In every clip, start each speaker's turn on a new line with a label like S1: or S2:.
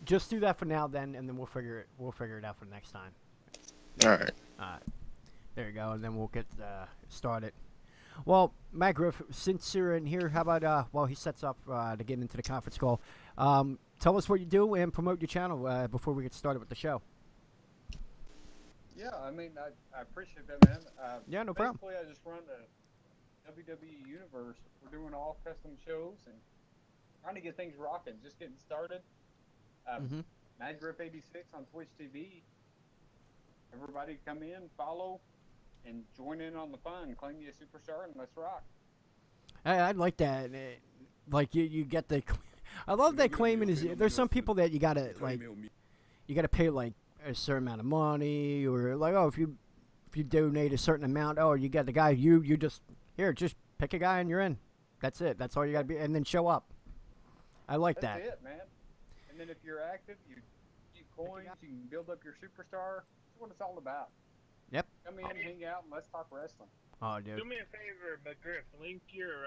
S1: Just do that for now, then we'll figure it out for next time.
S2: All right.
S1: There you go, and then we'll get started. Well, Matt Griff, since you're in here, how about while he sets up to get into the conference call, tell us what you do and promote your channel before we get started with the show.
S3: Yeah, I appreciate that, man.
S1: Yeah, no problem.
S3: Basically, I just run the WWE Universe. We're doing all custom shows and trying to get things rocking, just getting started.
S1: Mm-hmm.
S3: MadGriff86 on Twitch TV. Everybody come in, follow, and join in on the fun. Claim you a superstar and let's rock.
S1: I like that. Like you get the. I love that claiming is. There's some people that you gotta pay like a certain amount of money, or like, oh, if you donate a certain amount, oh, you get the guy. You just just pick a guy and you're in. That's it. That's all you gotta be, and then show up. I like that.
S3: That's it, man. And then if you're active, you get coins, you can build up your superstar. That's what it's all about.
S1: Yep.
S3: Come in, hang out, and let's talk wrestling.
S1: Oh, dude.
S4: Do me a favor, McGriff. Link your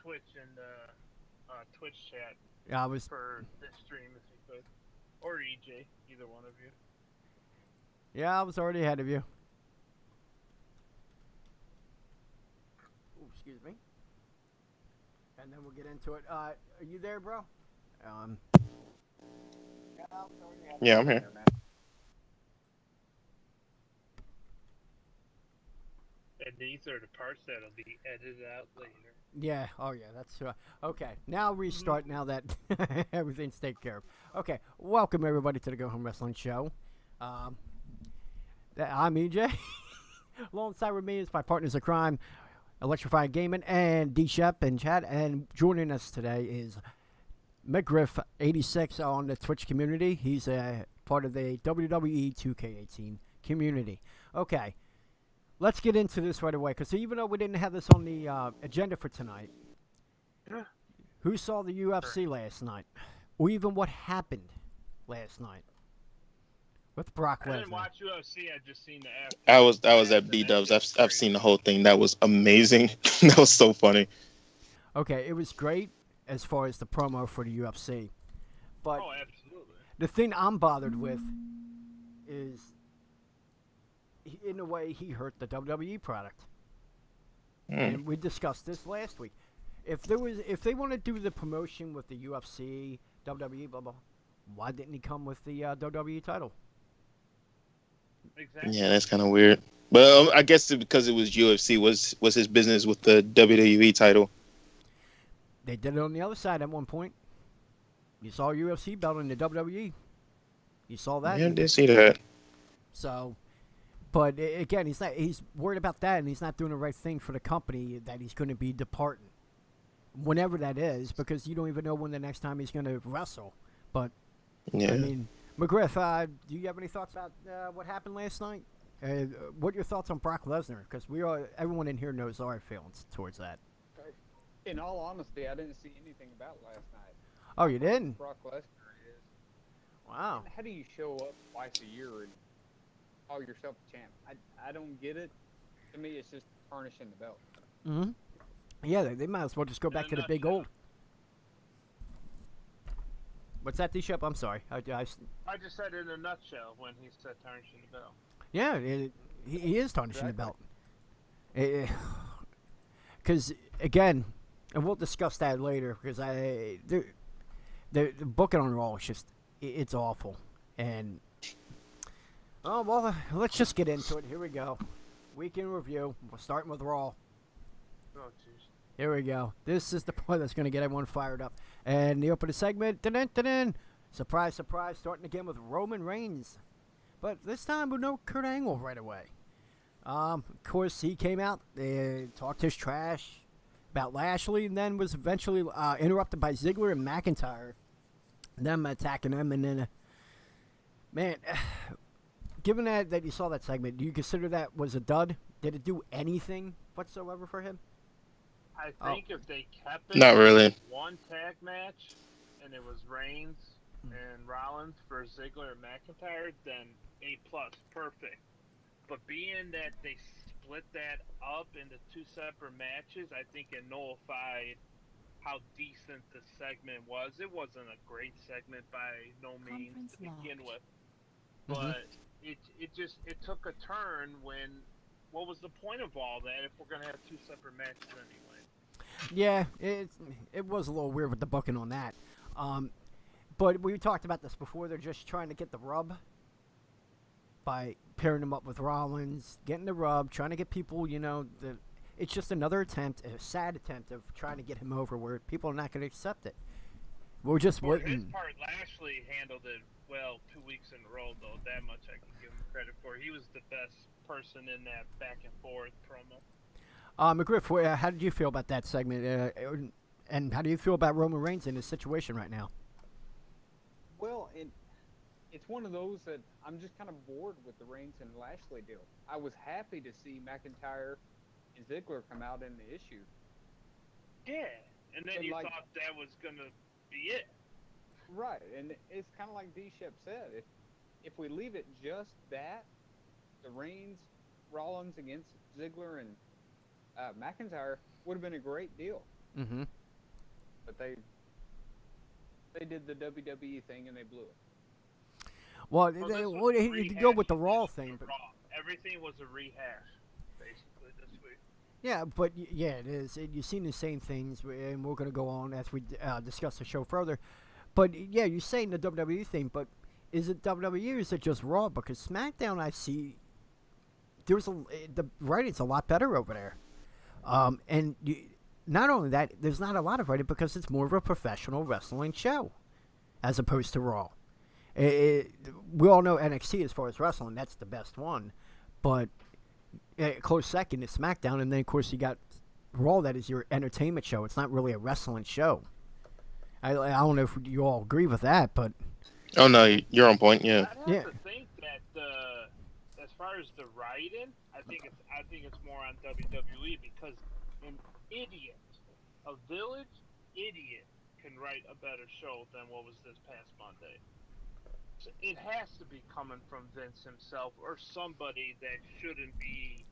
S4: Twitch and Twitch chat
S1: Yeah, I was.
S4: for this stream if you could, or EJ, either one of you.
S1: Yeah, I was already ahead of you. Ooh, excuse me. And then we'll get into it. Are you there, bro?
S2: Yeah, I'm here.
S4: And these are the parts that'll be edited out later.
S1: Yeah. Oh, yeah. That's okay. Now restart. Now that everything's taken care of. Okay. Welcome everybody to the Go Home Wrestling Show. I'm EJ. Alongside with me is my partners of crime, Electrifying Gaming and D Shep and Chad. And joining us today is McGriff86 on the Twitch community. He's a part of the WWE 2K18 community. Okay. Let's get into this right away, because even though we didn't have this on the agenda for tonight, who saw the UFC last night? Or even what happened last night with Brock Lesnar?
S4: I didn't watch UFC, I just seen the after.
S2: I was at B Dubs. I've seen the whole thing. That was amazing. That was so funny.
S1: Okay, it was great as far as the promo for the UFC. But
S4: Oh, absolutely.
S1: the thing I'm bothered with is, in a way, he hurt the WWE product. And we discussed this last week. If they want to do the promotion with the UFC, WWE, blah blah, why didn't he come with the WWE title?
S4: Exactly.
S2: Yeah, that's kind of weird. But I guess because it was UFC was his business with the WWE title.
S1: They did it on the other side at one point. You saw UFC belt in the WWE. You saw that.
S2: Yeah, I did see that.
S1: So, but again, he's worried about that, and he's not doing the right thing for the company that he's going to be departing, whenever that is, because you don't even know when the next time he's going to wrestle. But
S2: Yeah.
S1: I mean, McGriff, do you have any thoughts about what happened last night? What are your thoughts on Brock Lesnar? Because everyone in here knows our feelings towards that.
S3: In all honesty, I didn't see anything about last night.
S1: Oh, you didn't?
S3: Brock Lesnar is.
S1: Wow.
S3: How do you show up twice a year and call yourself a champ? I don't get it. To me, it's just tarnishing the belt.
S1: Mm-hmm. Yeah, they might as well just go back to the big old. What's that, D-Shep? I'm sorry.
S4: I just said in a nutshell when he said tarnishing the belt.
S1: Yeah, he is tarnishing the belt. Because, again, and we'll discuss that later, because the booking on Raw is just, it's awful. And, oh, well, let's just get into it. Here we go. Week in review. We're starting with Raw.
S4: Oh, jeez.
S1: Here we go. This is the part that's going to get everyone fired up. And the opening segment, dun-dun-dun-dun. Surprise, surprise, starting again with Roman Reigns. But this time with no Kurt Angle right away. Of course, he came out, talked his trash about Lashley, and then was eventually interrupted by Ziggler and McIntyre. Them attacking him, and then, man, given that you saw that segment, do you consider that was a dud? Did it do anything whatsoever for him?
S4: I think if they kept it
S2: Not really.
S4: one tag match, and it was Reigns and Rollins for Ziggler and McIntyre, then A+, perfect. But being that they split that up into two separate matches, I think it nullified how decent the segment was. It wasn't a great segment by no means
S5: Conference
S4: to begin
S5: locked.
S4: with,
S1: Mhm.
S4: but it took a turn when. What was the point of all that if we're gonna have two separate matches anyway?
S1: Yeah, it was a little weird with the booking on that. But we talked about this before. They're just trying to get the rub by pairing him up with Rollins, getting the rub, trying to get people, it's just another attempt, a sad attempt of trying to get him over where people are not going to accept it. We're just
S4: For his
S1: waiting.
S4: part, Lashley handled it well 2 weeks in a row, though. That much I can give him credit for. He was the best person in that back and forth promo.
S1: McGriff, how did you feel about that segment? And how do you feel about Roman Reigns in his situation right now?
S3: Well, it's one of those that I'm just kind of bored with the Reigns and Lashley deal. I was happy to see McIntyre and Ziggler come out in the issue.
S4: Yeah, and then
S3: But
S4: you
S3: like-
S4: thought that was gonna be it.
S3: Right, and it's kind of like D-Shep said. If we leave it just that, the Reigns, Rollins against Ziggler and McIntyre would have been a great deal.
S1: Mm-hmm.
S3: But they did the WWE thing and they blew it.
S1: Well,
S4: Well,
S1: they,
S4: this was
S1: well,
S4: a
S1: you could go with the
S4: rehash
S1: Raw
S4: of
S1: thing, but
S4: Raw. Everything was a rehash, basically, this week.
S1: yeah, but yeah, it is. You've seen the same things, and we're going to go on as we discuss the show further. But yeah, you're saying the WWE thing, but is it WWE or is it just Raw? Because SmackDown, I see, the writing's a lot better over there, and not only that, there's not a lot of writing because it's more of a professional wrestling show, as opposed to Raw. We all know NXT as far as wrestling, that's the best one, but close second is SmackDown, and then of course you got Raw, that is your entertainment show. It's not really a wrestling show. I don't know if you all agree with that, but
S2: Oh no, you're on point. Yeah.
S4: I'd have
S1: Yeah.
S4: to think that as far as the writing, I think it's more on WWE because an idiot, a village idiot, can write a better show than what was this past Monday. So it has to be coming from Vince himself or somebody that shouldn't be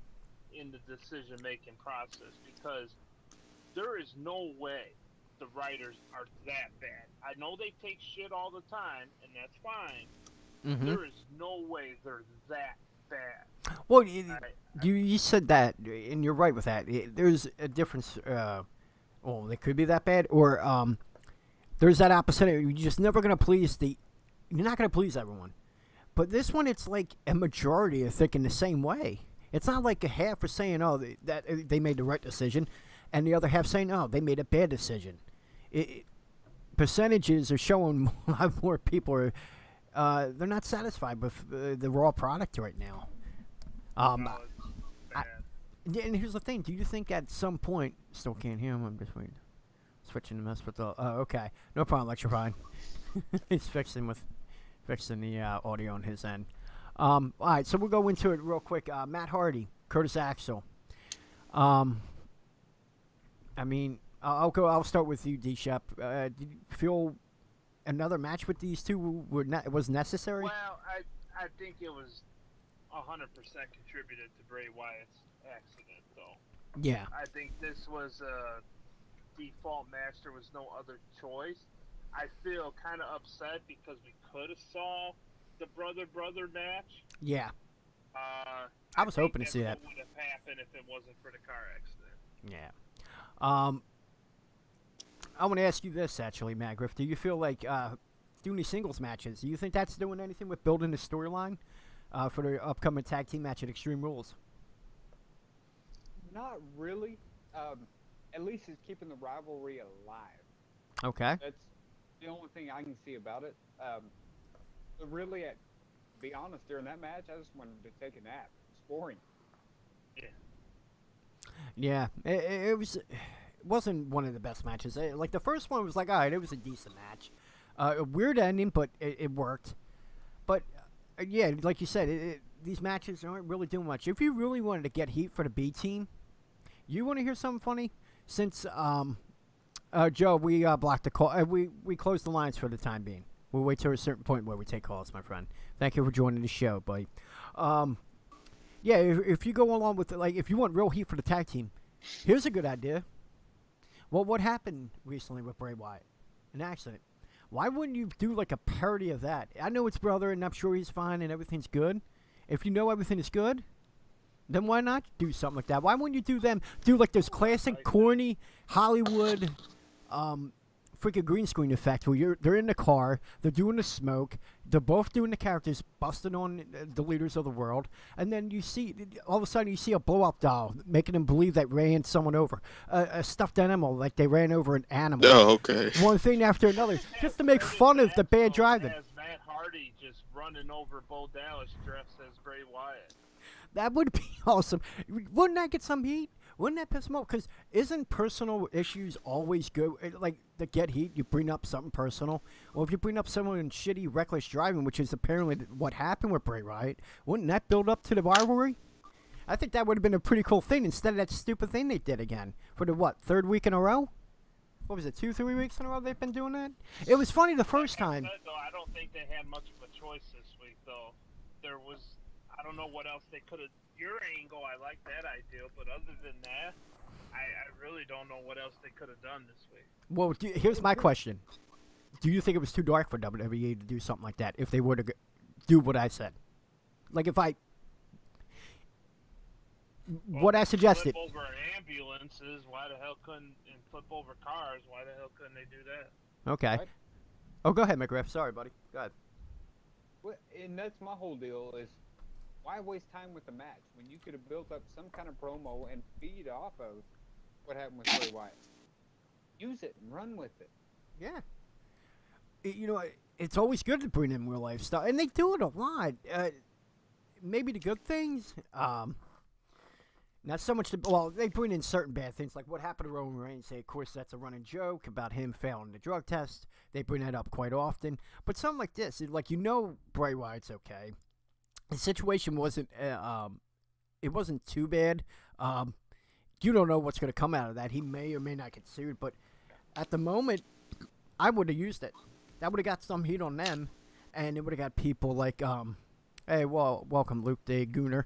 S4: in the decision-making process because there is no way the writers are that bad. I know they take shit all the time, and that's fine. There is no way they're that bad.
S1: well,
S4: I-
S1: you said that, and you're right with that. There's a difference. They could be that bad, or there's that opposite. You're just never gonna please You're not gonna please everyone. But this one, it's like a majority are thinking the same way. It's not like a half are saying, "Oh, that they made the right decision," and the other half saying, "Oh, they made a bad decision." Percentages are showing a lot more people they're not satisfied with the Raw product right now.
S4: No, it's bad.
S1: Yeah, and here's the thing: do you think at some point, still can't hear him? I'm just waiting, switching to mess with the. Oh, okay, no problem, Electrifying. He's fixing the audio on his end. All right, so we'll go into it real quick. Matt Hardy, Curtis Axel. I mean, I'll start with you, D-Shep. Did you feel another match with these two was necessary?
S4: Well, I think it was 100% contributed to Bray Wyatt's accident, though.
S1: Yeah.
S4: I think this was a default match. There was no other choice. I feel kind of upset because we could have saw the brother match.
S1: Yeah.
S4: I
S1: was
S4: think
S1: hoping to
S4: that's
S1: see that.
S4: what would have happened if it wasn't for the car accident.
S1: Yeah. I want to ask you this, actually, Matt Griff. Do you feel like doing these singles matches, do you think that's doing anything with building the storyline for the upcoming tag team match at Extreme Rules?
S3: Not really. At least it's keeping the rivalry alive.
S1: Okay.
S3: That's the only thing I can see about it. But really, to be honest, during that match, I just wanted to take a nap. It's boring.
S1: Yeah. It wasn't one of the best matches. Like, the first one was like, all right, it was a decent match. A weird ending, but it worked. But, yeah, like you said, these matches aren't really doing much. If you really wanted to get heat for the B team, you want to hear something funny? Since, Joe, we blocked the call. We closed the lines for the time being. We'll wait till a certain point where we take calls, my friend. Thank you for joining the show, buddy. Yeah, if you go along with, like, if you want real heat for the tag team, here's a good idea. Well, what happened recently with Bray Wyatt? An accident. Why wouldn't you do like a parody of that? I know it's brother, and I'm sure he's fine and everything's good. If you know everything is good, then why not do something like that? Why wouldn't you do like those classic corny Hollywood freaking green screen effect where they're in the car, they're doing the smoke, they're both doing the characters busting on the leaders of the world, and then you see, all of a sudden you see a blow-up doll making them believe that ran someone over. A stuffed animal, like they ran over an animal.
S2: Oh, okay.
S1: One thing after another, just to make fun of the bad driving.
S4: As Matt Hardy just running over Bo Dallas dressed as Bray Wyatt.
S1: That would be awesome. Wouldn't that get some heat? Wouldn't that piss them off? Because isn't personal issues always good? Like, to get heat, you bring up something personal. Well, if you bring up someone in shitty, reckless driving, which is apparently what happened with Bray Wyatt, wouldn't that build up to the rivalry? I think that would have been a pretty cool thing instead of that stupid thing they did again. For the, third week in a row? What was it, 2-3 weeks in a row they've been doing that? It was funny the first time.
S4: I don't think they had much of a choice this week, though. There was, I don't know what else they could have. Your angle, I like that idea, but other than that, I really don't know what else they could have done this week.
S1: Well, here's my question. Do you think it was too dark for WWE to do something like that if they were to do what I said? Like if what I suggested.
S4: Flip over ambulances, why the hell couldn't, and flip over cars, why the hell couldn't they do that?
S1: Okay.
S3: Right.
S1: Oh, go ahead, McGriff. Sorry, buddy. Go ahead.
S3: Well, and that's my whole deal is, why waste time with the match when you could have built up some kind of promo and feed off of what happened with Bray Wyatt? Use it and run with it.
S1: Yeah. It's always good to bring in real life stuff, and they do it a lot. Maybe the good things, not so much. They bring in certain bad things, like what happened to Roman Reigns. Of course, that's a running joke about him failing the drug test. They bring that up quite often. But something like this, Bray Wyatt's okay. The situation wasn't it wasn't too bad. You don't know what's going to come out of that. He may or may not get sued, but at the moment, I would have used it. That would have got some heat on them, and it would have got people like, hey, well, welcome, Luke the Gooner.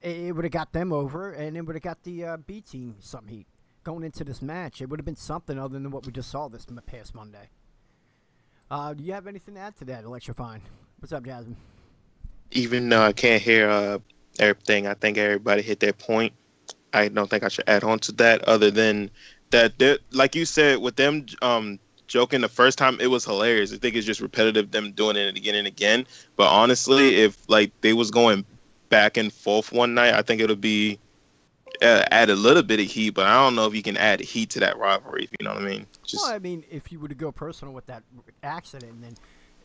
S1: It would have got them over, and it would have got the B team some heat going into this match. It would have been something other than what we just saw this past Monday. Do you have anything to add to that, Electrifying? What's up, Jasmine?
S2: Even though I can't hear everything, I think everybody hit their point. I don't think I should add on to that other than that, like you said, with them joking the first time, it was hilarious. I think it's just repetitive, them doing it again and again. But honestly, if like they was going back and forth one night, I think it'll be add a little bit of heat, but I don't know if you can add heat to that rivalry, if you know what I mean.
S1: Well, I mean, if you were to go personal with that accident and then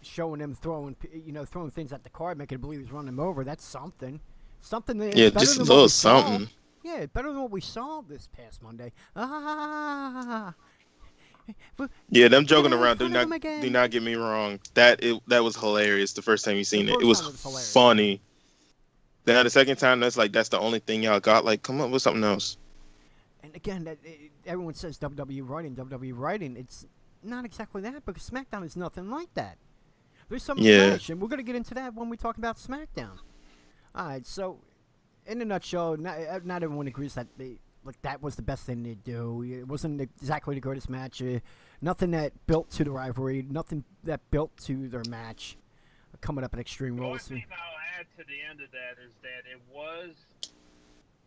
S1: showing him throwing things at the car, making it believe he's running him over, that's something. Something that
S2: yeah, just a little something.
S1: Yeah, better than what we saw this past Monday.
S2: Yeah, them joking around. Do not get me wrong. That was hilarious. The first time you seen it, it was funny. Then the second time, that's the only thing y'all got. Like, come up with something else.
S1: And again, everyone says WWE writing. It's not exactly that, because SmackDown is nothing like that. There's some flash, and we're gonna get into that when we talk about SmackDown. All right, so in a nutshell, not everyone agrees that that was the best thing to do. It wasn't exactly the greatest match. Nothing that built to the rivalry. Nothing that built to their match. Coming up at Extreme Rules.
S4: The only thing I'll add to the end of that is that it was,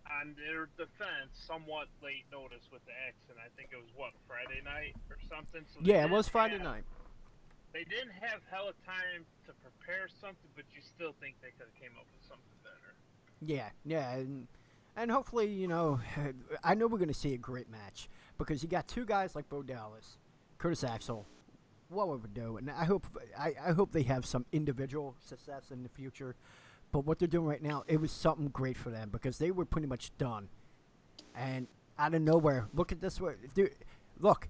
S4: on their defense, somewhat late notice with the accident. I think it was, Friday night or something? So
S1: yeah, it was Friday night.
S4: They didn't have hella time to prepare something, but you still think they could have came up with something better.
S1: Yeah, and hopefully, I know we're going to see a great match, because you got two guys like Bo Dallas, Curtis Axel, well overdue, and I hope they have some individual success in the future. But what they're doing right now, it was something great for them, because they were pretty much done. And out of nowhere, look at this way, dude. Look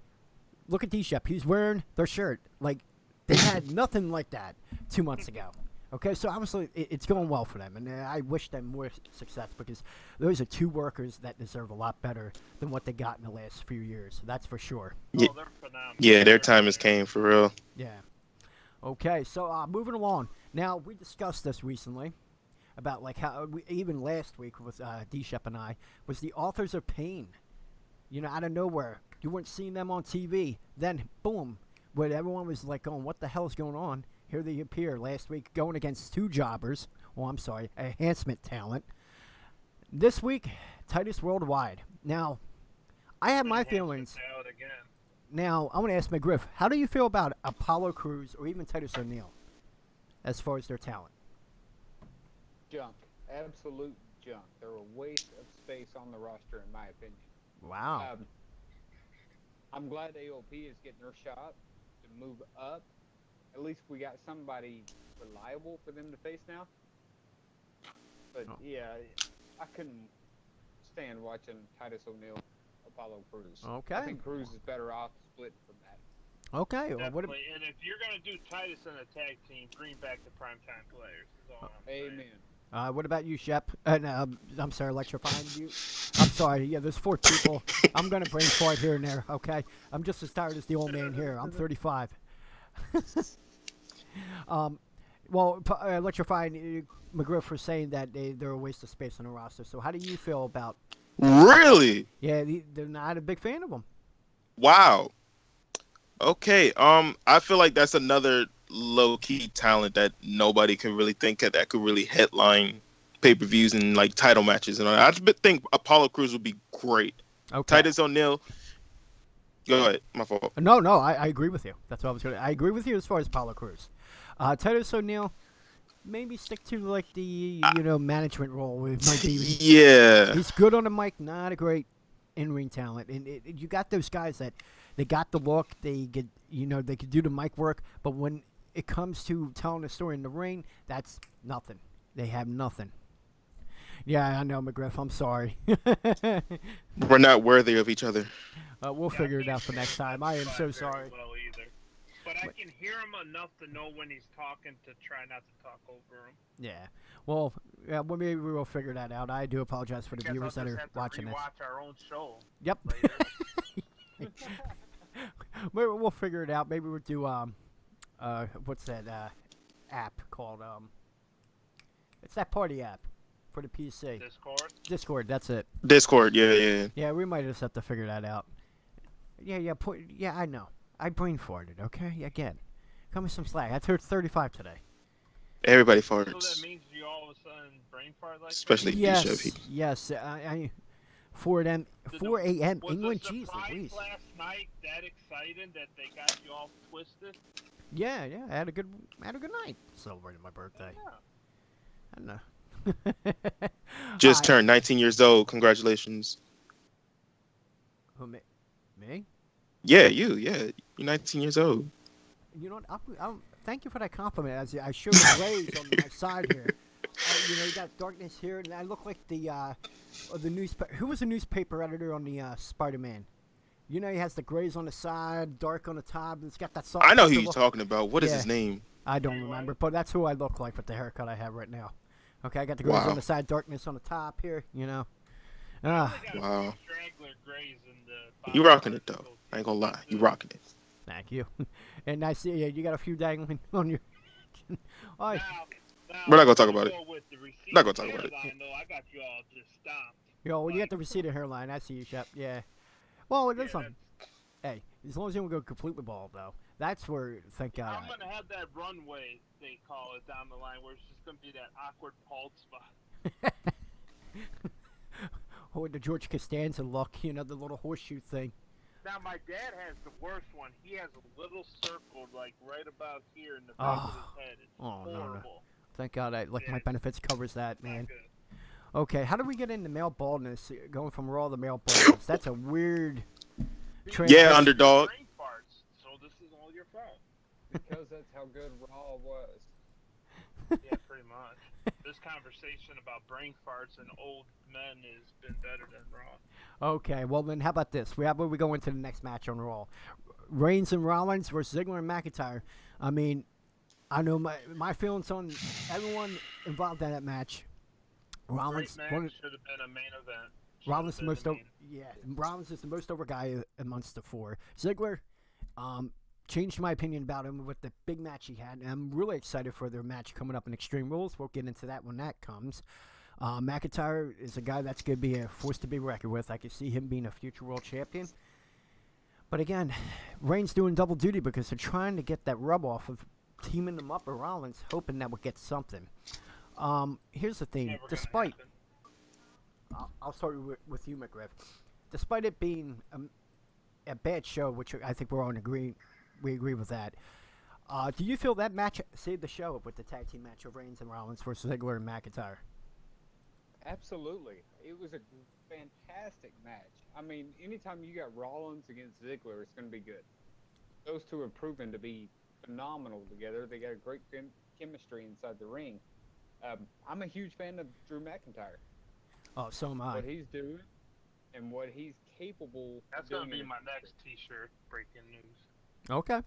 S1: at D-Shep. He's wearing their shirt. Like, they had nothing like that 2 months ago. Okay, so obviously it's going well for them, and I wish them more success, because those are two workers that deserve a lot better than what they got in the last few years. That's for sure.
S2: Yeah,
S4: they're phenomenal.
S2: Yeah, their time has came for real.
S1: Yeah. Okay, so moving along. Now, we discussed this recently about how even last week with D-Shep and I was the Authors of Pain. out of nowhere. You weren't seeing them on TV. Then, boom, when everyone was like going, what the hell's going on? Here they appear last week going against two jobbers. Well, I'm sorry, enhancement talent. This week, Titus Worldwide. Now, I have my feelings.
S4: Out again.
S1: Now, I want to ask McGriff, how do you feel about Apollo Crews or even Titus O'Neil as far as their talent?
S3: Junk. Absolute junk. They're a waste of space on the roster, in my opinion.
S1: Wow.
S3: I'm glad AOP is getting their shot to move up. At least we got somebody reliable for them to face now. But yeah, I couldn't stand watching Titus O'Neil, Apollo Crews.
S1: Okay.
S3: I think Crews is better off split from that.
S1: Okay. Well, what,
S4: Definitely. And if you're gonna do Titus in a tag team, bring back the primetime players. Is all I'm saying.
S3: Amen.
S1: what about you, Shep? I'm sorry, electrifying you. I'm sorry. Yeah, there's 4 people. I'm going to brain fart here and there, okay? I'm just as tired as the old man here. I'm 35. Electrifying McGriff was saying that they're a waste of space on the roster. So how do you feel about...
S2: Really?
S1: Yeah, they're not a big fan of them.
S2: Wow. Okay. I feel like that's another low-key talent that nobody can really think of that could really headline pay-per-views and like title matches. And I just think Apollo Crews would be great.
S1: Okay.
S2: Titus O'Neil. Go ahead. My fault.
S1: No, I agree with you. That's what I was going to... I agree with you as far as Apollo Crews. Titus O'Neil, maybe stick to like the management role. It might be.
S2: Yeah.
S1: He's good on the mic, not a great in-ring talent. And you got those guys that they got the look, they could do the mic work, but when it comes to telling a story in the ring, that's nothing. They have nothing. Yeah, I know, McGriff. I'm sorry.
S2: We're not worthy of each other.
S1: We'll figure it out for next time. I am so sorry.
S4: Well either. But I can hear him enough to know when he's talking to try not to talk over him.
S1: Yeah. Well, maybe we will figure that out. I do apologize for the
S4: Guess
S1: viewers
S4: I'll
S1: that
S4: just
S1: are
S4: have to
S1: watching this.
S4: rewatch our own show
S1: Yep.
S4: later.
S1: We'll figure it out. Maybe we'll do what's that app called? It's that party app for the PC.
S4: Discord.
S1: Discord. That's it.
S2: Discord. Yeah.
S1: Yeah, we might just have to figure that out. Yeah. I know. I brain farted. Okay. Again, cut me some slack. I turned 35 today.
S2: Everybody
S4: So
S2: farts.
S4: that means you all of a sudden brain fart like
S2: Especially
S1: Yes.
S2: Bishop.
S1: 4 a.m.
S4: that?
S1: 4 a.m.
S4: Was
S1: England.
S4: the
S1: Jeez
S4: surprise
S1: Louise.
S4: last night that exciting that they got you all twisted?
S1: Yeah. I had a good night celebrating my birthday.
S4: Yeah.
S1: I don't know.
S2: Just turned 19 years old. Congratulations.
S1: Who, me?
S2: Yeah, you. Yeah, you're 19 years old.
S1: You know what? I'll thank you for that compliment. As I showed the rays on my side here. You got darkness here, and I look like the newspaper. Who was the newspaper editor on the Spider-Man? He has the grays on the side, dark on the top. It's got that soft.
S2: I know who you're talking about. What is his name?
S1: I don't remember, but that's who I look like with the haircut I have right now. Okay, I got the grays on the side, darkness on the top here.
S2: Wow.
S4: Straggler grays in the
S2: You rocking it though. I ain't gonna lie. You rocking it.
S1: Thank you. And I see you got a few dangling on your.
S4: Now,
S2: We're not gonna talk about it.
S4: with the receding
S2: Not gonna talk about it.
S4: hairline, though, I got you all just stopped.
S1: Well, you got the receded hairline. I see you, Shep. Yeah. Well, there's some. Hey, as long as you don't go completely bald, though. That's where, thank God.
S4: I'm gonna have that runway they call it down the line, where it's just gonna be that awkward bald spot.
S1: Or the George Costanza look, the little horseshoe thing.
S4: Now my dad has the worst one. He has a little circle like right about here in the back of his head. It's horrible.
S1: No. Thank God, my benefits covers that, man.
S4: Not good.
S1: Okay, how do we get into male baldness? Going from raw to male baldness. That's a weird.
S2: Yeah, underdog.
S4: Brain farts, so this is all your fault.
S3: Because that's how good Raw was.
S4: Yeah, pretty much. This conversation about brain farts and old men has been better than Raw.
S1: Okay, well then, how about this? We go into the next match on Raw. Reigns and Rollins versus Ziggler and McIntyre. I mean, I know my feelings on everyone involved in that match. Rollins
S4: Great match, should have been a main event.
S1: Rollins Rollins is the most over guy amongst the 4. Ziggler, changed my opinion about him with the big match he had, and I'm really excited for their match coming up in Extreme Rules. We'll get into that when that comes. McIntyre is a guy that's going to be a force to be reckoned with. I can see him being a future world champion. But again, Reigns doing double duty because they're trying to get that rub off of teaming them up with Rollins, hoping that would get something. Here's the thing.
S4: Never gonna
S1: Despite,
S4: happen.
S1: I'll start with you, McGriff. Despite it being a bad show, which I think we agree with that. Do you feel that match saved the show with the tag team match of Reigns and Rollins versus Ziggler and McIntyre?
S3: Absolutely. It was a fantastic match. I mean, anytime you got Rollins against Ziggler, it's going to be good. Those two have proven to be phenomenal together. They got a great chemistry inside the ring. I'm a huge fan of Drew McIntyre.
S1: Oh, so am I.
S3: What he's doing and what he's capable
S4: That's
S3: of doing.
S4: gonna be my next T-shirt. Breaking news.
S1: Okay.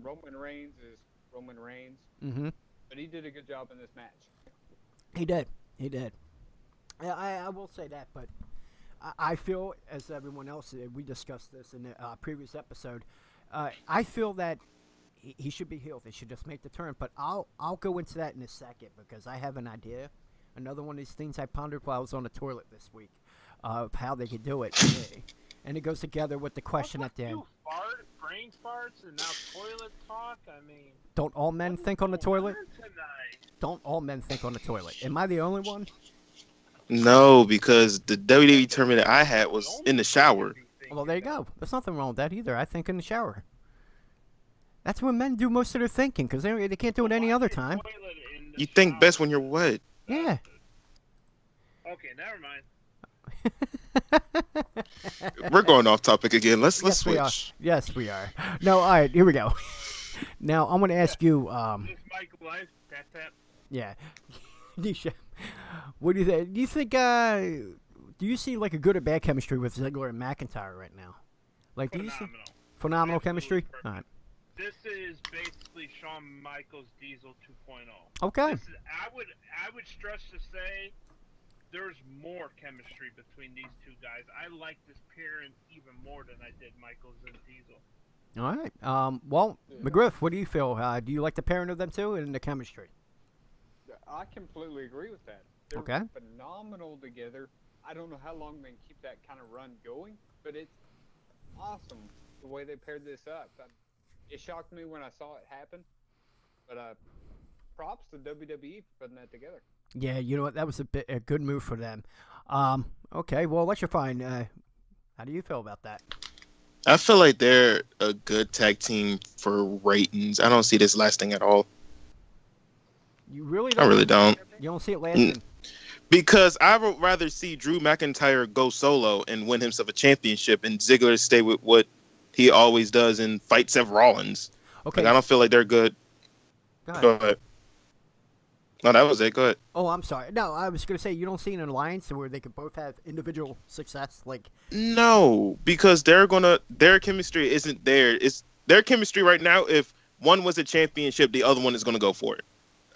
S3: Roman Reigns is Roman Reigns,
S1: Mm-hmm.
S3: but he did a good job in this match.
S1: He did. He did. I will say that, but I feel, as everyone else, we discussed this in the previous episode, I feel that he should be healed. They should just make the turn. But I'll go into that in a second because I have an idea. Another one of these things I pondered while I was on the toilet this week of how they could do it. And it goes together with the question at the end.
S4: You brain farts and now toilet talk? I mean...
S1: Don't all men think on the toilet?
S4: Tonight?
S1: Don't all men think on the toilet? Am I the only one?
S2: No, because the WWE tournament I had was in the shower.
S1: Well, there you go. There's nothing wrong with that either. I think in the shower. That's when men do most of their thinking because they can't do it any other time.
S2: You think best when you're wet.
S1: Yeah.
S4: Okay, never mind.
S2: We're going off topic again. Let's
S1: Yes, we are.
S2: switch.
S1: Yes, we are. No, all right, here we go. Now, I'm going to ask you,
S4: This Mike Life, tap.
S1: yeah, Nisha, what do you think? Do you think, do you see like a good or bad chemistry with Ziggler and McIntyre right now? Like, do you see phenomenal
S4: Absolutely
S1: chemistry?
S4: perfect.
S1: All right.
S4: This is basically Shawn Michaels Diesel 2.0.
S1: Okay.
S4: This is, I would stretch to say there's more chemistry between these two guys. I like this pairing even more than I did Michaels and Diesel.
S1: All right. Well, McGriff, what do you feel? Do you like the pairing of them two and the chemistry?
S3: I completely agree with that. They're
S1: Okay.
S3: phenomenal together. I don't know how long they can keep that kind of run going, but it's awesome the way they paired this up. It shocked me when I saw it happen, but props to WWE for putting that together.
S1: Yeah, you know what? That was a good move for them. Okay, well, let you find. How do you feel about that?
S2: I feel like they're a good tag team for ratings. I don't see this lasting at all.
S1: You really
S2: I
S1: don't?
S2: really don't.
S1: You don't see it lasting?
S2: Because I would rather see Drew McIntyre go solo and win himself a championship and Ziggler stay with what he always does and fight Seth Rollins.
S1: Okay.
S2: Like, I don't feel like they're good.
S1: Go ahead.
S2: Go ahead. No, that was it. Go ahead.
S1: Oh, I'm sorry. No, I was going to say you don't see an alliance where they could both have individual success. Like,
S2: No, because their chemistry isn't there. It's their chemistry right now. If one was a championship, the other one is going to go for it.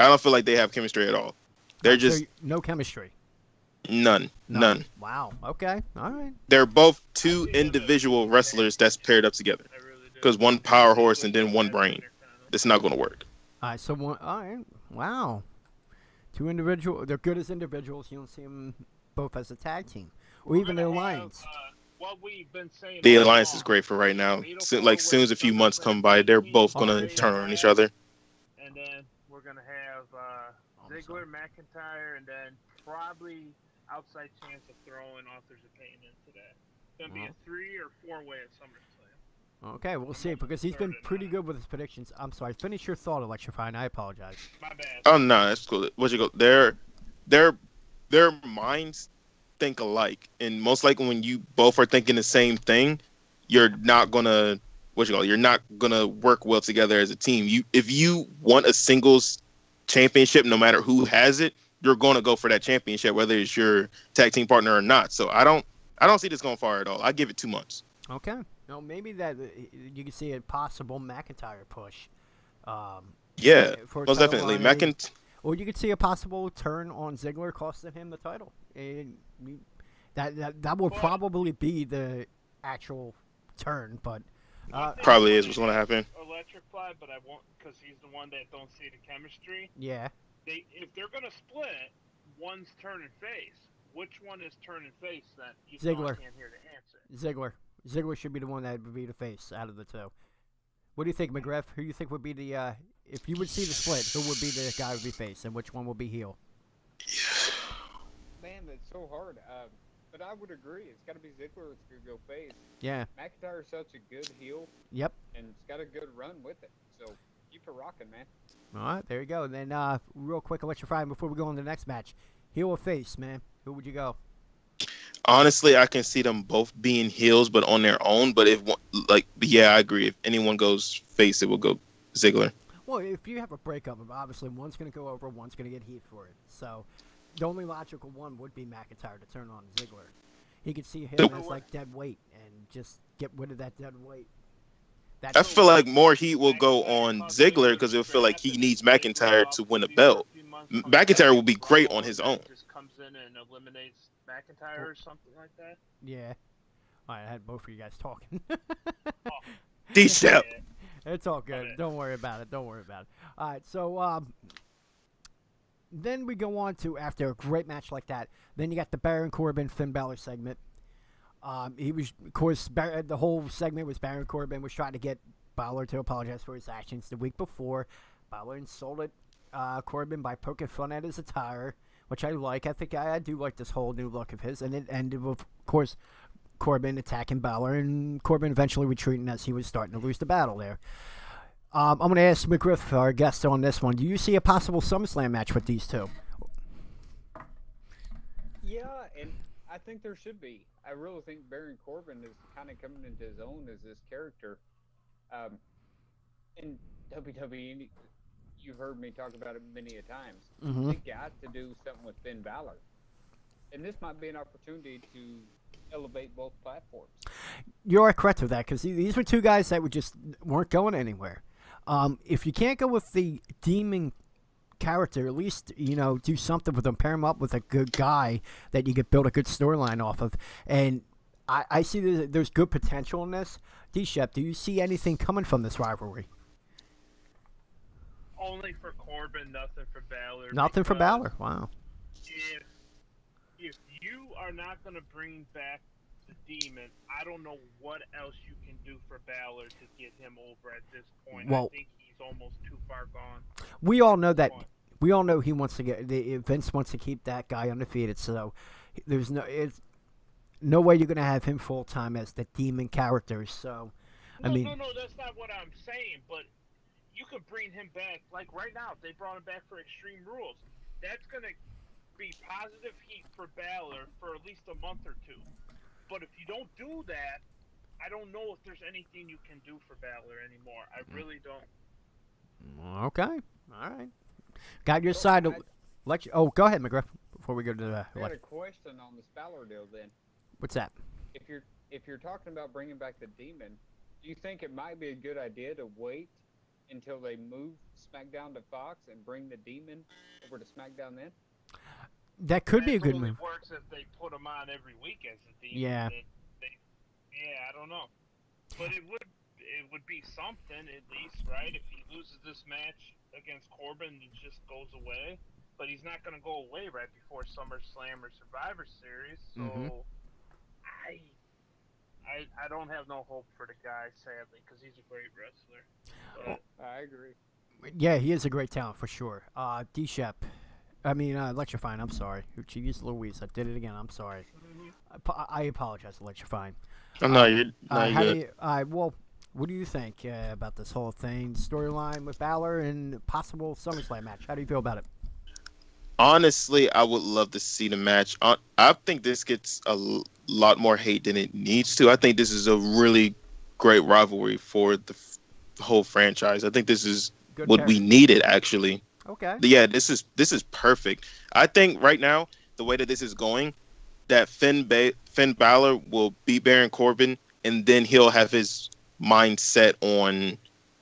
S2: I don't feel like they have chemistry at all. They're
S1: so
S2: just
S1: no chemistry.
S2: none.
S1: Wow. Okay. All right.
S2: They're both two individual wrestlers that's paired up together.
S4: I really do.
S2: Because one power horse and then one brain. It's not going to work.
S1: All right. So one. All right. Wow. Two individual. They're good as individuals. You don't see them both as a tag team or even an alliance.
S4: What we've been saying
S2: The
S4: all
S2: alliance
S4: along.
S2: is great for right now. Like, soon as a few months come by, they're both going to turn on each other.
S4: And then we're gonna have
S1: I'm
S4: Ziggler, McIntyre, and then probably outside chance of throwing Authors of Pain into that. It's gonna be a 3 or 4-way at SummerSlam.
S1: Okay, we'll see because he's been pretty good with his predictions. I'm sorry. Finish your thought, Electrifying. I apologize.
S4: My bad.
S2: Oh no, that's cool. What you go? Their minds think alike, and most likely when you both are thinking the same thing, you're not gonna You're not gonna work well together as a team. If you want a singles championship, no matter who has it, you're gonna go for that championship, whether it's your tag team partner or not. So I don't see this going far at all. I give it 2 months.
S1: Okay. No, maybe that you can see a possible McIntyre push.
S2: Yeah,
S1: for a
S2: most
S1: title
S2: definitely.
S1: run, or you could see a possible turn on Ziggler costing him the title. And that will probably be the actual turn, but
S2: Probably is what's gonna happen.
S4: Electrify, but I won't because he's the one that don't see the chemistry.
S1: yeah.
S4: if they're gonna split, one's turning face. Which one is turning face? Then you
S1: Ziggler.
S4: can't hear the answer.
S1: Ziggler should be the one that would be the face out of the two. What do you think, McGriff? Who do you think would be the if you would see the split, who would be the guy who would be face, and which one will be heel?
S3: Man, that's so hard. But I would agree. It's got to be Ziggler that's going to go face.
S1: Yeah.
S3: McIntyre's such a good heel.
S1: Yep.
S3: And it's got a good run with it. So keep it rocking, man.
S1: All right, there you go. And then real quick, electrifying before we go on to the next match. Heel or face, man? Who would you go?
S2: Honestly, I can see them both being heels, but on their own. But I agree. If anyone goes face, it will go Ziggler.
S1: Well, if you have a breakup, obviously one's going to go over, one's going to get heat for it. So the only logical one would be McIntyre to turn on Ziggler. He could see him as like dead weight and just get rid of that dead weight.
S2: I feel like more heat will go on Ziggler because it'll feel like he needs McIntyre to win a belt. McIntyre will be great on his own.
S4: Just comes in and eliminates McIntyre or something like that.
S1: Yeah. All right, I had both of you guys talking.
S2: D-Shep.
S1: It's all good. Don't worry about it. All right, so then we go on to, after a great match like that, then you got the Baron Corbin Finn Balor segment. He was, of course, the whole segment was Baron Corbin was trying to get Balor to apologize for his actions the week before. Balor insulted Corbin by poking fun at his attire, which I like. I think I do like this whole new look of his. And it ended with, of course, Corbin attacking Balor and Corbin eventually retreating as he was starting to lose the battle there. I'm going to ask McGriff, our guest on this one, do you see a possible SummerSlam match with these two?
S3: Yeah, and I think there should be. I really think Baron Corbin is kind of coming into his own as this character. In WWE, you've heard me talk about it many a times.
S1: Mm-hmm.
S3: They got to do something with Finn Balor. And this might be an opportunity to elevate both platforms.
S1: You are correct with that, because these were two guys that weren't going anywhere. If you can't go with the demon character, at least, do something with him, pair him up with a good guy that you could build a good storyline off of. And I see there's good potential in this. D-Shep, do you see anything coming from this rivalry?
S4: Only for Corbin, nothing for Balor.
S1: Nothing for Balor. Wow.
S4: If you are not going to bring back the Demon, I don't know what else you can do for Balor to get him over at this point.
S1: Well,
S4: I think he's almost too far gone.
S1: We all know that. We all know he wants to Vince wants to keep that guy undefeated. So there's no way you're going to have him full time as the Demon character. So
S4: No, that's not what I'm saying. But you could bring him back. Like right now, they brought him back for Extreme Rules. That's going to be positive heat for Balor for at least a month or two. But if you don't do that, I don't know if there's anything you can do for Balor anymore. I really don't.
S1: Okay. All right. Got your side. Go ahead, McGriff. Before we go to the.
S3: I got a question on this Balor deal. Then,
S1: what's that?
S3: If you're talking about bringing back the Demon, do you think it might be a good idea to wait until they move SmackDown to Fox and bring the Demon over to SmackDown then?
S1: That could be a good move.
S4: It works if they put him on every week as a Demon.
S1: Yeah.
S4: I don't know, but it would be something at least, right? If he loses this match against Corbin, he just goes away. But he's not going to go away right before SummerSlam or Survivor Series, so I don't have no hope for the guy, sadly, because he's a great wrestler. But,
S3: I agree.
S1: Yeah, he is a great talent for sure. D-Shep. Electrifying, I'm sorry. Jeez Louise, I did it again, I'm sorry. I apologize, Electrifying.
S2: You're good.
S1: What do you think about this whole thing? Storyline with Balor and possible SummerSlam match. How do you feel about it?
S2: Honestly, I would love to see the match. I think this gets a lot more hate than it needs to. I think this is a really great rivalry for the whole franchise. I think this is what we needed, actually.
S1: Okay.
S2: Yeah, this is perfect. I think right now, the way that this is going, that Finn Balor will beat Baron Corbin, and then he'll have his mindset on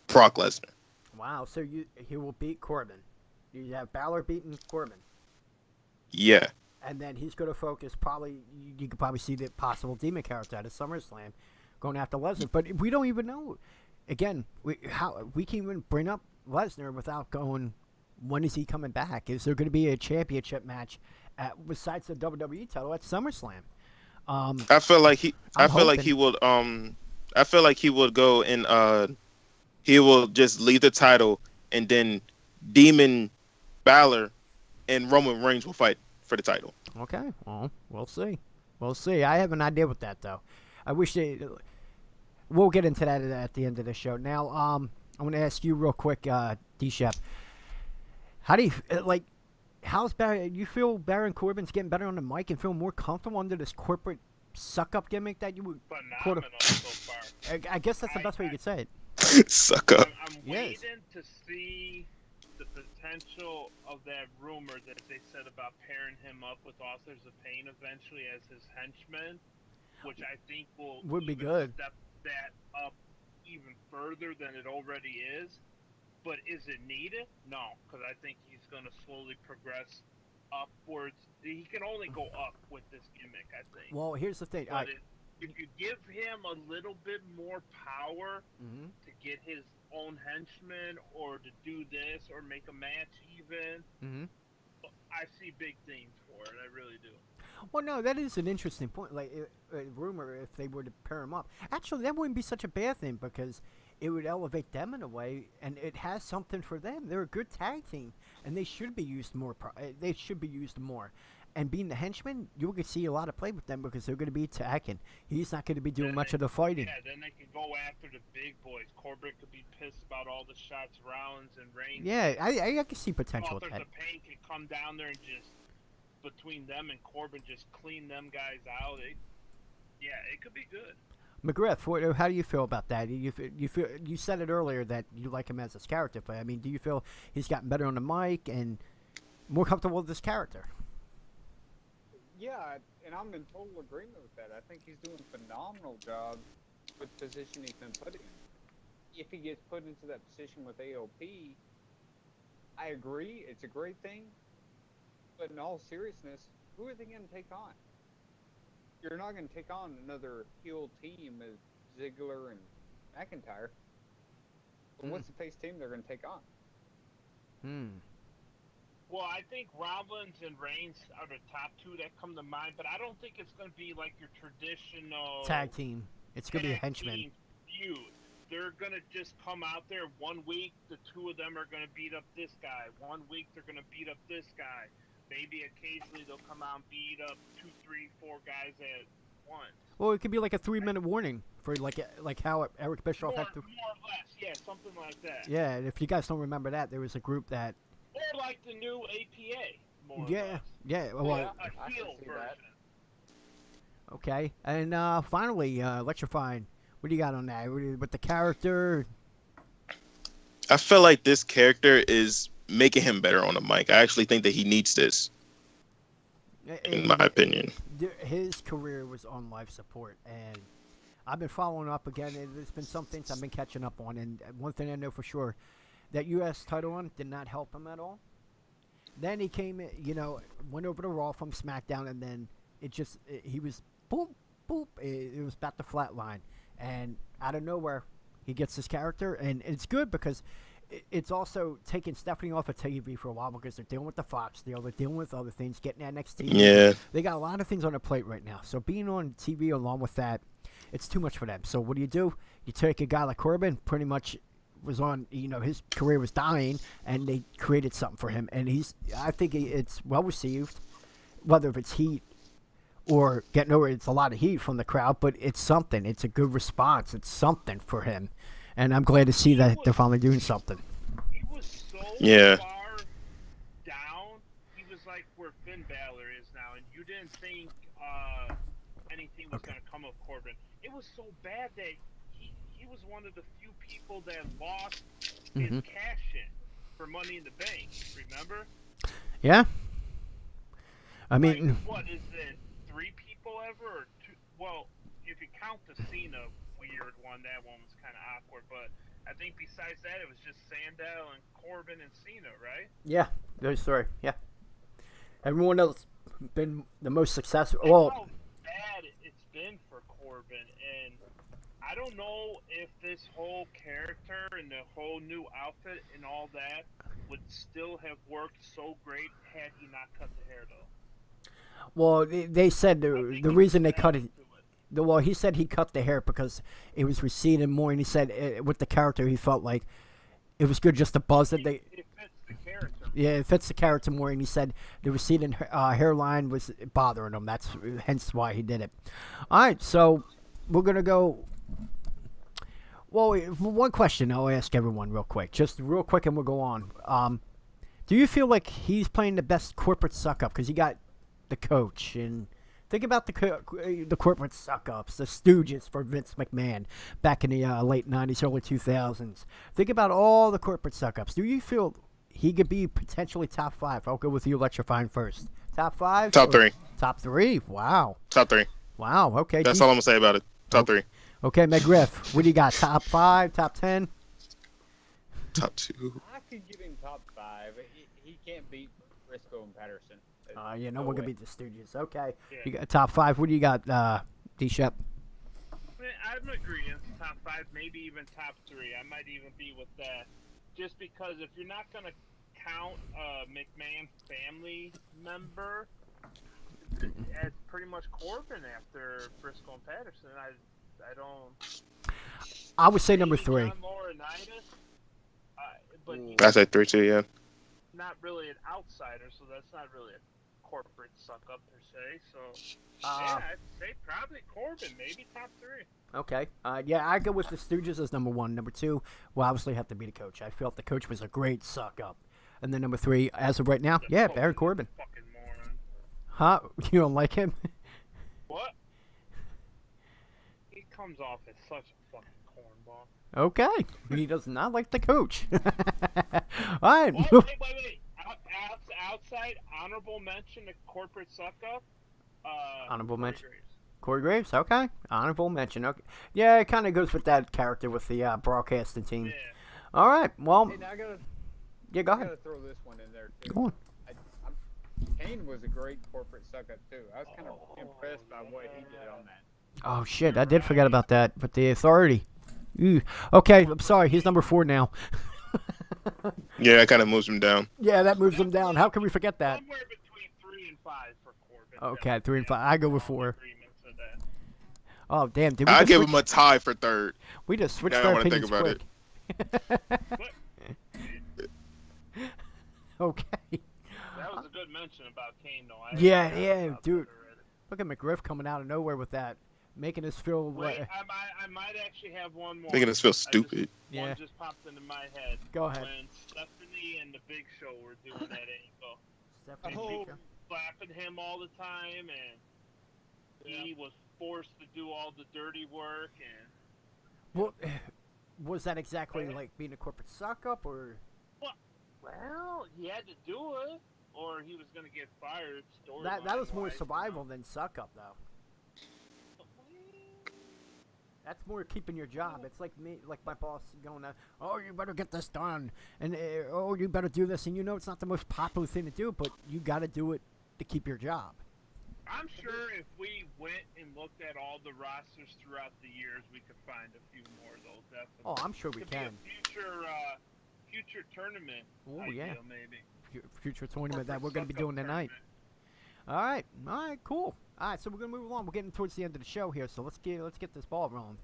S2: Brock Lesnar.
S1: Wow, so he will beat Corbin. You have Balor beating Corbin.
S2: Yeah.
S1: And then he's going to focus you could probably see the possible Demon character at a SummerSlam going after Lesnar. But we don't even know. Again, we can even bring up Lesnar without going when is he coming back? Is there going to be a championship match besides the WWE title at SummerSlam?
S2: I feel like
S1: I'm
S2: he
S1: hoping.
S2: would. I feel like he would go and he will just leave the title, and then Demon Balor and Roman Reigns will fight for the title.
S1: Okay, well, we'll see. We'll see. I have an idea with that though. I wish they. We'll get into that at the end of the show. Now, I'm going to ask you real quick, D-Shep. How do you like? How's Baron? You feel Baron Corbin's getting better on the mic and feel more comfortable under this corporate suck-up gimmick that you would?
S4: Phenomenal so far.
S1: I guess that's the best way you could say it.
S2: Suck up.
S4: I'm
S1: Yes.
S4: waiting to see the potential of that rumor that they said about pairing him up with Authors of Pain eventually as his henchman, which I think
S1: Would be
S4: even
S1: good.
S4: step that up even further than it already is. But is it needed? No, because I think he's going to slowly progress upwards. He can only go up with this gimmick, I think.
S1: Well, here's the thing.
S4: But if you give him a little bit more power
S1: Mhm.
S4: to get his own henchman or to do this or make a match even,
S1: Mhm.
S4: I see big things for it. I really do.
S1: Well, no, that is an interesting point. Like a rumor, if they were to pair him up, actually, that wouldn't be such a bad thing because it would elevate them in a way, and it has something for them. They're a good tag team, and they should be used more. They should be used more. And being the henchman, you could see a lot of play with them because they're going to be attacking. He's not going to be doing
S4: Then
S1: much
S4: they-
S1: of the fighting.
S4: Yeah, then they can go after the big boys. Corbin could be pissed about all the shots Rollins and Reigns.
S1: Yeah, I can see potential with
S4: Authors
S1: that.
S4: of Pain can come down there and just between them and Corbin just clean them guys out. It could be good.
S1: McGriff, how do you feel about that? You feel you said it earlier that you like him as his character, but I mean, do you feel he's gotten better on the mic and more comfortable with this character?
S3: Yeah, and I'm in total agreement with that. I think he's doing a phenomenal job with the position he's been put in. If he gets put into that position with AOP, I agree, it's a great thing. But in all seriousness, who are they going to take on? You're not going to take on another heel team as Ziggler and McIntyre. But what's the face team they're going to take on?
S4: Well, I think Rollins and Reigns are the top two that come to mind, but I don't think it's going to be like your traditional
S1: Tag team. It's gonna be a
S4: tag
S1: henchman.
S4: team feud. They're going to just come out there 1 week, the two of them are going to beat up this guy. 1 week, they're going to beat up this guy. Maybe occasionally they'll come out and beat up 2, 3, 4 guys at once.
S1: Well, it could be like a 3-minute warning for like how Eric Bischoff
S4: More
S1: had to.
S4: or less, yeah, something like that.
S1: Yeah, and if you guys don't remember that, there was a group that.
S4: Or like the new APA, more or
S1: Yeah,
S4: less.
S1: yeah. Well,
S3: Yeah.
S4: A
S3: I can
S4: heel
S3: see
S4: version.
S3: that.
S1: okay. And finally, Electrifying. What do you got on that? With the character?
S2: I feel like this character is making him better on the mic. I actually think that he needs this, in my opinion.
S1: His career was on life support, and I've been following up again. And there's been some things I've been catching up on, and one thing I know for sure, that U.S. title run did not help him at all. Then he came, went over to Raw from SmackDown, and then he was boop, boop. It was about to flatline, and out of nowhere, he gets this character, and it's good because it's also taking Stephanie off of TV for a while because they're dealing with the Fox deal, they're dealing with other things, getting NXT.
S2: Yeah.
S1: They got a lot of things on their plate right now. So being on TV along with that, it's too much for them. So what do? You take a guy like Corbin, pretty much was on, his career was dying, and they created something for him. And I think it's well received, whether if it's heat or getting over it, it's a lot of heat from the crowd, but it's something. It's a good response. It's something for him. And I'm glad to see that they're finally doing something.
S4: He was so
S2: Yeah.
S4: far down. He was like where Finn Balor is now, and you didn't think anything was going to come of Corbin. It was so bad that he was one of the few people that lost his cash in for Money in the Bank. Remember?
S1: Yeah. I mean,
S4: Like, what is it? 3 people ever, or 2? Well, if you count the Cena weird one, that one was kind of awkward. But I think besides that, it was just Sandal and Corbin and Cena, right?
S1: yeah, those 3. Yeah. Everyone else been the most successful.
S4: That's
S1: Well,
S4: how bad it's been for Corbin, and I don't know if this whole character and the whole new outfit and all that would still have worked so great had he not cut the hair, though.
S1: Well, they said
S4: I
S1: the
S4: think
S1: reason
S4: he
S1: they cut it.
S4: to it.
S1: Well, he said he cut the hair because it was receding more, and he said with the character he felt like it was good just to buzz it.
S4: It fits the character.
S1: Yeah, it fits the character more, and he said the receding hairline was bothering him. That's hence why he did it. All right, so we're gonna go. Well, one question I'll ask everyone real quick, just real quick, and we'll go on. Do you feel like he's playing the best corporate suck up because he got the coach and? Think about the corporate suck-ups, the stooges for Vince McMahon back in the late 90s, early 2000s. Think about all the corporate suck-ups. Do you feel he could be potentially top 5? I'll go with you, Electrifying first. Top 5?
S2: Top 3.
S1: Top 3? Wow.
S2: Top 3.
S1: Wow, okay.
S2: That's all I'm gonna say about it. Top 3.
S1: Okay, McGriff, what do you got? Top 5, top 10?
S2: Top 2.
S3: I could give him top 5. He can't beat Briscoe and Patterson.
S1: Yeah, no one can beat the Stooges. Okay.
S4: Yeah.
S1: You got top 5. What do you got, D-Shep?
S4: I'm agreeing. Top 5, maybe even top 3. I might even be with that. Just because if you're not going to count a McMahon family member as pretty much Corbin after Briscoe and Patterson, I don't.
S1: I would say number
S4: Maybe
S1: 3.
S4: John Laurinaitis, but he's
S2: I said 3 too. Yeah.
S4: not really an outsider, so that's not really a corporate suck up per se. So
S1: Uh,
S4: yeah, I'd say probably Corbin, maybe top 3.
S1: Okay. Yeah, I go with the Stooges as number 1. Number 2 will obviously have to be the coach. I felt the coach was a great suck up. And then number 3, as of right now, yeah, Baron Corbin.
S4: Fucking moron.
S1: Huh? You don't like him?
S4: What? He comes off as such a fucking cornball.
S1: Okay. He does not like the coach. All right.
S4: What? Wait. Outside honorable mention to corporate suck up.
S1: Honorable
S4: Corey
S1: mention.
S4: Graves.
S1: Corey Graves. Okay. Honorable mention. Okay. Yeah, it kind of goes with that character with the broadcasting team.
S4: Yeah.
S1: All right. Well,
S3: Hey, now I gotta
S1: yeah, go ahead.
S3: throw this one in there too.
S1: Go on.
S3: Kane was a great corporate suck up too. I was kind of impressed by what he did on that.
S1: Oh, shit. I did forget about that. But the authority. Ooh. Okay. I'm sorry. He's number 4 now.
S2: Yeah, that kind of moves him down.
S1: Yeah, that moves him down. How can we forget that?
S4: Somewhere between 3 and 5 for Corbin.
S1: Okay, 3 and 5. I go with 4.
S4: Agreements with that.
S1: Oh, damn. Did we
S2: I
S1: just
S2: give
S1: switch?
S2: him a tie for 3rd.
S1: We just switched
S2: Now I
S1: our
S2: wanna think
S1: opinions
S2: about
S1: quick. Okay.
S4: That was a good mention about Kane, though.
S1: Yeah,
S4: forgot
S1: yeah,
S4: about
S1: dude.
S4: that already.
S1: Look at McGriff coming out of nowhere with that, making us feel.
S4: Wait, I might actually have one more.
S2: Making us feel stupid.
S1: Yeah.
S4: One just popped into my head.
S1: Go ahead.
S4: When Stephanie and the Big Show were doing that angle.
S1: Stephanie
S3: Oh.
S1: Baker.
S4: Slapping him all the time, and he was forced to do all the dirty work. And
S1: Well, was that exactly like being a corporate suck up, or?
S4: well, he had to do it, or he was going to get fired.
S1: That was more
S4: storyline-wise,
S1: survival than suck up, though. That's more keeping your job. It's like me, like my boss going, "Oh, you better get this done," and "Oh, you better do this," and you know it's not the most popular thing to do, but you got to do it to keep your job.
S4: I'm sure if we went and looked at all the rosters throughout the years, we could find a few more, though. Definitely.
S1: Oh, I'm sure we
S4: Could
S1: can.
S4: be a future tournament.
S1: Oh,
S4: idea,
S1: yeah.
S4: maybe.
S1: Future tournament that
S4: Corporate
S1: we're going to be
S4: suck-up
S1: doing tonight.
S4: tournament.
S1: All right, cool. All right, so we're gonna move along. We're getting towards the end of the show here, so let's get this ball rolling.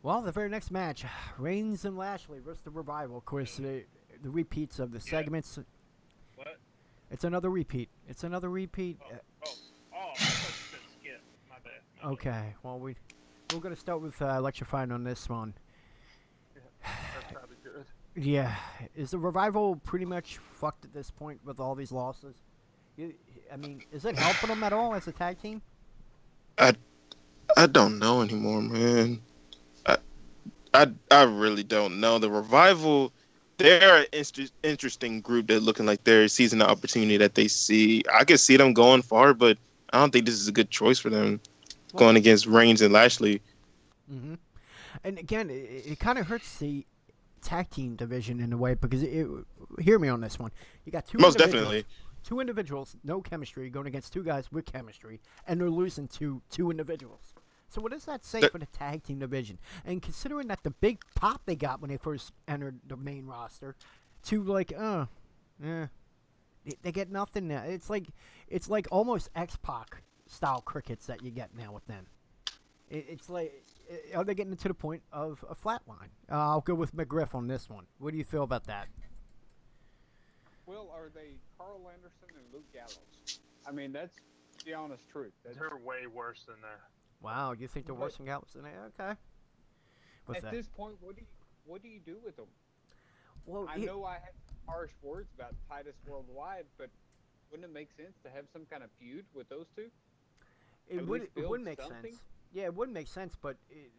S1: Well, the very next match, Reigns and Lashley versus the Revival. Of course, the repeats of the segments.
S4: What?
S1: It's another repeat. It's another repeat.
S4: I thought you said skip. My bad. My bad.
S1: Okay, well we're gonna start with Electrifying on this one.
S4: That's probably good.
S1: Yeah, is the Revival pretty much fucked at this point with all these losses? I mean, is it helping them at all as a tag team?
S2: I don't know anymore, man. I really don't know. The Revival, they're an interesting group that looking like they're seizing the opportunity that they see. I could see them going far, but I don't think this is a good choice for them going against Reigns and Lashley.
S1: Mm-hmm. And again, it kind of hurts the tag team division in a way because hear me on this one. You got
S2: Most definitely.
S1: Two individuals, no chemistry, going against two guys with chemistry, and they're losing to two individuals. So what does that say for the tag team division? And considering that the big pop they got when they first entered the main roster, to like, yeah, they get nothing now. It's like almost X-Pac style crickets that you get now with them. It's like, are they getting to the point of a flat line? I'll go with McGriff on this one. What do you feel about that?
S3: Well, are they Carl Anderson and Luke Gallows? I mean, that's the honest truth.
S4: They're way worse than that.
S1: Wow, you think they're worse than Gallows than that? Okay. What's
S3: At
S1: that?
S3: this point, what do you do with them?
S1: Well,
S3: I know I have harsh words about Titus Worldwide, but wouldn't it make sense to have some kind of feud with those two?
S1: It
S3: At
S1: would
S3: least
S1: it would
S3: build
S1: make
S3: something?
S1: sense. Yeah, it would make sense, but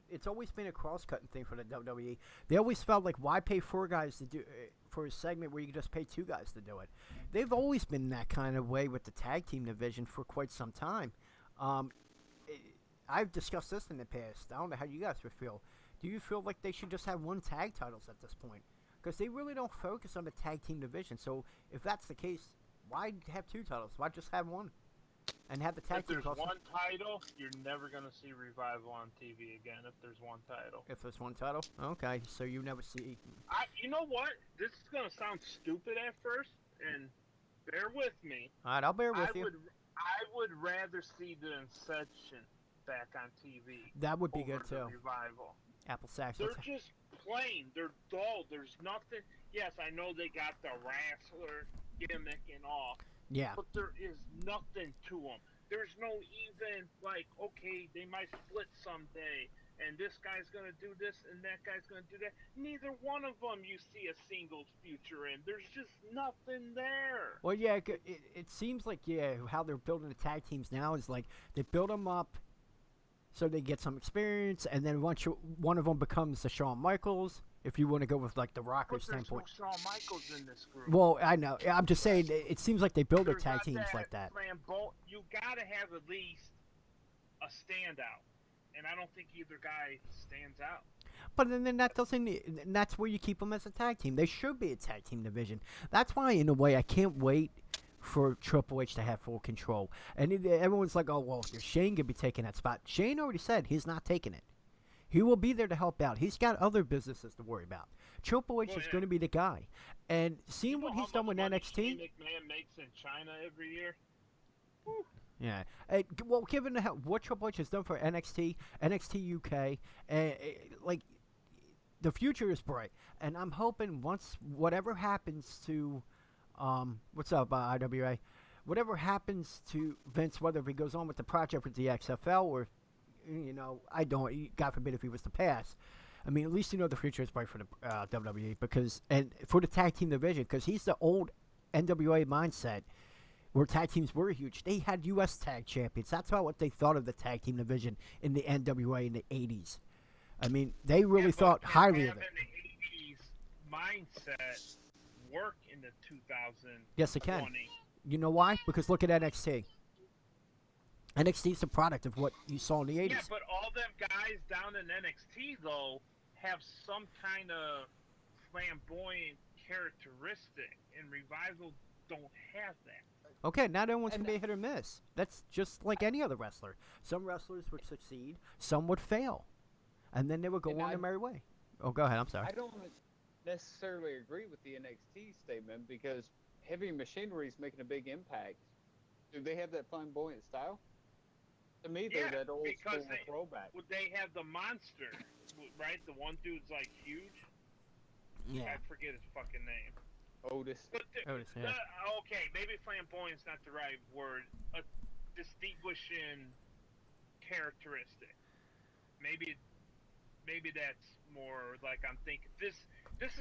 S1: it's always been a cross-cutting thing for the WWE. They always felt like, why pay 4 guys to do for a segment where you can just pay 2 guys to do it? They've always been that kind of way with the tag team division for quite some time. I've discussed this in the past. I don't know how you guys would feel. Do you feel like they should just have 1 tag titles at this point? Because they really don't focus on the tag team division. So if that's the case, why have 2 titles? Why just have 1? And have the tag
S4: If
S1: team
S4: there's
S1: also.
S4: one title, you're never gonna see Revival on TV again. If there's one title,
S1: If there's 1 title? Okay, so you never see.
S4: you know what? This is gonna sound stupid at first, and bear with me.
S1: Alright, I'll bear with you.
S4: I would rather see the Inception back on TV.
S1: That would be
S4: over
S1: good
S4: the
S1: too.
S4: Revival.
S1: Apple Sacks.
S4: They're just plain. They're dull. There's nothing. Yes, I know they got the wrestler gimmick and all,
S1: Yeah.
S4: but there is nothing to them. There's no even, like, okay, they might split someday, and this guy's going to do this, and that guy's going to do that. Neither one of them you see a singles future in. There's just nothing there.
S1: Well, yeah, it seems like, yeah, how they're building the tag teams now is like they build them up so they get some experience, and then once one of them becomes the Shawn Michaels, if you want to go with like the Rocker
S4: But there's
S1: standpoint.
S4: no Shawn Michaels in this group.
S1: Well, I know. I'm just saying, it seems like they build their
S4: There's
S1: tag
S4: not
S1: teams like that.
S4: You gotta have at least a standout, and I don't think either guy stands out.
S1: But then that doesn't. And that's where you keep them as a tag team. They should be a tag team division. That's why, in a way, I can't wait for Triple H to have full control. And everyone's like, "Oh well, Shane could be taking that spot." Shane already said he's not taking it. He will be there to help out. He's got other businesses to worry about. Triple H is going to be the guy. And seeing what he's done with NXT.
S4: Shane McMahon makes in China every year. Whew.
S1: Yeah. Well, given what Triple H has done for NXT, NXT UK, like, the future is bright. And I'm hoping once whatever happens to, what's up, IWA? Whatever happens to Vince, whether if he goes on with the project with the XFL or, I don't, God forbid if he was to pass. I mean, at least the future is bright for the WWE and for the tag team division, because he's the old NWA mindset where tag teams were huge. They had U.S. tag champions. That's about what they thought of the tag team division in the NWA in the 80s. I mean, they really thought highly of it.
S4: In the 80s mindset work in the 2020.
S1: Yes, it can. You know why? Because look at NXT. NXT is a product of what you saw in the 80s.
S4: Yeah, but all them guys down in NXT, though, have some kind of flamboyant characteristic, and Revival don't have that.
S1: Okay, not everyone's going to be a hit or miss. That's just like any other wrestler. Some wrestlers would succeed, some would fail. And then they would go on their merry way. Oh, go ahead, I'm sorry.
S3: I don't necessarily agree with the NXT statement because Heavy Machinery is making a big impact. Do they have that flamboyant style? To me, they're that old school throwback.
S4: Well, they have the monster, right? The one dude's like huge.
S1: Yeah.
S4: I forget his fucking name.
S3: Otis.
S4: But
S1: Otis, yeah.
S4: Okay, maybe flamboyant's not the right word. A distinguishing characteristic. Maybe that's more like I'm thinking. This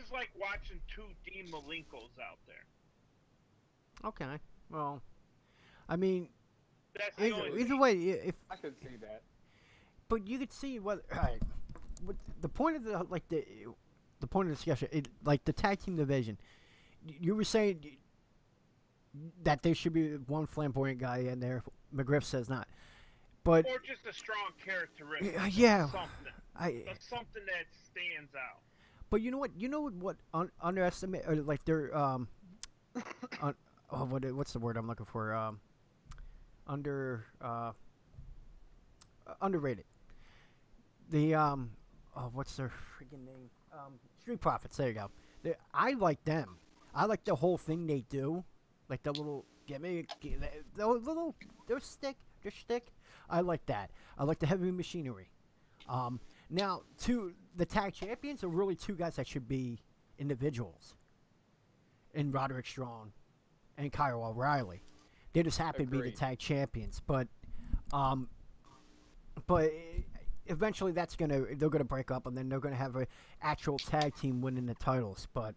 S4: is like watching 2 Dean Malenkos out there.
S1: Okay. Well, I mean,
S4: That's the only
S1: either way, if
S3: I could see that.
S1: but you could see whether the point of the point of the discussion, like the tag team division. You were saying that there should be one flamboyant guy in there. McGriff says not, but
S4: or just a strong characteristic.
S1: yeah,
S4: something. Something that stands out.
S1: But you know what? You know what? Underestimate or like they're what's the word I'm looking for? Underrated. The what's their freaking name? Street Profits. There you go. I like them I like the whole thing they do, like the little the little their stick. I like that. I like the heavy machinery. Now the tag champions are really two guys that should be individuals, in Roderick Strong and Kyle O'Reilly. They just happen to be the
S3: Agreed.
S1: tag champions, but eventually they're gonna break up, and then they're gonna have an actual tag team winning the titles. But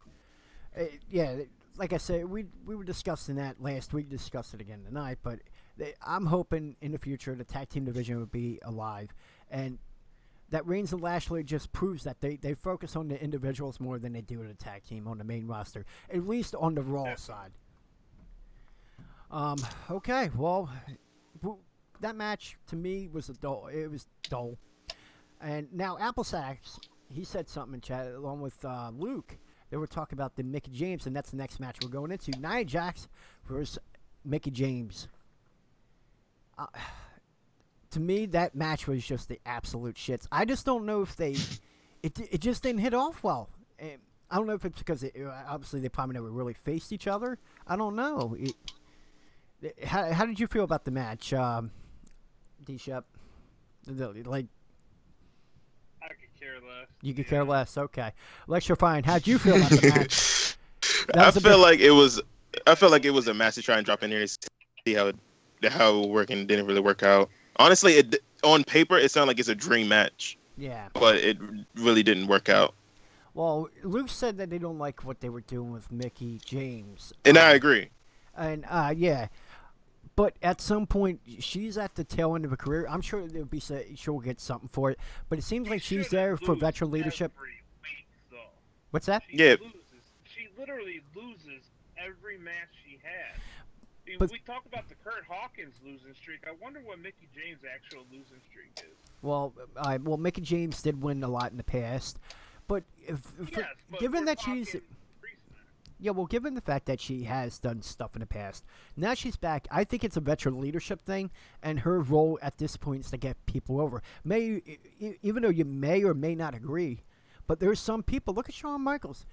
S1: yeah, like I said, we were discussing that last week. Discussed it again tonight. But I'm hoping in the future the tag team division would be alive, and that Reigns and Lashley just proves that they focus on the individuals more than they do the tag team on the main roster, at least on the Raw side. Okay, well, that match to me was dull. It was dull. And now Applesacks, he said something in chat along with Luke. They were talking about the Mickie James, and that's the next match we're going into. Nia Jax versus Mickie James. To me, that match was just the absolute shits. I just don't know if it just didn't hit off well. And I don't know if it's because obviously they probably never really faced each other. I don't know. How did you feel about the match, D-Shep? Like,
S4: I could care less.
S1: you could care less. Okay, Lecture Fine. How'd you feel about the match?
S2: I felt like it was a match to try and drop in here to see how it would work, and it didn't really work out. Honestly, on paper it sounded like it's a dream match,
S1: Yeah.
S2: but it really didn't work out.
S1: Well, Luke said that they don't like what they were doing with Mickie James.
S2: And I agree.
S1: And yeah, but at some point she's at the tail end of her career. I'm sure she'll get something for it. But it seems like she's there for veteran leadership.
S4: Every week, though.
S1: What's that?
S2: Yeah.
S4: She literally loses every match she has.
S1: But-
S4: We talk about the Kurt Hawkins losing streak. I wonder what Mickie James' actual losing streak is.
S1: Well, Mickie James did win a lot in the past, but
S4: Yes, but
S1: given
S4: we're
S1: that she's
S4: talking recent.
S1: yeah, well, given the fact that she has done stuff in the past, now she's back. I think it's a veteran leadership thing, and her role at this point is to get people over. Even though you may or may not agree, but there's some people. Look at Shawn Michaels.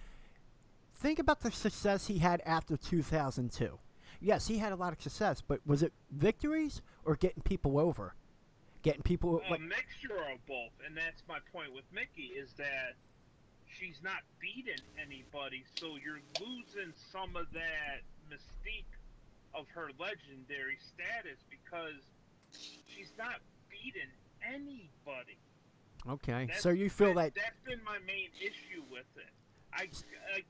S1: Think about the success he had after 2002. Yes, he had a lot of success, but was it victories or getting people over? Getting people
S4: A mixture of both, and that's my point with Mickie, is that she's not beating anybody, so you're losing some of that mystique of her legendary status because she's not beating anybody.
S1: Okay,
S4: That's-
S1: so you feel that
S4: that's been my main issue with it. I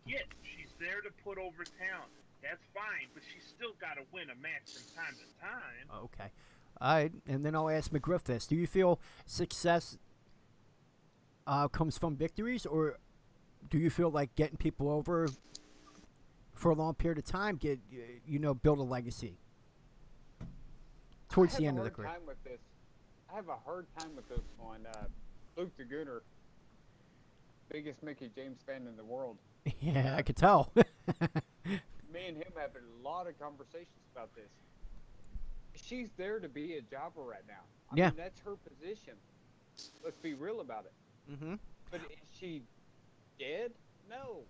S4: get she's there to put over talent. That's fine, but she's still got to win a match from time to time.
S1: okay. All right, and then I'll ask McGriff this. Do you feel success comes from victories, or do you feel like getting people over for a long period of time build a legacy towards the end of the career?
S3: I have a hard time with this one. Luke DeGooner, biggest Mickie James fan in the world.
S1: Yeah, I could tell.
S3: Me and him have a lot of conversations about this. She's there to be a jobber right now. I
S1: Yeah.
S3: mean, that's her position. Let's be real about it.
S1: Mm-hmm.
S3: But is she dead? No.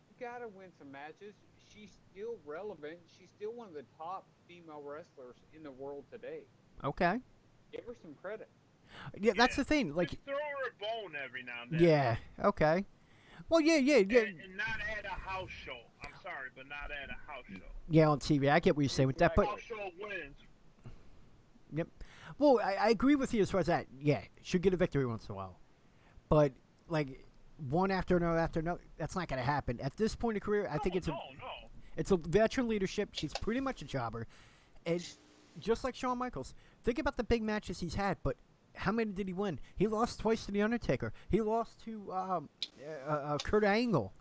S3: You gotta win some matches. She's still relevant. She's still one of the top female wrestlers in the world today.
S1: Okay.
S3: Give her some credit.
S1: Yeah, that's the thing. Like,
S4: Just throw her a bone every now and then.
S1: yeah. Okay. Well, yeah.
S4: And not at a house show. I'm sorry, but not at a house show.
S1: Yeah, on TV. I get what you're saying with that, but
S4: House show wins.
S1: yep. Well, I agree with you as far as that. Yeah, should get a victory once in a while, but like one after another, that's not going to happen at this point in career. I think it's a veteran leadership. She's pretty much a jobber, and just like Shawn Michaels, think about the big matches he's had, but how many did he win? He lost twice to The Undertaker. He lost to Kurt Angle.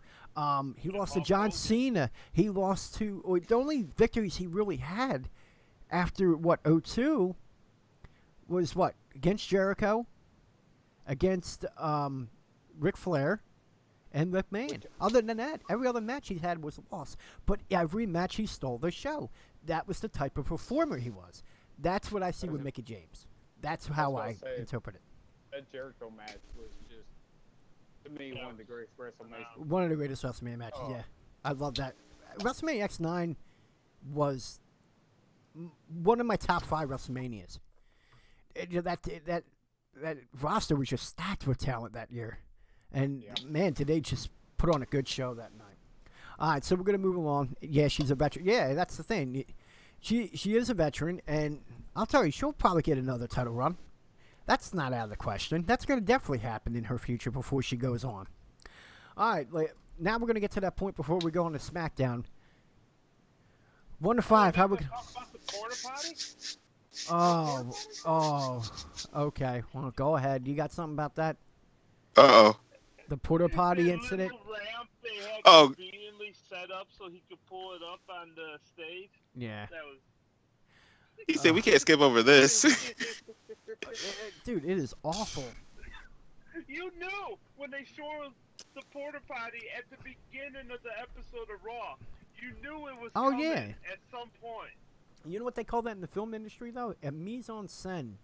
S1: He lost to John Cena. He lost to the only victories he really had after 02 was against Jericho, against Ric Flair, and McMahon. Other than that, every other match he had was a loss. But every match he stole the show. That was the type of performer he was. That's what I see with Mickie James. That's how I interpret it.
S3: That Jericho match was just, to me, one of the greatest WrestleMania.
S1: One of the greatest WrestleMania matches,
S3: Oh.
S1: yeah. I love that. WrestleMania X9 was one of my top 5 WrestleManias. That roster was just stacked with talent that year. And, man, did they just put on a good show that night. All right, so we're going to move along. Yeah, she's a veteran. Yeah, that's the thing. She is a veteran, and I'll tell you, she'll probably get another title run. That's not out of the question. That's going to definitely happen in her future before she goes on. All right, now we're going to get to that point before we go on to SmackDown. 1 to 5. How we?
S4: Talk about the porta potty?
S1: Oh, okay. Well, go ahead. You got something about that?
S2: Uh-oh.
S1: The porta potty
S4: The
S1: incident?
S4: little ramp they had
S2: Oh.
S4: conveniently set up so he could pull it up on the stage.
S1: Yeah.
S4: That was.
S2: He said we can't skip over this.
S1: Dude, it is awful.
S4: You knew when they showed the porta potty at the beginning of the episode of Raw. You knew it was
S1: Oh,
S4: coming
S1: yeah.
S4: at some point.
S1: You know what they call that in the film industry, though? A mise en scène.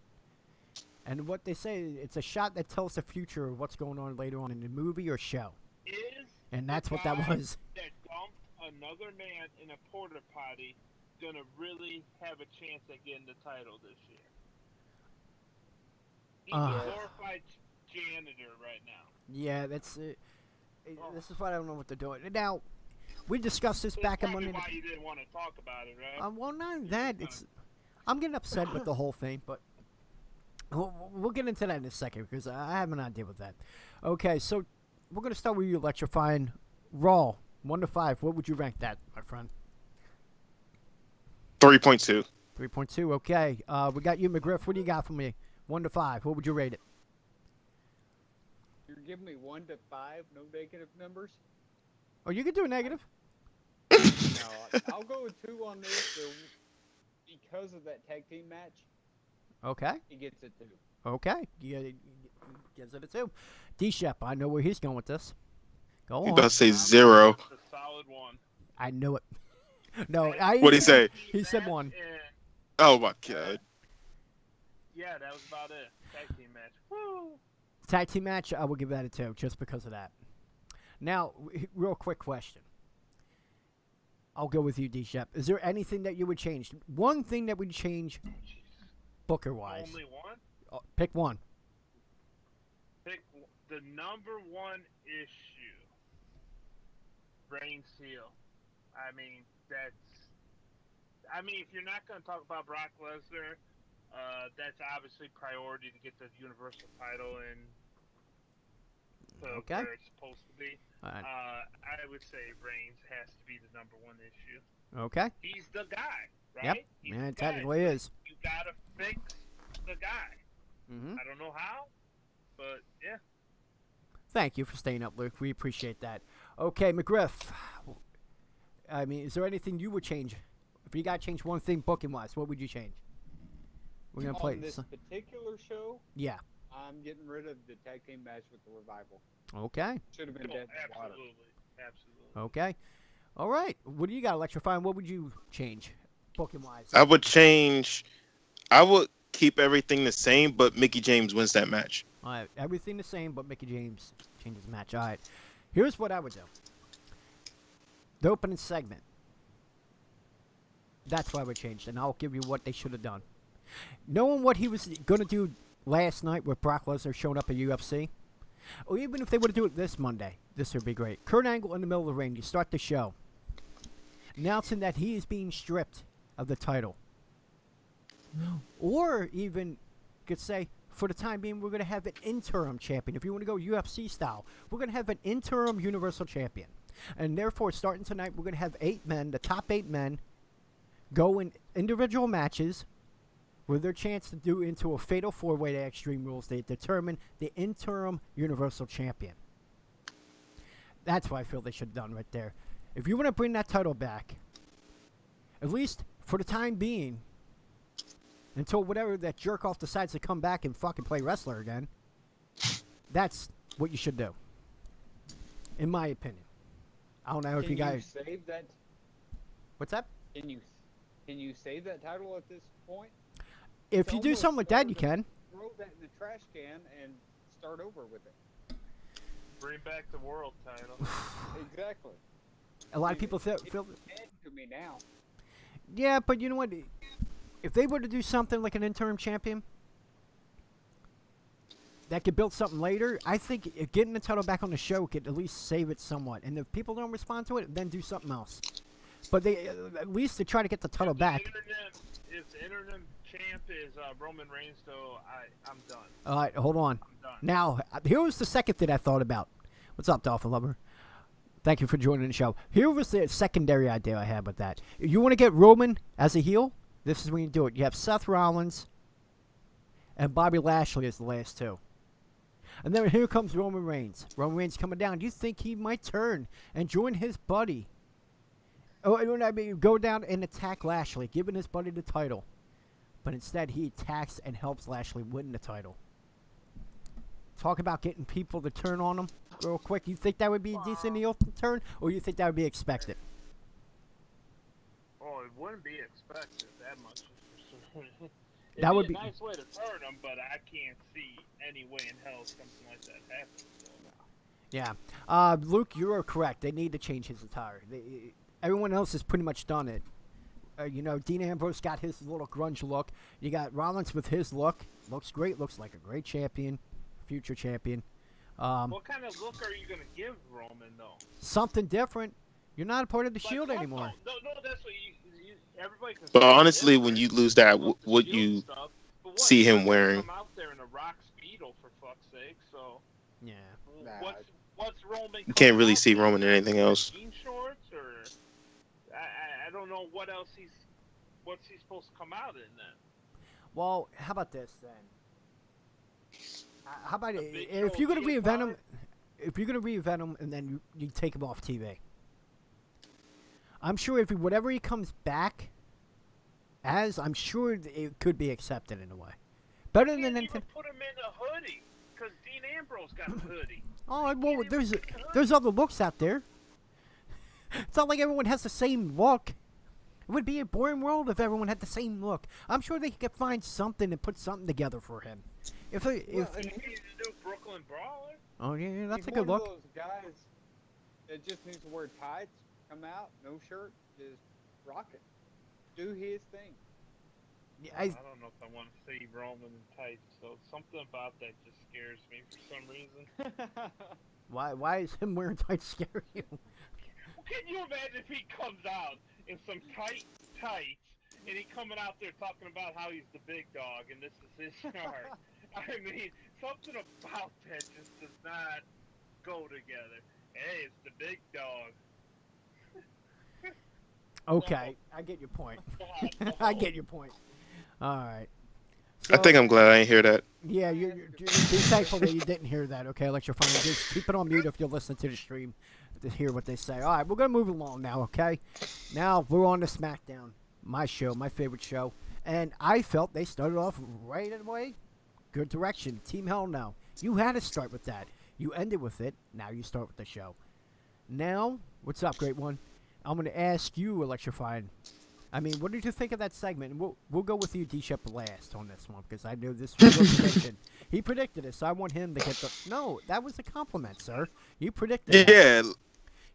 S1: And what they say, it's a shot that tells the future of what's going on later on in the movie or show.
S4: Is
S1: And that's
S4: the
S1: what that
S4: guy
S1: was.
S4: that dumped another man in a porta potty gonna really have a chance at getting the title this year? He's a glorified janitor right now.
S1: Yeah, that's it. This is why I don't know what they're doing. Now, we discussed this back in
S4: That's
S1: Monday.
S4: probably why you didn't want to talk about it, right?
S1: Well, not that. I'm getting upset with the whole thing, but we'll get into that in a second because I have an idea with that. Okay, so we're going to start with you electrifying Raw. 1 to 5. What would you rank that, my friend?
S2: 3.2.
S1: 3.2. Okay. We got you, McGriff. What do you got for me? 1 to 5. What would you rate it?
S3: You're giving me 1 to 5, no negative numbers.
S1: Oh, you could do a negative.
S3: No, I'll go with 2 on this. So because of that tag team match,
S1: Okay.
S3: he gets it 2.
S1: Okay. He gives it a 2. D-Shep, I know where he's going with this. Go
S2: You
S1: on.
S2: about to say 0.
S4: It's a solid 1.
S1: I knew it. No,
S2: What'd he say?
S1: He said 1.
S4: And,
S2: Oh my god.
S4: yeah, that was about it. Tag team match. Woo!
S1: Tag team match, I will give that a 2 just because of that. Now, real quick question. I'll go with you, D-Shep. Is there anything that you would change? One thing that would change Booker-wise.
S4: Only one?
S1: Pick one.
S4: Pick the number 1 issue. Reigns heel. I mean, if you're not going to talk about Brock Lesnar, that's obviously priority to get the Universal title in
S1: Okay.
S4: where it's supposed to be. I would say Reigns has to be the number 1 issue.
S1: Okay.
S4: He's the guy, right?
S1: Yep.
S4: He's
S1: Man,
S4: the
S1: it
S4: guy.
S1: technically is.
S4: You gotta fix the guy.
S1: Mm-hmm.
S4: I don't know how, but yeah.
S1: Thank you for staying up, Luke. We appreciate that. Okay, McGriff. I mean, is there anything you would change? If you got to change one thing booking-wise, what would you change? We're going to play
S3: On this particular show,
S1: Yeah.
S3: I'm getting rid of the tag team match with the Revival.
S1: Okay.
S3: Should have been
S4: Oh,
S3: dead in the water.
S4: absolutely.
S1: Okay. All right. What do you got, Electrifying? What would you change booking-wise?
S2: I would keep everything the same, but Mickey James wins that match.
S1: All right. Everything the same, but Mickey James changes the match. All right. Here's what I would do. The opening segment. That's what I would change, and I'll give you what they should have done. Knowing what he was going to do last night with Brock Lesnar showing up at UFC, or even if they would do it this Monday, this would be great. Kurt Angle in the middle of the ring, you start the show, announcing that he is being stripped of the title. Or even could say, for the time being, we're going to have an interim champion. If you want to go UFC style, we're going to have an interim Universal Champion. And therefore, starting tonight, we're going to have 8 men, the top 8 men, go in individual matches with their chance to do into a fatal 4-way to Extreme Rules. They determine the interim Universal Champion. That's what I feel they should have done right there. If you want to bring that title back, at least for the time being, until whatever that jerk off decides to come back and fucking play wrestler again, that's what you should do. In my opinion. I don't know if you guys...
S3: Can you save that?
S1: What's that?
S3: Can you save that title at this point?
S1: If
S3: It's
S1: you do
S3: almost
S1: something like that,
S3: better
S1: you
S3: to
S1: can.
S3: Throw that in the trash can and start over with it.
S4: Bring back the world title.
S3: Exactly.
S1: A lot of people feel.
S3: It's dead to me now.
S1: Yeah, but you know what? If they were to do something like an interim champion that could build something later, I think getting the title back on the show could at least save it somewhat. And if people don't respond to it, then do something else. But they at least to try to get the title back.
S4: If the interim champ is Roman Reigns, though, I'm done.
S1: All right, hold on.
S4: I'm done.
S1: Now, here was the second thing I thought about. What's up, Dolphin Lover? Thank you for joining the show. Here was the secondary idea I had with that. You want to get Roman as a heel? This is when you do it. You have Seth Rollins and Bobby Lashley as the last two. And then here comes Roman Reigns. Roman Reigns coming down. Do you think he might turn and join his buddy? Oh, I mean, go down and attack Lashley, giving his buddy the title. But instead, he attacks and helps Lashley win the title. Talk about getting people to turn on him real quick. You think that would be a decent heel turn, or you think that would be expected?
S4: Oh, it wouldn't be expected that much. It'd
S1: That
S4: be
S1: would
S4: a
S1: be
S4: nice way to turn him, but I can't see any way in hell something like that happens. So.
S1: yeah. Luke, you are correct. They need to change his attire. Everyone else has pretty much done it. You know, Dean Ambrose got his little grunge look. You got Rollins with his look. Looks great. Looks like a great champion, future champion.
S4: What kind of look are you going to give Roman, though?
S1: Something different. You're not a part of the
S4: Like,
S1: Shield
S4: what
S1: anymore.
S4: though? No, that's what everybody can
S2: But
S4: say
S2: honestly,
S4: different.
S2: when you lose that,
S4: I love the
S2: what
S4: Shield
S2: you
S4: stuff, but what,
S2: see
S4: he's
S2: him
S4: not gonna
S2: wearing?
S4: Come out there in a rock speedo for fuck's sake. So
S1: Yeah.
S3: Nah.
S4: what's Roman?
S2: You can't
S4: coming
S2: really
S4: out
S2: see
S4: in?
S2: Roman in anything else.
S4: Jean shorts, or I don't know what else what's he supposed to come out in then?
S1: Well, how about this then? How about
S4: A big
S1: if you're gonna
S4: heel
S1: reinvent him?
S4: card?
S1: If you're gonna reinvent him and then you take him off TV, I'm sure if whatever he comes back as, I'm sure it could be accepted in a way. Better
S4: You
S1: than
S4: can't
S1: anything.
S4: even put him in a hoodie, because Dean Ambrose got a hoodie.
S1: Oh well,
S4: can't even
S1: there's
S4: pick a hoodie.
S1: there's other looks out there. It's not like everyone has the same look. It would be a boring world if everyone had the same look. I'm sure they could find something and put something together for him. If
S3: Well,
S4: You
S3: and
S4: need to do Brooklyn Brawler.
S1: oh yeah, that's
S3: he's
S1: a good
S3: one
S1: look.
S3: of those guys that just needs to wear tights, come out, no shirt, just rock it, do his thing.
S1: Yeah,
S4: I don't know if I want to see Roman in tights, so something about that just scares me for some reason.
S1: why is him wearing tights scare you?
S4: Can you imagine if he comes out in some tight tights and he coming out there talking about how he's the big dog and this is his yard? I mean, something about that just does not go together. Hey, it's the big dog.
S1: Okay, I get your point.
S4: God,
S1: I
S4: no.
S1: get your point. All right.
S2: I think I'm glad I didn't hear that.
S1: Yeah, you're be thankful that you didn't hear that, okay, Electrifying? Just keep it on mute if you're listening to the stream to hear what they say. All right, we're going to move along now, okay? Now, we're on to SmackDown, my show, my favorite show. And I felt they started off right away. Good direction. Team Hell No. You had to start with that. You ended with it. Now you start with the show. Now, what's up, Great One? I'm going to ask you, Electrifying. I mean, what did you think of that segment? And we'll go with you, D-Shep, last on this one, because I know this was your prediction. He predicted it, so I want him to get the... No, that was a compliment, sir. You predicted that.
S2: Yeah,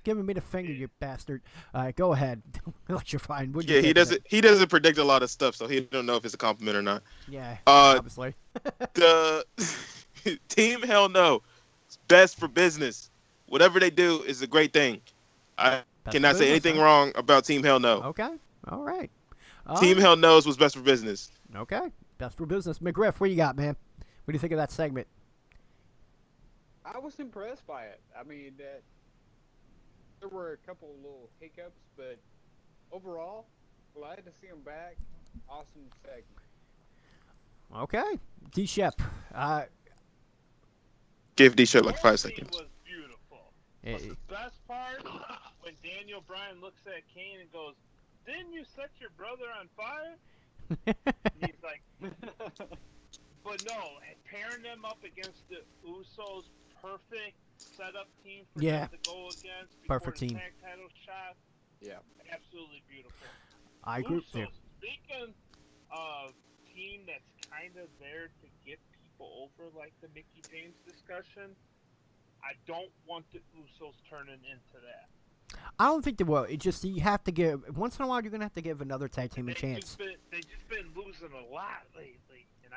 S1: Giving me the finger, you bastard. All right, go ahead. Electrifying. What'd you
S2: yeah.
S1: think
S2: He
S1: of
S2: doesn't. He doesn't predict a lot of stuff, so he don't know if it's a compliment or not.
S1: it? Yeah,
S2: Uh,
S1: obviously.
S2: The Team Hell No, is best for business. Whatever they do is a great thing. I
S1: Best
S2: cannot
S1: for
S2: say
S1: business,
S2: anything
S1: huh?
S2: wrong about Team Hell No.
S1: Okay, all right.
S2: Team Hell knows what's best for business.
S1: Okay, best for business. McGriff, what you got, man? What do you think of that segment?
S3: I was impressed by it. I mean, that there were a couple of little hiccups, but overall, glad to see him back. Awesome segment.
S1: Okay, D-Shep.
S2: Give D-Shirt like 5
S4: Whole
S2: seconds.
S4: scene was beautiful.
S1: eh,
S4: But the best part, when Daniel Bryan looks at Kane and goes, "Didn't you set your brother on fire?" And he's like, but no, pairing them up against the Usos, perfect setup team for
S1: Yeah.
S4: them to go against before
S1: Perfect
S4: the
S1: team.
S4: tag title shot.
S3: Yeah.
S4: Absolutely beautiful.
S1: I agree with you.
S4: Usos, speaking of team that's kind of there to get people over, like the Mickey James discussion, I don't want the Usos turning into that.
S1: I don't think they will. It just you have to give once in a while. You're gonna have to give another tag team a
S4: They've
S1: chance.
S4: they've just been losing a lot lately, and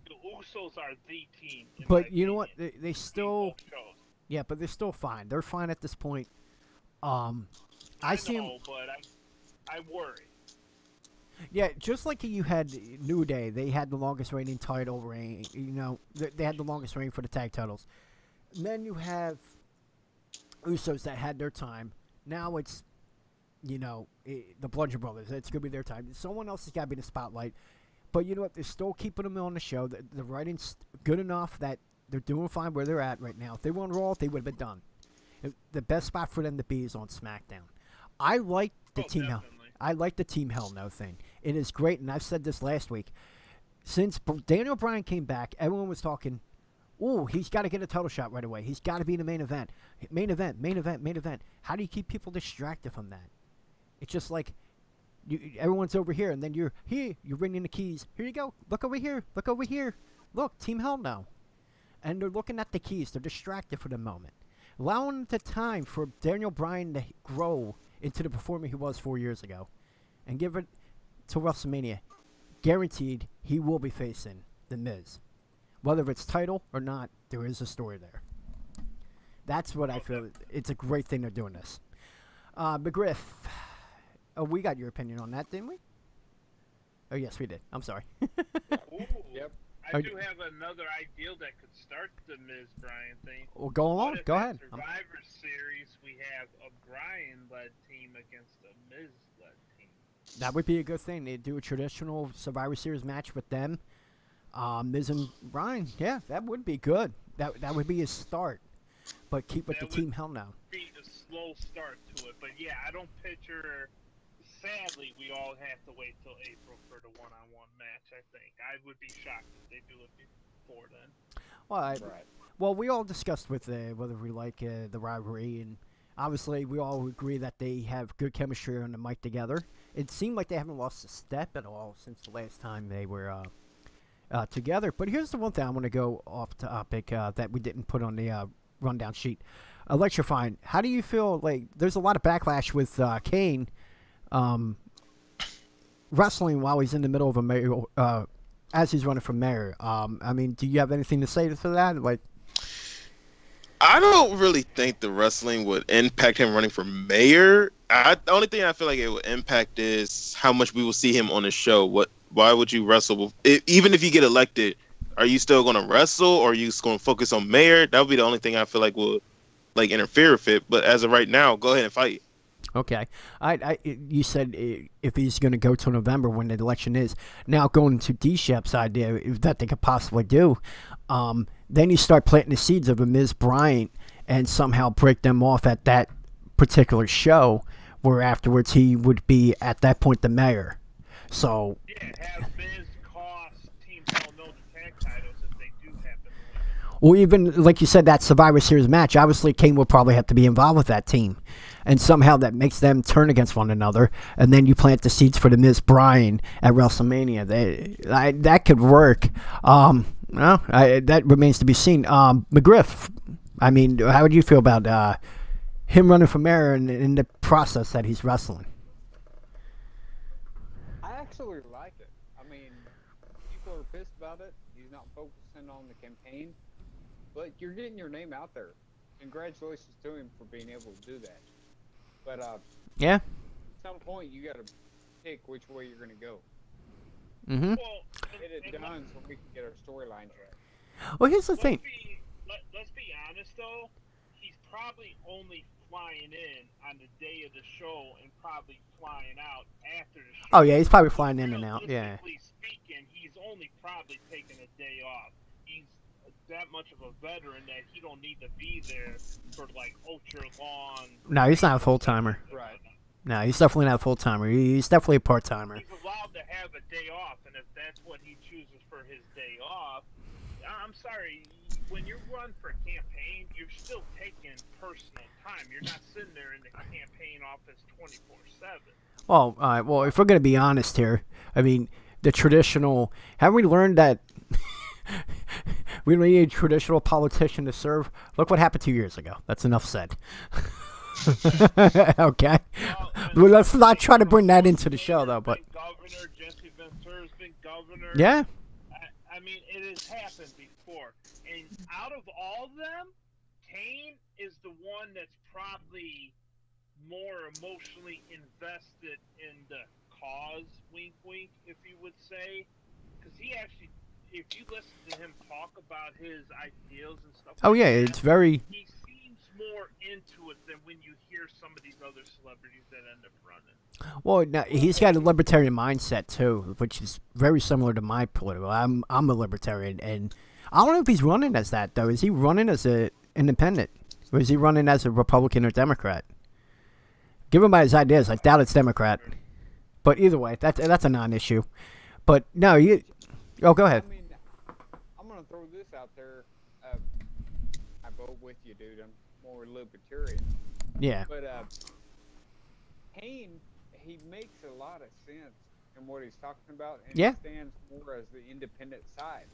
S4: the Usos are the team. In my
S1: But you know what?
S4: opinion.
S1: They
S4: In
S1: still,
S4: both shows.
S1: yeah, but they're still fine. They're fine at this point. I
S4: I
S1: see 'em-
S4: know, but I worry.
S1: Yeah, just like you had New Day, they had the longest reigning title reign. You know, they had the longest reign for the tag titles. And then you have Usos that had their time. Now it's, the Bludgeon Brothers. It's gonna be their time. Someone else has got to be the spotlight. But you know what? They're still keeping them on the show. The writing's good enough that they're doing fine where they're at right now. If they were on Raw, they would have been done. The best spot for them to be is on SmackDown. I like the Team Hell.
S4: Definitely.
S1: I like the Team Hell No thing. It is great, and I've said this last week. Since Daniel Bryan came back, everyone was talking, "Oh, he's got to get a title shot right away. He's got to be in the main event. Main event, main event, main event." How do you keep people distracted from that? It's just like everyone's over here, and then you're here. You're ringing the keys. Here you go. Look over here. Look over here. Look, Team Hell No. And they're looking at the keys. They're distracted for the moment. Allowing the time for Daniel Bryan to grow into the performer he was 4 years ago. And give it to WrestleMania. Guaranteed he will be facing The Miz. Whether it's title or not, there is a story there. That's what I feel. It's a great thing they're doing this. McGriff. Oh, we got your opinion on that, didn't we? Oh, yes, we did. I'm sorry.
S4: Ooh,
S3: Yep.
S4: I
S1: Are
S4: do have another ideal that could start the Miz Bryan thing.
S1: Well, go
S4: What
S1: along.
S4: if
S1: Go
S4: at
S1: ahead.
S4: Survivor Series, we have a Bryan-led team against a Miz-led team.
S1: That would be a good thing. They do a traditional Survivor Series match with them. Miz and Bryan. Yeah, that would be good. That would be a start. But keep with
S4: That
S1: the
S4: would-
S1: Team Hell No.
S4: Be a slow start to it, but yeah, I don't picture. Sadly, we all have to wait till April for the one-on-one match. I think I would be shocked if they do it before then.
S1: Well,
S3: Right.
S1: well, we all discussed with whether we like the rivalry, and obviously we all agree that they have good chemistry on the mic together. It seemed like they haven't lost a step at all since the last time they were together. But here's the one thing I want to go off topic that we didn't put on the rundown sheet. Electrifying. How do you feel? Like, there's a lot of backlash with Kane wrestling while he's in the middle of a mayor, as he's running for mayor. I mean, do you have anything to say to that? Like,
S2: I don't really think the wrestling would impact him running for mayor. The only thing I feel like it would impact is how much we will see him on the show. Why would you wrestle? Even if you get elected, are you still going to wrestle, or are you just going to focus on mayor? That would be the only thing I feel like will interfere with it. But as of right now, go ahead and fight.
S1: okay, you said if he's going to go till November when the election is. Now going to D-Shep's idea that they could possibly do, then you start planting the seeds of a Miz Bryant and somehow break them off at that particular show, where afterwards he would be at that point the mayor. So
S4: Yeah, have Miz cost Team Hell No the tag titles if they do happen to win.
S1: or even, like you said, that Survivor Series match, obviously Kane will probably have to be involved with that team. And somehow that makes them turn against one another. And then you plant the seeds for the Miz Bryan at WrestleMania. That could work. That remains to be seen. McGriff, I mean, how would you feel about him running for mayor and in the process that he's wrestling?
S3: I actually like it. I mean, people are pissed about it. He's not focusing on the campaign, but you're getting your name out there. Congratulations to him for being able to do that. But
S1: Yeah.
S3: at some point, you got to pick which way you're going to go.
S1: Mm-hmm.
S4: Well,
S3: Get it done so we can get our storylines right.
S1: Well, here's the thing.
S4: Let's be honest though. He's probably only flying in on the day of the show and probably flying out after the show.
S1: Oh, yeah, he's probably flying in and out. Yeah.
S4: Realistically speaking, he's only probably taking a day off. He's that much of a veteran that he don't need to be there for like ultra long.
S1: No, he's not a full-timer.
S3: Right.
S1: No, he's definitely not a full-timer. He's definitely a part-timer.
S4: He's allowed to have a day off, and if that's what he chooses for his day off, I'm sorry. When you run for campaign, you're still taking personal time. You're not sitting there in the campaign office 24/7.
S1: Well, all right. Well, if we're going to be honest here, I mean, the traditional. Have we learned that we don't need a traditional politician to serve? Look what happened 2 years ago. That's enough said. Okay.
S4: and
S1: Well, let's not try to bring that into the show, though. But
S4: Governor Jesse Ventura's been governor.
S1: yeah,
S4: I mean, it has happened before. And out of all of them, Kane is the one that's probably more emotionally invested in the cause, wink, wink, if you would say. Because he actually, if you listen to him talk about his ideals and stuff
S1: oh
S4: like
S1: yeah,
S4: that,
S1: it's very.
S4: he seems more into it than when you hear some of these other celebrities that end up running.
S1: Well, now, he's got a libertarian mindset too, which is very similar to my political. I'm a libertarian, and I don't know if he's running as that though. Is he running as a independent, or is he running as a Republican or Democrat? Given by his ideas, I doubt it's Democrat. But either way, that's a non-issue. But no, you. Oh, go ahead.
S3: I mean, I'm gonna throw this out there. I vote with you, dude. I'm more libertarian.
S1: Yeah.
S3: But Kane, he makes a lot of sense in what he's talking about, and
S1: Yeah.
S3: he stands more as the independent side,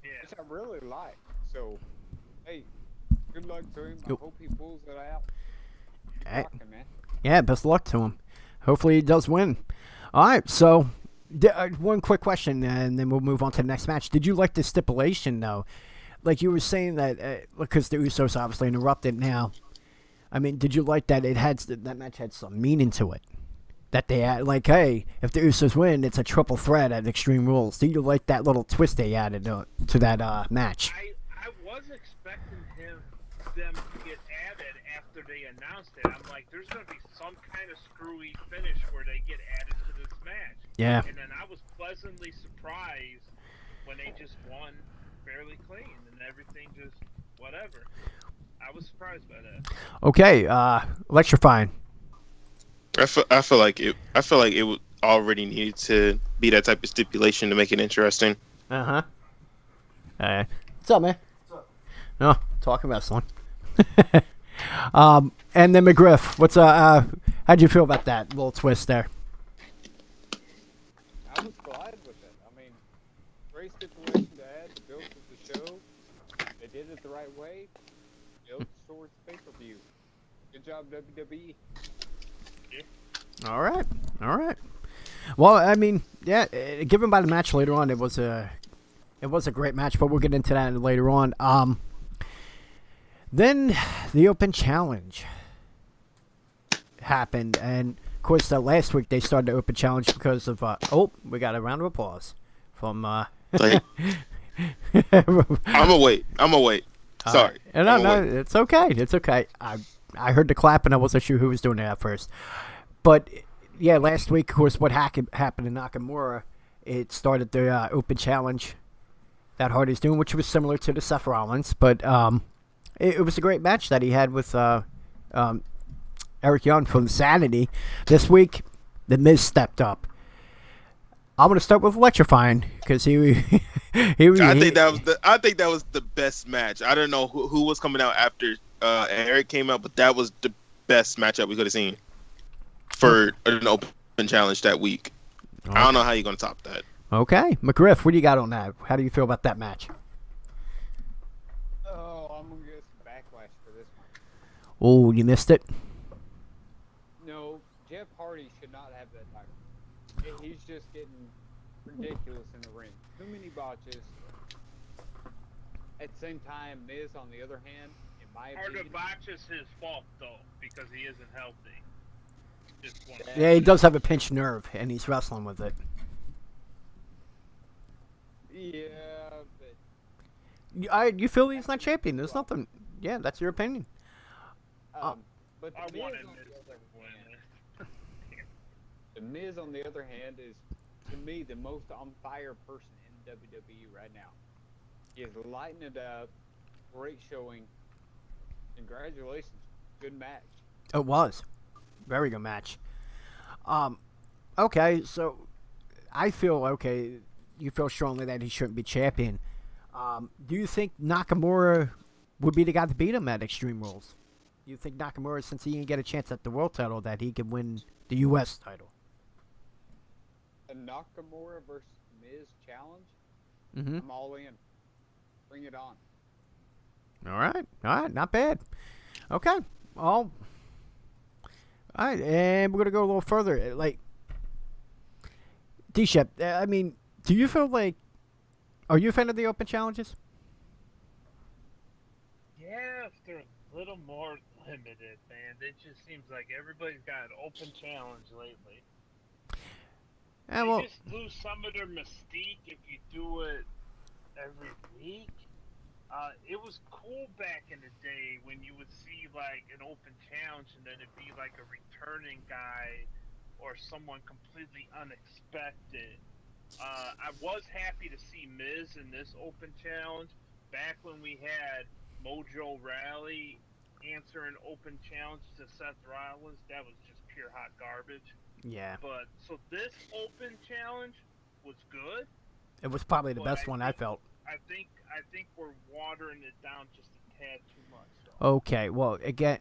S4: Yeah.
S3: which I really like. So, hey, good luck to him.
S1: Yo.
S3: I hope he pulls it out. Keep
S1: Hey.
S3: rocking, man.
S1: Yeah, best of luck to him. Hopefully he does win. All right, so one quick question, and then we'll move on to the next match. Did you like the stipulation, though? Like you were saying that, because the Usos obviously interrupted now. I mean, did you like that that match had some meaning to it? That they had, like, hey, if the Usos win, it's a triple threat at Extreme Rules. Did you like that little twist they added to that match?
S4: I was expecting them to get added after they announced it. I'm like, there's going to be some kind of screwy finish where they get added to this match.
S1: Yeah.
S4: And then I was pleasantly surprised when they just won fairly clean and everything just whatever. I was surprised by that.
S1: Okay, electrifying.
S2: I feel like it would already needed to be that type of stipulation to make it interesting.
S1: Uh-huh. What's up, man? What's up? Oh, talking wrestling. And then McGriff, how'd you feel about that little twist there?
S3: I was glad with it. I mean, great stipulation to add to build to the show. They did it the right way. Built towards pay-per-view. Good job, WWE.
S1: All right. Well, I mean, yeah, given by the match later on, it was a great match, but we'll get into that later on. Then the Open Challenge happened, and of course, last week they started the Open Challenge because of we got a round of applause from.
S2: Like, I'm gonna wait. Sorry.
S1: No, it's okay. It's okay. I heard the clap, and I wasn't sure who was doing it at first. But yeah, last week, of course, what happened in Nakamura, it started the Open Challenge that Hardy's doing, which was similar to the Seth Rollins, but it was a great match that he had with Eric Young from Sanity. This week, The Miz stepped up. I'm gonna start with electrifying because he was.
S2: I think that was the best match. I don't know who was coming out after Eric came out, but that was the best matchup we could have seen for an Open Challenge that week.
S1: Okay.
S2: I don't know how you're gonna top that.
S1: Okay, McGriff, what do you got on that? How do you feel about that match?
S3: Oh, I'm gonna get some backlash for this one.
S1: Oh, you missed it.
S3: No, Jeff Hardy should not have that title. He's just getting ridiculous in the ring. Too many botches. At the same time, Miz, on the other hand, in my
S4: Part
S3: opinion,
S4: of botch is his fault though, because he isn't healthy. Just one.
S1: Yeah, he does have a pinched nerve, and he's wrestling with it.
S3: yeah, but
S1: You feel he's not champion? There's nothing. Yeah, that's your opinion.
S3: but
S4: I
S3: the Miz,
S4: wanted
S3: on
S4: Miz
S3: the other
S4: to win
S3: hand,
S4: it.
S3: the Miz, on the other hand, is to me the most on fire person in WWE right now. He is lighting it up. Great showing. Congratulations. Good match.
S1: It was. Very good match. Okay, so I feel okay. You feel strongly that he shouldn't be champion. Do you think Nakamura would be the guy to beat him at Extreme Rules? You think Nakamura, since he didn't get a chance at the world title, that he could win the U.S. title?
S3: A Nakamura versus Miz challenge?
S1: Mm-hmm.
S3: I'm all in. Bring it on.
S1: All right, not bad. Okay, well, All right, and we're gonna go a little further. Like D-Shep, I mean, do you feel like? Are you a fan of the open challenges?
S4: Yeah, if they're a little more limited, man. It just seems like everybody's got an open challenge lately.
S1: Yeah,
S4: They
S1: well,
S4: just lose some of their mystique if you do it every week. It was cool back in the day when you would see like an open challenge and then it'd be like a returning guy or someone completely unexpected. I was happy to see Miz in this open challenge. Back when we had Mojo Raleigh answer an open challenge to Seth Rollins, that was just pure hot garbage.
S1: yeah,
S4: But so this open challenge was good.
S1: it was probably the
S4: But
S1: best one I felt.
S4: I think we're watering it down just a tad too much.
S1: Okay, well, again,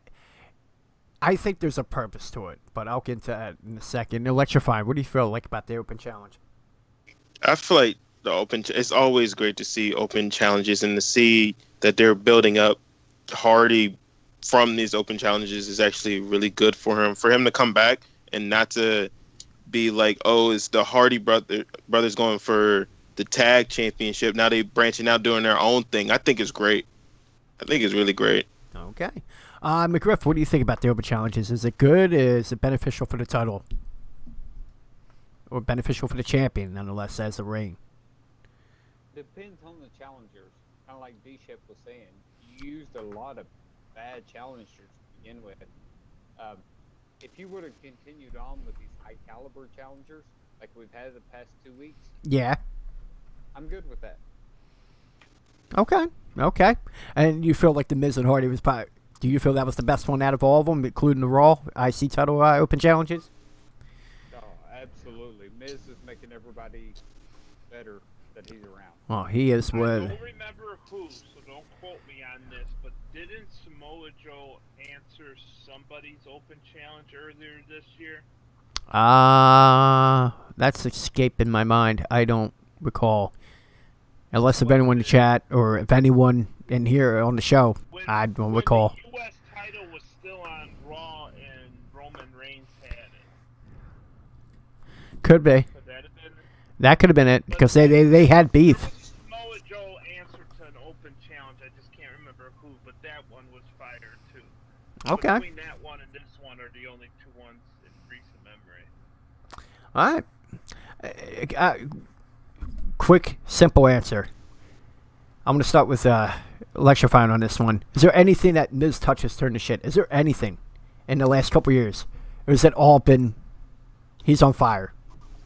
S1: I think there's a purpose to it, but I'll get into that in a second. Electrifying, what do you feel like about the open challenge?
S2: I feel like it's always great to see open challenges and to see that they're building up Hardy from these open challenges is actually really good for him. For him to come back and not to be like, oh, it's the Hardy brothers going for the tag championship. Now they branching out doing their own thing. I think it's great. I think it's really great.
S1: Okay. McGriff, what do you think about the open challenges? Is it good? Is it beneficial for the title? Or beneficial for the champion, nonetheless, as a reign?
S3: Depends on the challengers. Kind of like D-Shep was saying, you used a lot of bad challengers to begin with. If you would have continued on with these high caliber challengers, like we've had the past 2 weeks,
S1: Yeah.
S3: I'm good with that.
S1: Okay. Okay. And you feel like the Miz and Hardy was probably... Do you feel that was the best one out of all of them, including the Raw IC title open challenges?
S3: Oh, absolutely. Miz is making everybody better that he's around.
S1: Well, he is
S4: I
S1: what...
S4: don't remember who, so don't quote me on this, but didn't Samoa Joe answer somebody's open challenge earlier this year?
S1: That's escaping my mind. I don't recall. Unless if anyone in the chat or if anyone in here on the show, I don't recall.
S4: When the U.S. title was still on Raw and Roman Reigns had it.
S1: Could be.
S4: Could that have been?
S1: That could have been it because they had beef.
S4: Samoa Joe answered to an open challenge. I just can't remember who, but that one was fire too.
S1: Okay.
S4: Between that one and this one are the only two ones in recent memory.
S1: All right. Quick, simple answer. I'm going to start with electrifying on this one. Is there anything that Miz touches turned to shit? Is there anything in the last couple years? Or has it all been... He's on fire?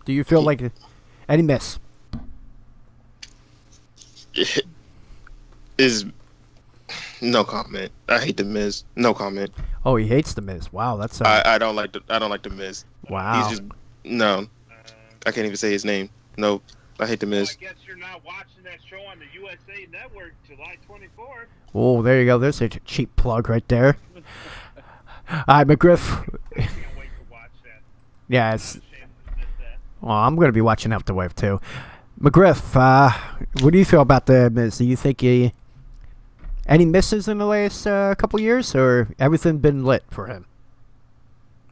S1: Do you feel like... Any miss?
S2: Is no comment. I hate the Miz. No comment.
S1: Oh, he hates the Miz. Wow, that's...
S2: I don't like the Miz.
S1: wow.
S2: He's just no. I can't even say his name. No, I hate the
S4: Well,
S2: Miz.
S4: I guess you're not watching that show on the USA Network July 24th.
S1: Oh, there you go. There's a cheap plug right there. All right, McGriff.
S4: I can't wait to watch that.
S1: Yeah,
S4: I'm
S1: it's...
S4: ashamed to admit that.
S1: Well, I'm going to be watching Afterwave too. McGriff, what do you feel about the Miz? Do you think any misses in the last couple years, or everything been lit for him?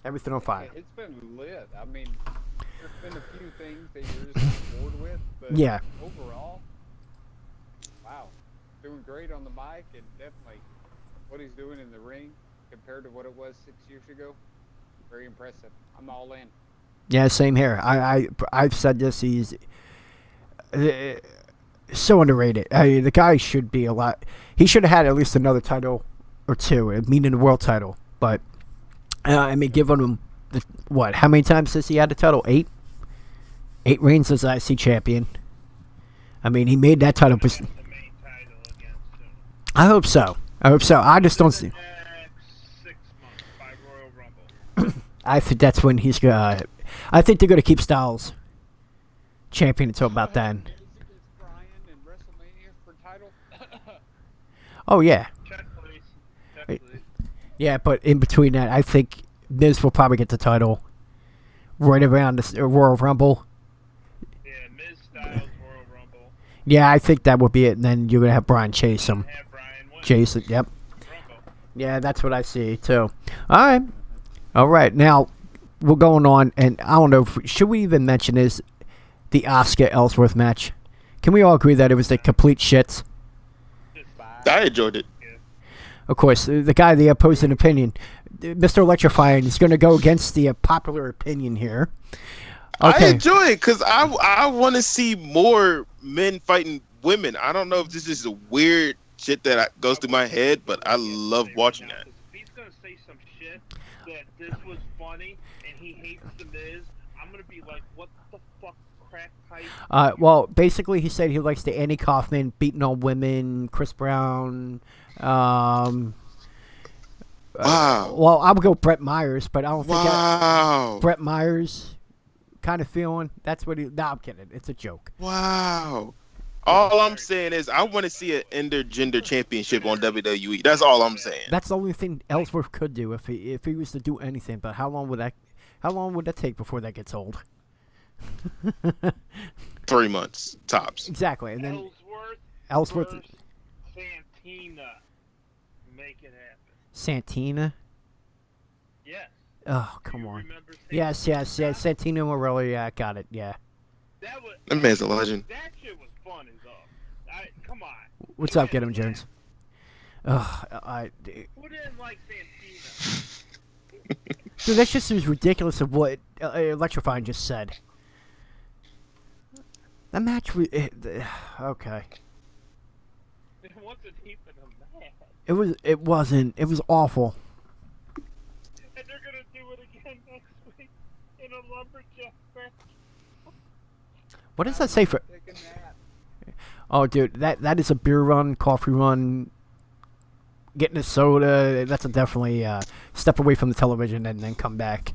S1: Everything on fire.
S3: It's been lit. I mean, there's been a few things that you're just bored with, but
S1: Yeah.
S3: overall, wow, doing great on the mic, and definitely what he's doing in the ring compared to what it was 6 years ago, very impressive. I'm all in.
S1: Yeah, same here. I've said this. He's so underrated. The guy should be a lot. He should have had at least another title or two, meaning the world title. But I mean, giving him what? How many times has he had the title? 8. 8 reigns as IC champion. I mean, he made that title.
S4: That's the main title against him.
S1: I hope so. I just don't see.
S4: Next 6 months by Royal Rumble.
S1: I think that's when he's gonna. I think they're gonna keep Styles champion until about then.
S3: Is against Bryan in WrestleMania for title?
S1: Oh yeah,
S4: Check, please. Check, please.
S1: yeah. But in between that, I think Miz will probably get the title right around the Royal Rumble.
S4: Yeah, Miz Styles Royal Rumble.
S1: Yeah, I think that would be it. And then you're gonna have Bryan chase him.
S4: Have Bryan win.
S1: Chase it. Yep.
S4: Rumble.
S1: Yeah, that's what I see too. All right. All right, now we're going on, and I don't know. Should we even mention is the Asuka Ellsworth match? Can we all agree that it was the complete shits?
S4: Just
S2: I enjoyed it.
S1: Of course, the guy, the opposing opinion, Mr. Electrifying, is going to go against the popular opinion here.
S2: I
S1: Okay,
S2: enjoy it because I want to see more men fighting women. I don't know if this is a weird shit that goes through my head, but I love watching that.
S4: If he's gonna say some shit that this was funny and he hates the Miz, I'm gonna be like, what the fuck, crack pipe?
S1: well, basically, he said he likes the Andy Kaufman beating on women, Chris Brown.
S2: Wow.
S1: Well, I would go Brett Myers, but I don't think
S2: Wow.
S1: Brett Myers kind of feeling. That's what he. No, I'm kidding. It's a joke.
S2: Wow. All I'm saying is I want to see an intergender championship on WWE. That's all I'm saying.
S1: That's the only thing Ellsworth could do if he was to do anything. But how long would that take before that gets old?
S2: 3 months tops.
S1: Exactly, and then
S4: Ellsworth
S1: Ellsworth,
S4: versus Santina. Make it happen.
S1: Santina.
S4: Yes.
S1: Oh,
S4: Do
S1: come
S4: you
S1: on.
S4: remember
S1: Yes, Santino Morello. Yeah, I got it. Yeah.
S4: That was
S2: That man's a legend.
S4: that shit was fun as all. Come on.
S1: What's up, Get him, Jones? Ugh,
S4: Who didn't like Santina?
S1: dude, that's just as ridiculous of what Electrifying just said. That match was okay.
S4: It wasn't even a match.
S1: It wasn't. It was awful.
S4: And they're gonna do it again next week in a lumberjack match.
S1: What does that say for?
S3: Taking that.
S1: Oh, dude, that is a beer run, coffee run. Getting a soda. That's a definitely step away from the television and then come back.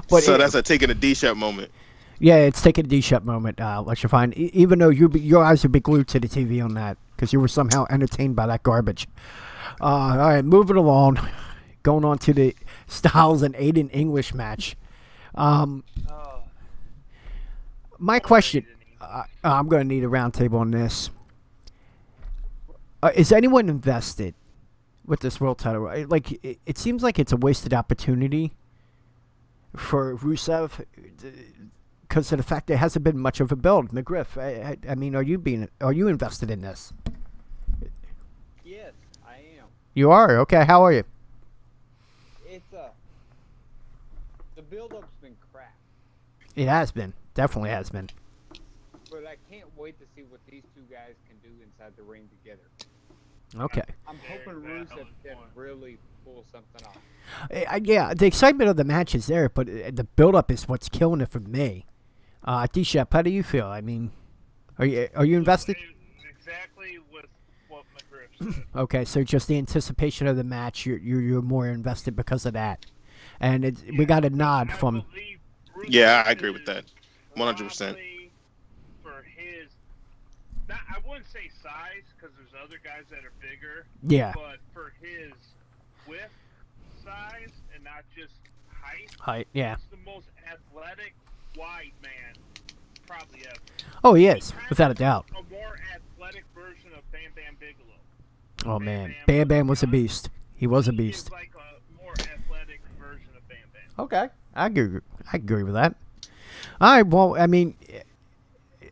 S1: But
S2: So that's a taking a D-Shep moment.
S1: yeah, it's taking a D-Shep moment, Electrifying. Even though your eyes would be glued to the TV on that because you were somehow entertained by that garbage. All right, moving along. Going on to the Styles and Aiden English match.
S4: Oh,
S1: My question, I'm going to need a roundtable on this. Is anyone invested with this world title? Like, it seems like it's a wasted opportunity for Rusev because of the fact there hasn't been much of a build. McGriff, I mean, are you invested in this?
S3: Yes, I am.
S1: You are? Okay, how are you?
S3: It's the build-up's been crap,
S1: It has been. Definitely has been.
S3: but I can't wait to see what these two guys can do inside the ring together.
S1: Okay.
S3: I'm
S4: Very
S3: hoping
S4: valid
S3: Rusev can
S4: point.
S3: really pull something off.
S1: Yeah, the excitement of the match is there, but the build-up is what's killing it for me. D-Shep, how do you feel? I mean, are you invested?
S4: Exactly with what McGriff said.
S1: Okay, so just the anticipation of the match, you're more invested because of that, and we got a nod
S4: I
S1: from.
S4: believe
S2: Yeah, I
S4: Rusev
S2: agree with
S4: is
S2: that. 100%.
S4: probably For his, I wouldn't say size because there's other guys that are bigger,
S1: Yeah,
S4: but for his width, size, and not just height,
S1: height. Yeah.
S4: he's the most athletic wide man probably ever.
S1: Oh, he is,
S4: Kind
S1: without a
S4: of
S1: doubt.
S4: A more athletic version of Bam Bam Bigelow.
S1: Oh man, Bam Bam was a beast. He was a
S4: He
S1: beast.
S4: is like a more athletic version of Bam Bam.
S1: Okay, I agree with that. All right, well, I mean,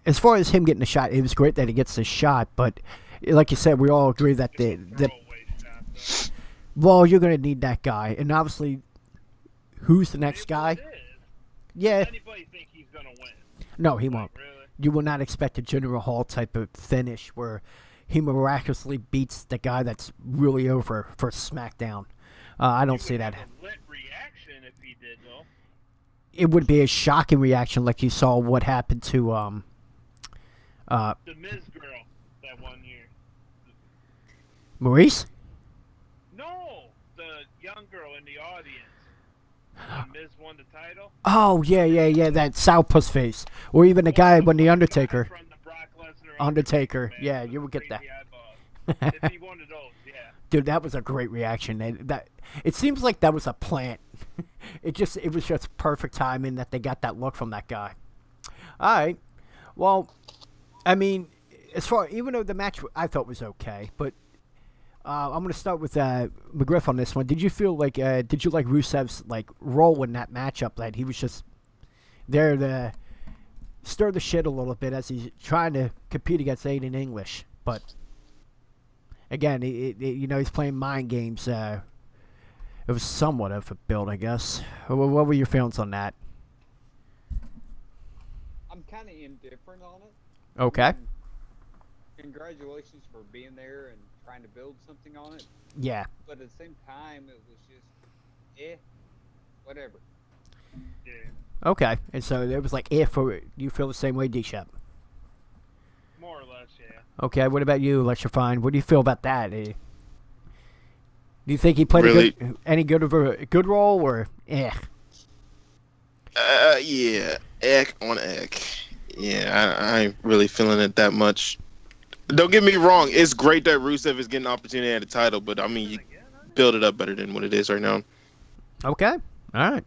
S1: as far as him getting a shot, it was great that he gets a shot, but like you said, we all agree that the
S4: Throwaway shot, though.
S1: well, you're gonna need that guy, and obviously, who's the next
S4: It
S1: guy?
S4: is.
S1: Yeah,
S4: Does anybody think he's gonna win?
S1: no, he won't.
S4: Really?
S1: You will not expect a General Hall type of finish where he miraculously beats the guy that's really over for SmackDown. I don't see that.
S4: A lit reaction if he did though.
S1: It would be a shocking reaction, like you saw what happened to
S4: The Miz girl that 1 year.
S1: Maurice.
S4: No, the young girl in the audience. When Miz won the title.
S1: Oh yeah, that sourpuss face, or even the guy when the Undertaker.
S4: From the Brock Lesnar
S1: Undertaker,
S4: man,
S1: yeah,
S4: with
S1: you
S4: the
S1: would get that.
S4: crazy eyeballs. It'd be one of those, yeah.
S1: Dude, that was a great reaction. That it seems like that was a plant. It was just perfect timing that they got that look from that guy. All right, well, I mean, even though the match I thought was okay, but I'm gonna start with McGriff on this one. Did you feel like did you like Rusev's like role in that matchup? That he was just there to stir the shit a little bit as he's trying to compete against Aiden English, but again, he's playing mind games. It was somewhat of a build, I guess. What were your feelings on that?
S3: I'm kind of indifferent on it.
S1: Okay.
S3: Congratulations for being there and trying to build something on it.
S1: Yeah.
S3: But at the same time, it was just, whatever.
S4: Yeah.
S1: Okay. And so it was like, if you feel the same way, D-Shep?
S4: More or less, yeah.
S1: Okay. What about you, Electrifying? What do you feel about that? Do you think he played any good of a good role, or
S2: Yeah, Eck on Eck. Yeah, I ain't really feeling it that much. Don't get me wrong, it's great that Rusev is getting an opportunity at a title, but I mean, you build it up better than what it is right now.
S1: Okay. All right.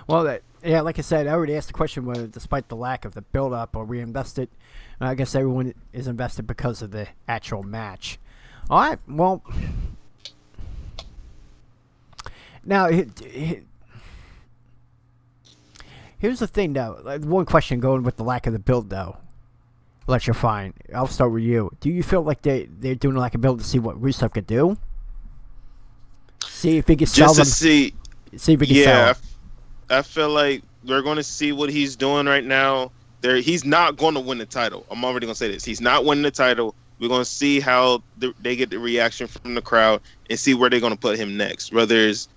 S1: Well, like I said, I already asked the question whether, despite the lack of the build-up, are we invested? I guess everyone is invested because of the actual match. All right. Well, now here's the thing, though. One question going with the lack of the build, though. Electrifying. I'll start with you. Do you feel like they're doing a lack of build to see what Rusev could do? See if he can sell them.
S2: See
S1: if he can sell them.
S2: I feel like we're going to see what he's doing right now. He's not going to win the title. I'm already going to say this. He's not winning the title. We're going to see how they get the reaction from the crowd and see where they're going to put him next. Whether it's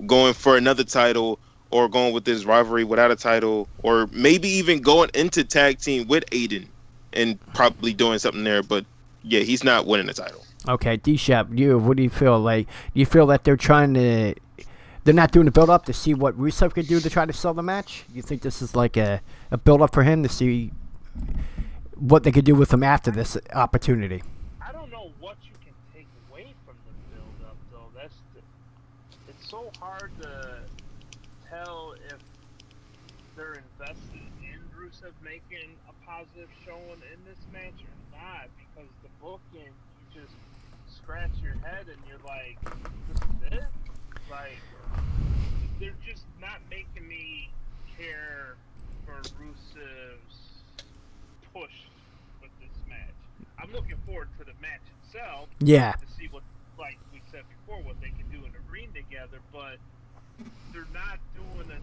S2: going for another title or going with this rivalry without a title, or maybe even going into tag team with Aiden and probably doing something there. But, yeah, he's not winning the title.
S1: Okay, D-Shep, what do you feel? Like, do you feel that they're not doing the build-up to see what Rusev could do to try to sell the match? You think this is like a build-up for him to see what they could do with him after this opportunity?
S4: I don't know what you can take away from the build-up, though. It's so hard to tell if they're invested in Rusev making a positive showing in this match or not, because the booking, you just scratch your head and you're like, this is it? Like, they're just not making me care for Rusev's push with this match. I'm looking forward to the match itself.
S1: Yeah.
S4: To see what, like we said before, what they can do in the ring together, but they're not doing a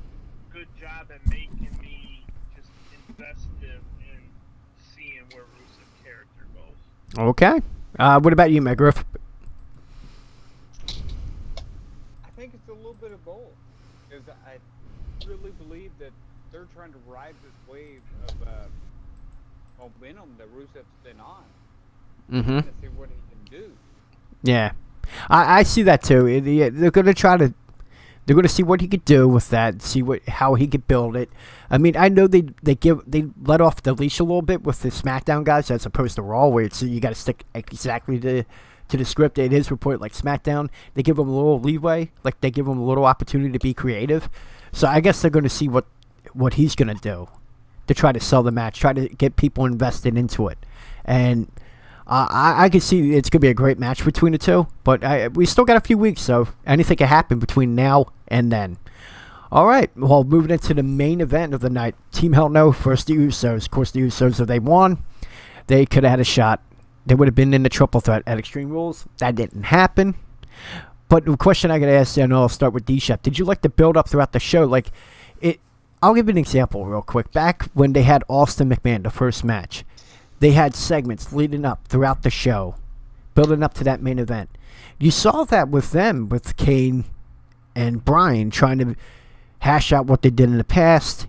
S4: good job at making me just invested in seeing where Rusev's character goes.
S1: Okay. What about you, McGriff?
S3: I think it's a little bit of both. Because I really believe that they're trying to ride this wave of momentum that Rusev's been on.
S1: Mm-hmm.
S3: To see what he can do.
S1: Yeah. I see that too. They're going to they're going to see what he could do with that, see how he could build it. I mean, I know they let off the leash a little bit with the SmackDown guys as opposed to Raw, where it's, you got to stick exactly to the script. It is reported like SmackDown. They give him a little leeway, like they give him a little opportunity to be creative. So I guess they're going to see what he's going to do to try to sell the match, try to get people invested into it. And I can see it's going to be a great match between the two, but we still got a few weeks, so anything can happen between now and then. All right, well, moving into the main event of the night, Team Hell No versus the Usos. Of course, the Usos, if they won, they could have had a shot. They would have been in the triple threat at Extreme Rules. That didn't happen. But the question I got to ask you, and I'll start with D-Shep. Did you like the build-up throughout the show? Like, I'll give you an example real quick. Back when they had Austin McMahon, the first match, they had segments leading up throughout the show, building up to that main event. You saw that with them, with Kane and Bryan, trying to hash out what they did in the past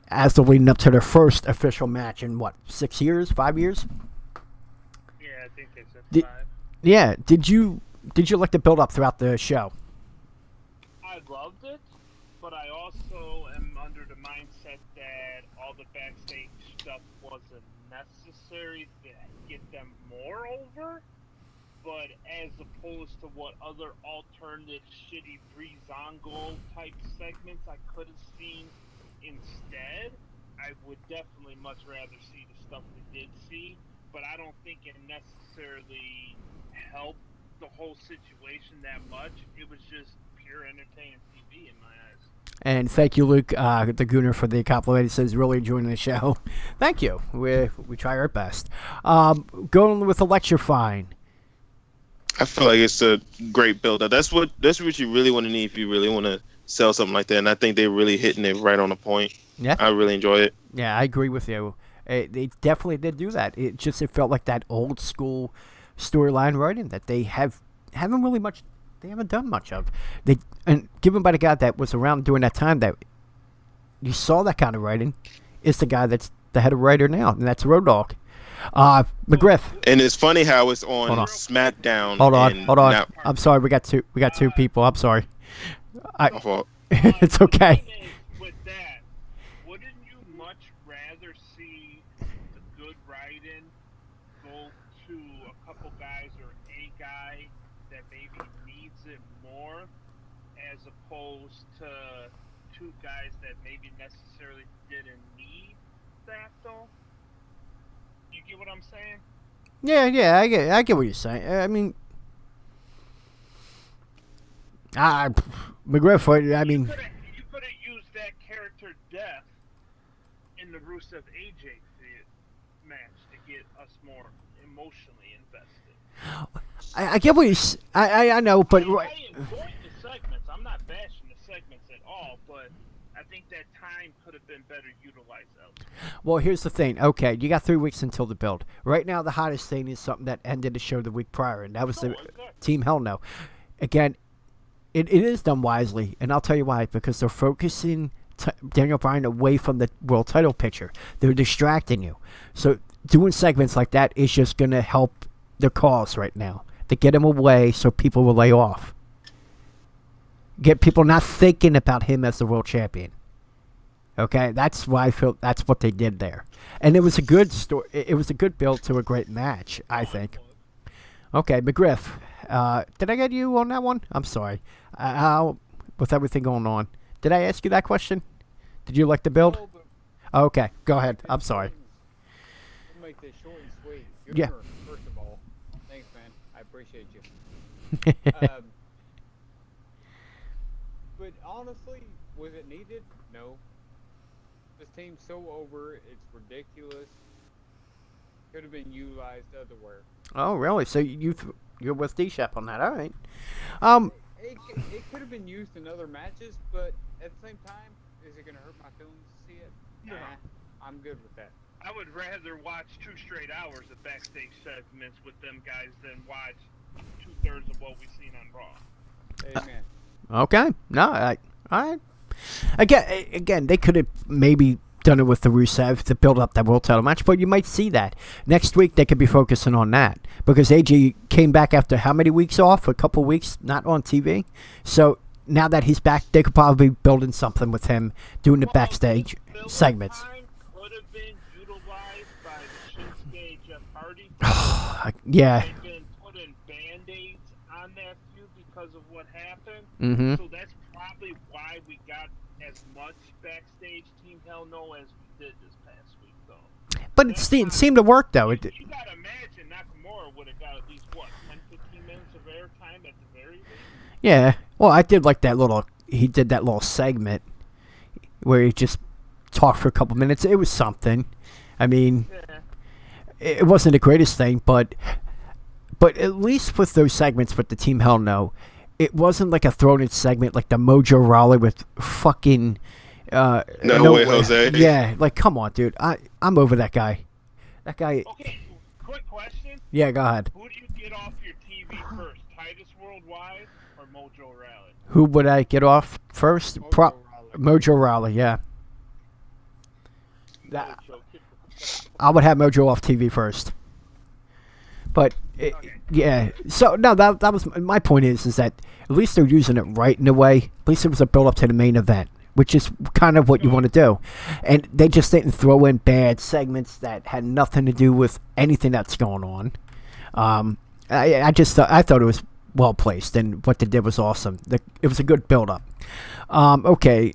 S1: as they're leading up to their first official match in, 6 years, 5 years?
S4: Yeah, I think they said 5.
S1: Yeah. Did you like the build-up throughout the show?
S4: I loved it, but I also am under the mindset that all the backstage stuff wasn't necessary to get them more over, but as opposed to what other alternative shitty Breezango type segments I could have seen instead, I would definitely much rather see the stuff we did see, but I don't think it necessarily helped the whole situation that much. It was just pure entertaining TV in my eyes.
S1: And thank you, Luke, the Gooner, for the compliment. He says, really enjoying the show. Thank you. We try our best. Going with Electrifying.
S2: I feel like it's a great build up. That's what you really want to need if you really want to sell something like that. And I think they're really hitting it right on the point.
S1: Yeah.
S2: I really enjoy it.
S1: Yeah, I agree with you. They definitely did do that. It felt like that old school storyline writing that they haven't done much of. And given by the guy that was around during that time that you saw that kind of writing is the guy that's the head of writer now, and that's Road Dogg. McGriff.
S2: And it's funny how it's on SmackDown.
S1: Hold on.
S2: Now,
S1: I'm sorry, we got two people. I'm sorry.
S2: my fault.
S1: It's okay.
S4: With that, wouldn't you much rather see the good writing go to a couple guys or a guy that maybe needs it more, as opposed to two guys that maybe necessarily didn't need that though? You get what I'm saying?
S1: Yeah, I get what you're saying. I mean, McGriff. I mean,
S4: you could have used that character death in the Rusev AJ match to get us more emotionally invested.
S1: I get what you. I know, but
S4: I enjoyed the segments. I'm not bashing the segments at all, but I think that time could have been better utilized elsewhere.
S1: Well, here's the thing. Okay, you got 3 weeks until the build. Right now, the hottest thing is something that ended the show the week prior, and that was the Team Hell No. Again, it is done wisely, and I'll tell you why. Because they're focusing Daniel Bryan away from the world title picture. They're distracting you. So doing segments like that is just going to help their cause right now. To get him away so people will lay off. Get people not thinking about him as the world champion. Okay, that's why I feel that's what they did there, and it was a good story. It was a good build to a great match, I think. Okay, McGriff, did I get you on that one? I'm sorry. With everything going on, did I ask you that question? Did you like the build?
S3: No, but
S1: Okay, go ahead. I'm sorry.
S3: we'll make this short and sweet.
S1: Yeah.
S3: Gunner, first of all, thanks, man. I appreciate you. But honestly, was it needed? No. This team's so over, it's ridiculous. Could have been utilized otherwhere.
S1: Oh, really? So you're with D-Shep on that? All right.
S3: It could have been used in other matches, but at the same time, is it going to hurt my feelings to see it?
S4: No.
S3: Nah, I'm good with that.
S4: I would rather watch 2 straight hours of backstage segments with them guys than watch 2/3 of what we've seen on Raw.
S3: Amen.
S1: Okay. No, all right. Again, they could have maybe done it with the Rusev to build up that world title match, but you might see that next week. They could be focusing on that because AJ came back after how many weeks off? A couple weeks not on TV. So now that he's back, they could probably be building something with him, doing the backstage segments.
S4: Time could have been utilized by the Shinsuke Jeff Hardy.
S1: Yeah.
S4: They've been putting band-aids on that feud because of what happened.
S1: Mm-hmm.
S4: So that's probably why we got as much backstage Team Hell No as we did this past week, though.
S1: But it seemed to work, though.
S4: You gotta imagine Nakamura would have got at least, 10-15 minutes of airtime at the very least?
S1: Yeah. Well, I did like that little. He did that little segment where he just talked for a couple minutes. It was something. I mean,
S4: Yeah.
S1: it wasn't the greatest thing, but at least with those segments with the Team Hell No, it wasn't like a thrown-in segment like the Mojo Rawley with fucking.
S2: No way, Jose.
S1: Yeah, like come on, dude. I'm over that guy. That guy.
S4: Okay, quick question.
S1: Yeah, go ahead.
S4: Who do you get off your TV first, Titus Worldwide or Mojo Rawley?
S1: Who would I get off first?
S3: Mojo Rawley.
S1: Mojo Rawley, yeah.
S4: Mojo.
S1: I would have Mojo off TV first. But yeah, so no, that was my point. Is that at least they're using it right in a way. At least it was a build up to the main event, which is kind of what you want to do. And they just didn't throw in bad segments that had nothing to do with anything that's going on. I thought it was well placed, and what they did was awesome. It was a good build up. Okay.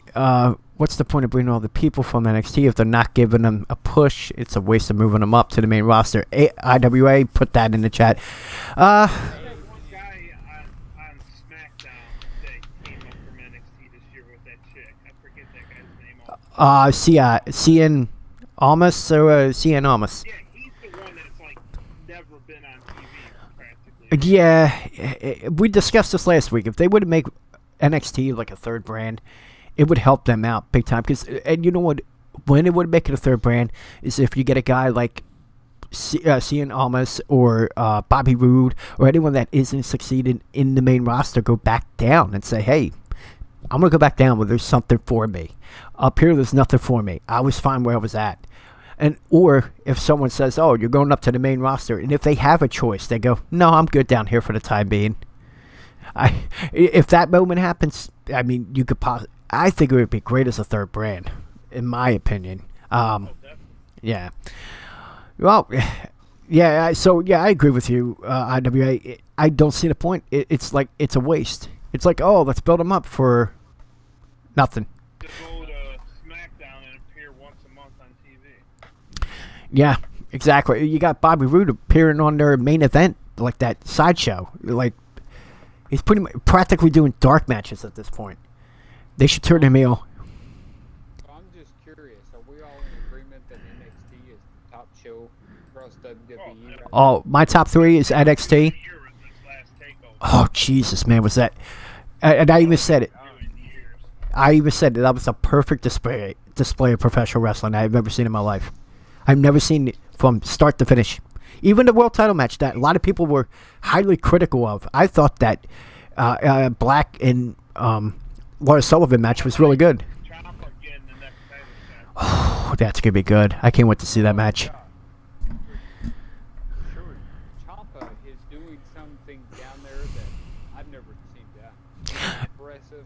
S1: What's the point of bringing all the people from NXT if they're not giving them a push? It's a waste of moving them up to the main roster. IWA, put that in the chat.
S4: One guy forget that guy's name. Also.
S1: Cian Almas or Cian Almas.
S4: Yeah, he's the one that's like never been on TV practically.
S1: Yeah, we discussed this last week. If they would make NXT like a third brand, it would help them out big time. And you know what? When it would make it a third brand is if you get a guy like Cian Almas or Bobby Roode or anyone that isn't succeeding in the main roster go back down and say, hey, I'm going to go back down where there's something for me. Up here, there's nothing for me. I was fine where I was at. And or if someone says, oh, you're going up to the main roster, and if they have a choice, they go, no, I'm good down here for the time being. If that moment happens, I mean, you could I think it would be great as a third brand, in my opinion. Yeah. Well, yeah. So yeah, I agree with you, IWA. I don't see the point. It's like it's a waste. It's like, oh, let's build them up for nothing.
S4: To go to SmackDown and appear once a month on TV.
S1: Yeah, exactly. You got Bobby Roode appearing on their main event, like that sideshow. Like he's practically doing dark matches at this point. They should turn him heel.
S3: So I'm just curious. Are we all in agreement that NXT is the top show across WWE? Right now?
S1: Oh, my top 3 is NXT. Oh, Jesus, man, was that... And I even said it. I even said that was a perfect display of professional wrestling I've ever seen in my life. I've never seen it from start to finish. Even the world title match that a lot of people were highly critical of. I thought that Black and Lars Sullivan match was really good. Oh, that's going to be good. I can't wait to see that match.
S3: Sure, Ciampa is doing something down there that I've never seen done. Impressive.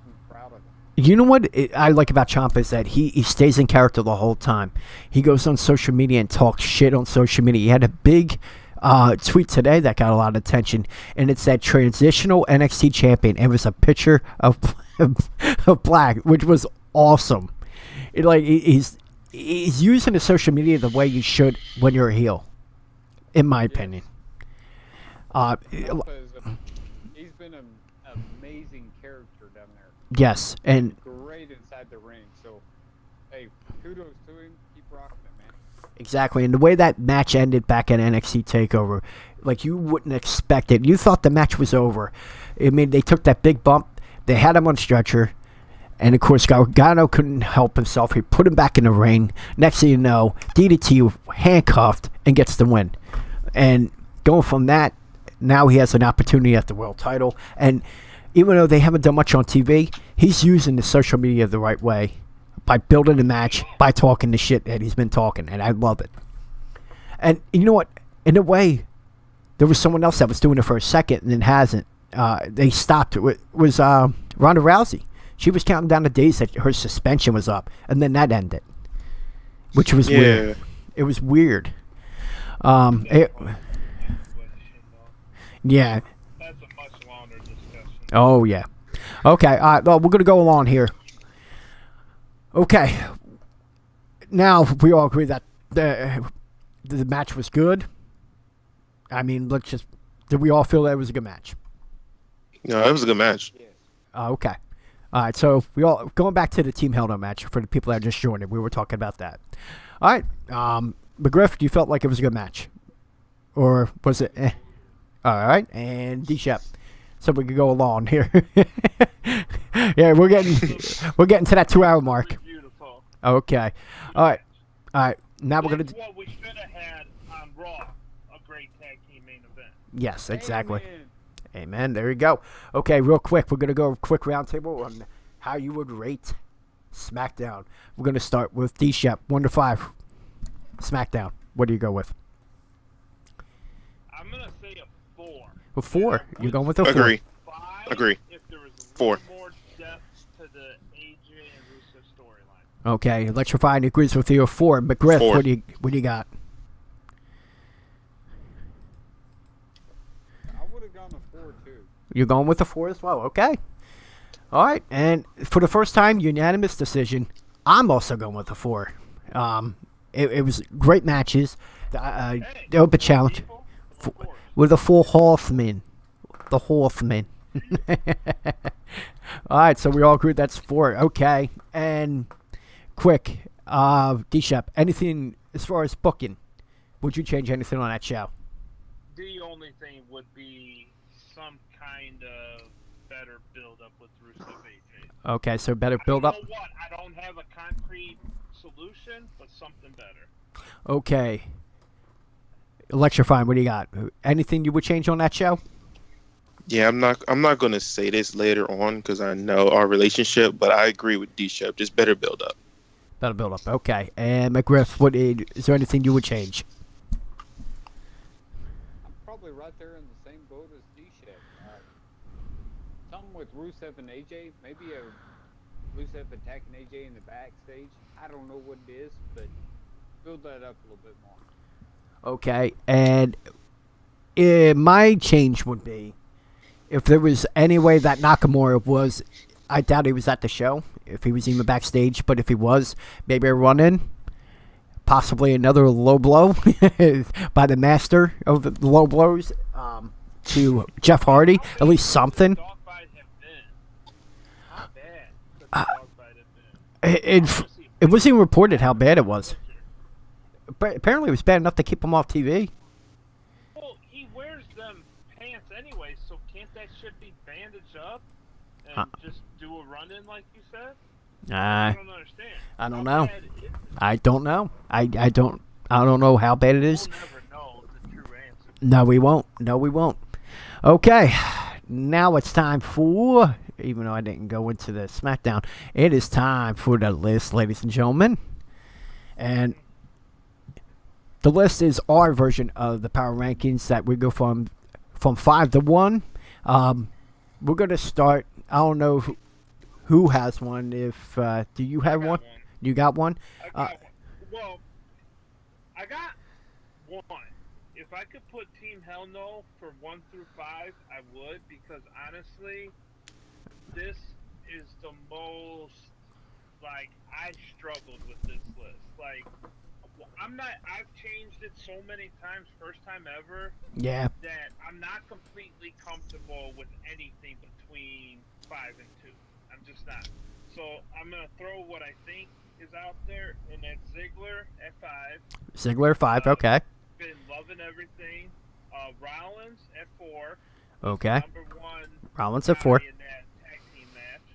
S3: I'm proud of him.
S1: You know what I like about Ciampa is that he stays in character the whole time. He goes on social media and talks shit on social media. He had a big tweet today that got a lot of attention, and it's that transitional NXT champion. And it was a picture of Black, which was awesome. He's using the social media the way you should when you're a heel, in my opinion.
S3: He's been an amazing character down there.
S1: Yes, and
S3: Great inside the ring. So, hey, kudos to him. Keep rocking it, man.
S1: exactly, and the way that match ended back at NXT TakeOver, like you wouldn't expect it. You thought the match was over. I mean, they took that big bump. They had him on stretcher. And, of course, Gargano couldn't help himself. He put him back in the ring. Next thing you know, DDT handcuffed and gets the win. And going from that, now he has an opportunity at the world title. And even though they haven't done much on TV, he's using the social media the right way by building the match, by talking the shit that he's been talking. And I love it. And you know what? In a way, there was someone else that was doing it for a second and then hasn't. They stopped. It was Ronda Rousey. She was counting down the days that her suspension was up, and then that ended, which was weird. It was weird. Yeah.
S4: That's a much longer discussion.
S1: Oh, yeah. Okay, well, we're going to go along here. Okay. Now, we all agree that the match was good. I mean, did we all feel that it was a good match?
S2: No, it was a good match.
S1: Okay. All right, so we all going back to the Team Hell No match for the people that just joined it. We were talking about that. All right, McGriff, you felt like it was a good match, or was it? All right, and D-Shep, so we could go along here. Yeah, we're getting to that 2-hour mark.
S4: Beautiful.
S1: Okay, all right. Now we're gonna.
S4: What we should have had on Raw, a great tag team main event.
S1: Yes, exactly.
S3: Amen.
S1: Amen. There you go. Okay, real quick, we're going to go a quick roundtable on how you would rate SmackDown. We're going to start with D-Shep, 1 to 5. SmackDown. What do you go with?
S4: I'm going to say a 4.
S1: A 4. You're going with a 4.
S2: Agree.
S4: 5
S2: Agree.
S4: if there was
S2: 4.
S4: more depth to the AJ and Rusev storyline.
S1: Okay, Electrifying agrees with you. A 4. McGriff,
S2: 4.
S1: what do you got?
S3: I would have gone a 4 too.
S1: You're going with a 4 as well. Okay. All right, and for the first time, unanimous decision. I'm also going with a 4. It was great matches. The open challenge with the full Horsemen. The Horsemen. All right, so we all agree that's 4. Okay, and quick, D-Shep, anything as far as booking? Would you change anything on that show?
S4: The only thing would be some kind of better build up with Rusev AJ.
S1: Okay, so better build up.
S4: You know what? I don't have a concrete solution, but something better.
S1: Okay. Electrifying, what do you got? Anything you would change on that show?
S2: Yeah, I'm not gonna say this later on because I know our relationship, but I agree with D-Shep. Just better build up.
S1: Better build up. Okay. And McGriff, is there anything you would change?
S3: I'm probably right there in the same boat as D-Shep. Something with Rusev and AJ, maybe a Rusev attacking AJ in the backstage. I don't know what it is, but build that up a little bit more.
S1: Okay. And my change would be, if there was any way that Nakamura was, I doubt he was at the show, if he was even backstage, but if he was, maybe a run-in, possibly another low blow by the master of the low blows to Jeff Hardy, at least something.
S4: Dogfight have been? How bad could the dogfight have been?
S1: It wasn't even reported how bad it was. But apparently it was bad enough to keep him off TV.
S4: Well, he wears them pants anyway, so can't that shit be bandaged up and just do a run-in like you said? I don't understand.
S1: I don't
S4: How
S1: know.
S4: bad is it?
S1: I don't know. I don't know how bad it is.
S4: We'll never know the true answer.
S1: No, we won't. No, we won't. Okay, now it's time for, even though I didn't go into the SmackDown, it is time for the list, ladies and gentlemen. And the list is our version of the power rankings that we go from 5 to 1. We're going to start, I don't know who has one. If do you have one? You got one?
S4: I got one. Well, I got one. If I could put Team Hell No for 1 through 5, I would, because honestly, this is the most, like, I struggled with this list. Like, I've changed it so many times, first time ever,
S1: Yeah.
S4: that I'm not completely comfortable with anything between 5 and 2. I'm just not. So I'm going to throw what I think is out there, and that's Ziggler at 5.
S1: Ziggler 5, okay.
S4: Been loving everything. Rollins at 4.
S1: Okay.
S4: Number 1.
S1: Rollins at 4.
S4: guy in that tag team match.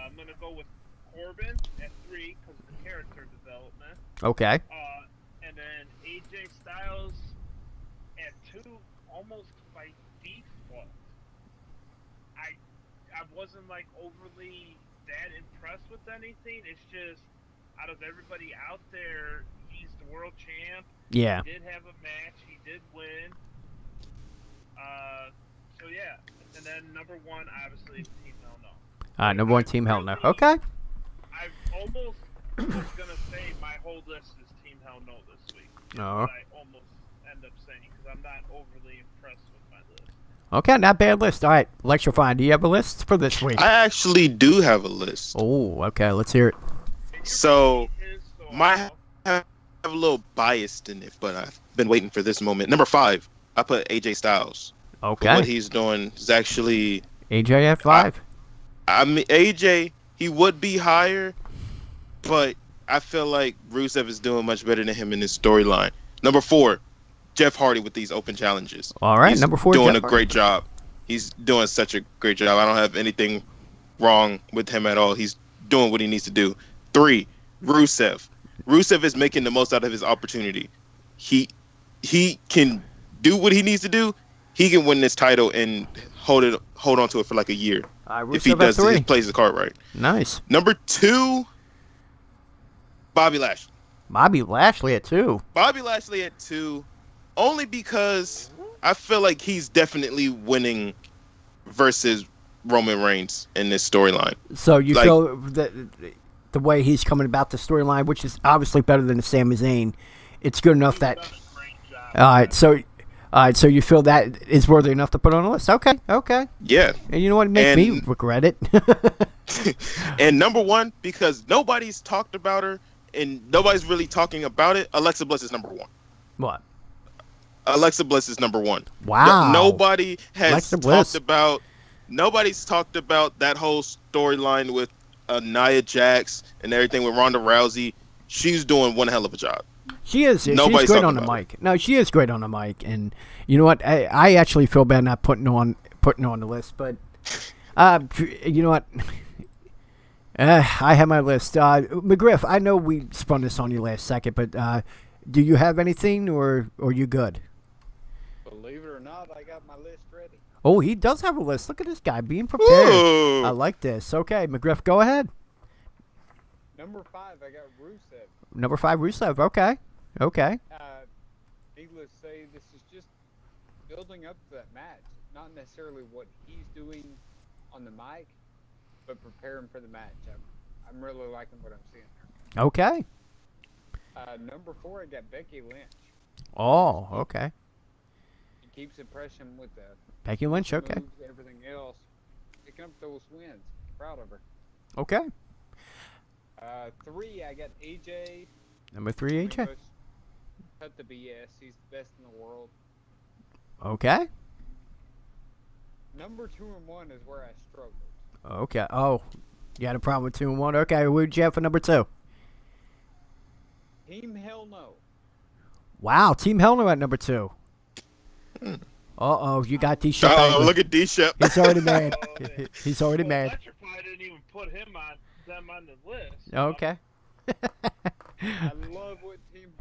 S4: I'm going to go with Corbin at 3 because of the character development.
S1: Okay.
S4: And then AJ Styles at 2, almost by default. I wasn't like overly that impressed with anything. It's just out of everybody out there, he's the world champ.
S1: Yeah.
S4: He did have a match. He did win. So yeah. And then number 1, obviously, Team Hell No.
S1: Number 1, Team Hell No. Okay.
S4: I almost was gonna say my whole list is Team Hell No this week.
S1: Oh.
S4: But I almost end up saying because I'm not overly impressed with my list.
S1: Okay, not bad list. All right, Electrifying, do you have a list for this week?
S2: I actually do have a list.
S1: Oh, okay, let's hear it.
S2: So,
S4: My
S2: I have a little biased in it, but I've been waiting for this moment. Number 5, I put AJ Styles.
S1: Okay.
S2: What he's doing is actually,
S1: AJ at 5.
S2: I mean, AJ, he would be higher, but I feel like Rusev is doing much better than him in this storyline. Number 4, Jeff Hardy with these open challenges.
S1: All right,
S2: He's
S1: number 4,
S2: doing
S1: Jeff
S2: a great job. He's doing such a great job. I don't have anything wrong with him at all. He's doing what he needs to do. 3, Rusev. Rusev is making the most out of his opportunity. He can do what he needs to do. He can win this title and hold on to it for like a year if he does he plays the card right.
S1: Nice.
S2: Number 2, Bobby Lashley.
S1: Bobby Lashley at 2.
S2: Bobby Lashley at 2, only because I feel like he's definitely winning versus Roman Reigns in this storyline.
S1: So you
S2: Like-
S1: feel that the way he's coming about the storyline, which is obviously better than the Sami Zayn, it's good enough that.
S4: done a great job.
S1: All right, so you feel that is worthy enough to put on a list? Okay.
S2: Yeah.
S1: And you know what? Make me
S2: And-
S1: regret it.
S2: And number 1, because nobody's talked about her and nobody's really talking about it, Alexa Bliss is number 1.
S1: What?
S2: Alexa Bliss is number 1.
S1: Wow.
S2: Nobody has
S1: Alexa Bliss.
S2: talked about nobody's talked about that whole storyline with Nia Jax and everything with Ronda Rousey. She's doing one hell of a job.
S1: She is. She's
S2: Nobody's
S1: great
S2: talking
S1: on the
S2: about
S1: mic. No, she is great on the mic, and you know what? I actually feel bad not putting her on the list, but you know what? I have my list. McGriff, I know we spun this on you last second, but do you have anything, or you good?
S3: Believe it or not, I got my list ready.
S1: Oh, he does have a list. Look at this guy being prepared.
S2: Ooh.
S1: I like this. Okay, McGriff, go ahead.
S3: Number 5, I got Rusev.
S1: Number 5, Rusev. Okay.
S3: Needless to say, this is just building up to that match. Not necessarily what he's doing on the mic, but preparing for the match. I'm really liking what I'm seeing there.
S1: Okay.
S3: Number 4, I got Becky Lynch.
S1: Oh, okay.
S3: She keeps impressing with the
S1: Becky Lynch. Okay.
S3: moves, everything else. Picking up those wins. Proud of her.
S1: Okay.
S3: 3, I got AJ.
S1: Number 3, AJ.
S3: Cut the BS. He's the best in the world.
S1: Okay.
S3: Number 2 and 1 is where I struggled.
S1: Okay. Oh, you had a problem with 2 and 1. Okay. Who'd you have for number 2?
S3: Team Hell No.
S1: Wow, Team Hell No at number 2. Uh-oh, you got D-Shep.
S2: Oh,
S1: angry.
S2: look at D-Shep.
S1: He's already mad.
S4: Oh, man.
S1: He's already
S4: Well,
S1: mad.
S4: Electrify didn't even put them on the list.
S1: Okay.
S3: I love what Team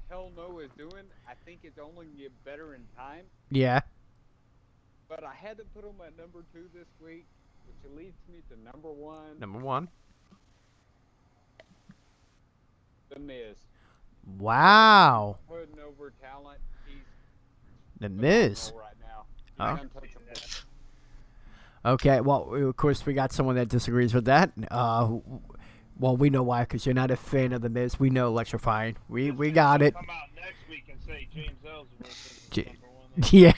S3: Hell No is doing. I think it's only going to get better in time.
S1: Yeah.
S3: But I had to put them at number 2 this week, which leads me to number 1,
S1: Number 1.
S3: The Miz.
S1: Wow.
S3: Putting over talent. He's
S1: The Miz.
S3: phenomenal right now.
S1: Oh.
S3: He's untouchable.
S1: Okay, well, of course, we got someone that disagrees with that. Well, we know why, because you're not a fan of The Miz. We know electrifying. We got it.
S4: Come out next week and say James Ellsworth is
S1: J-
S4: number 1.
S1: Yeah.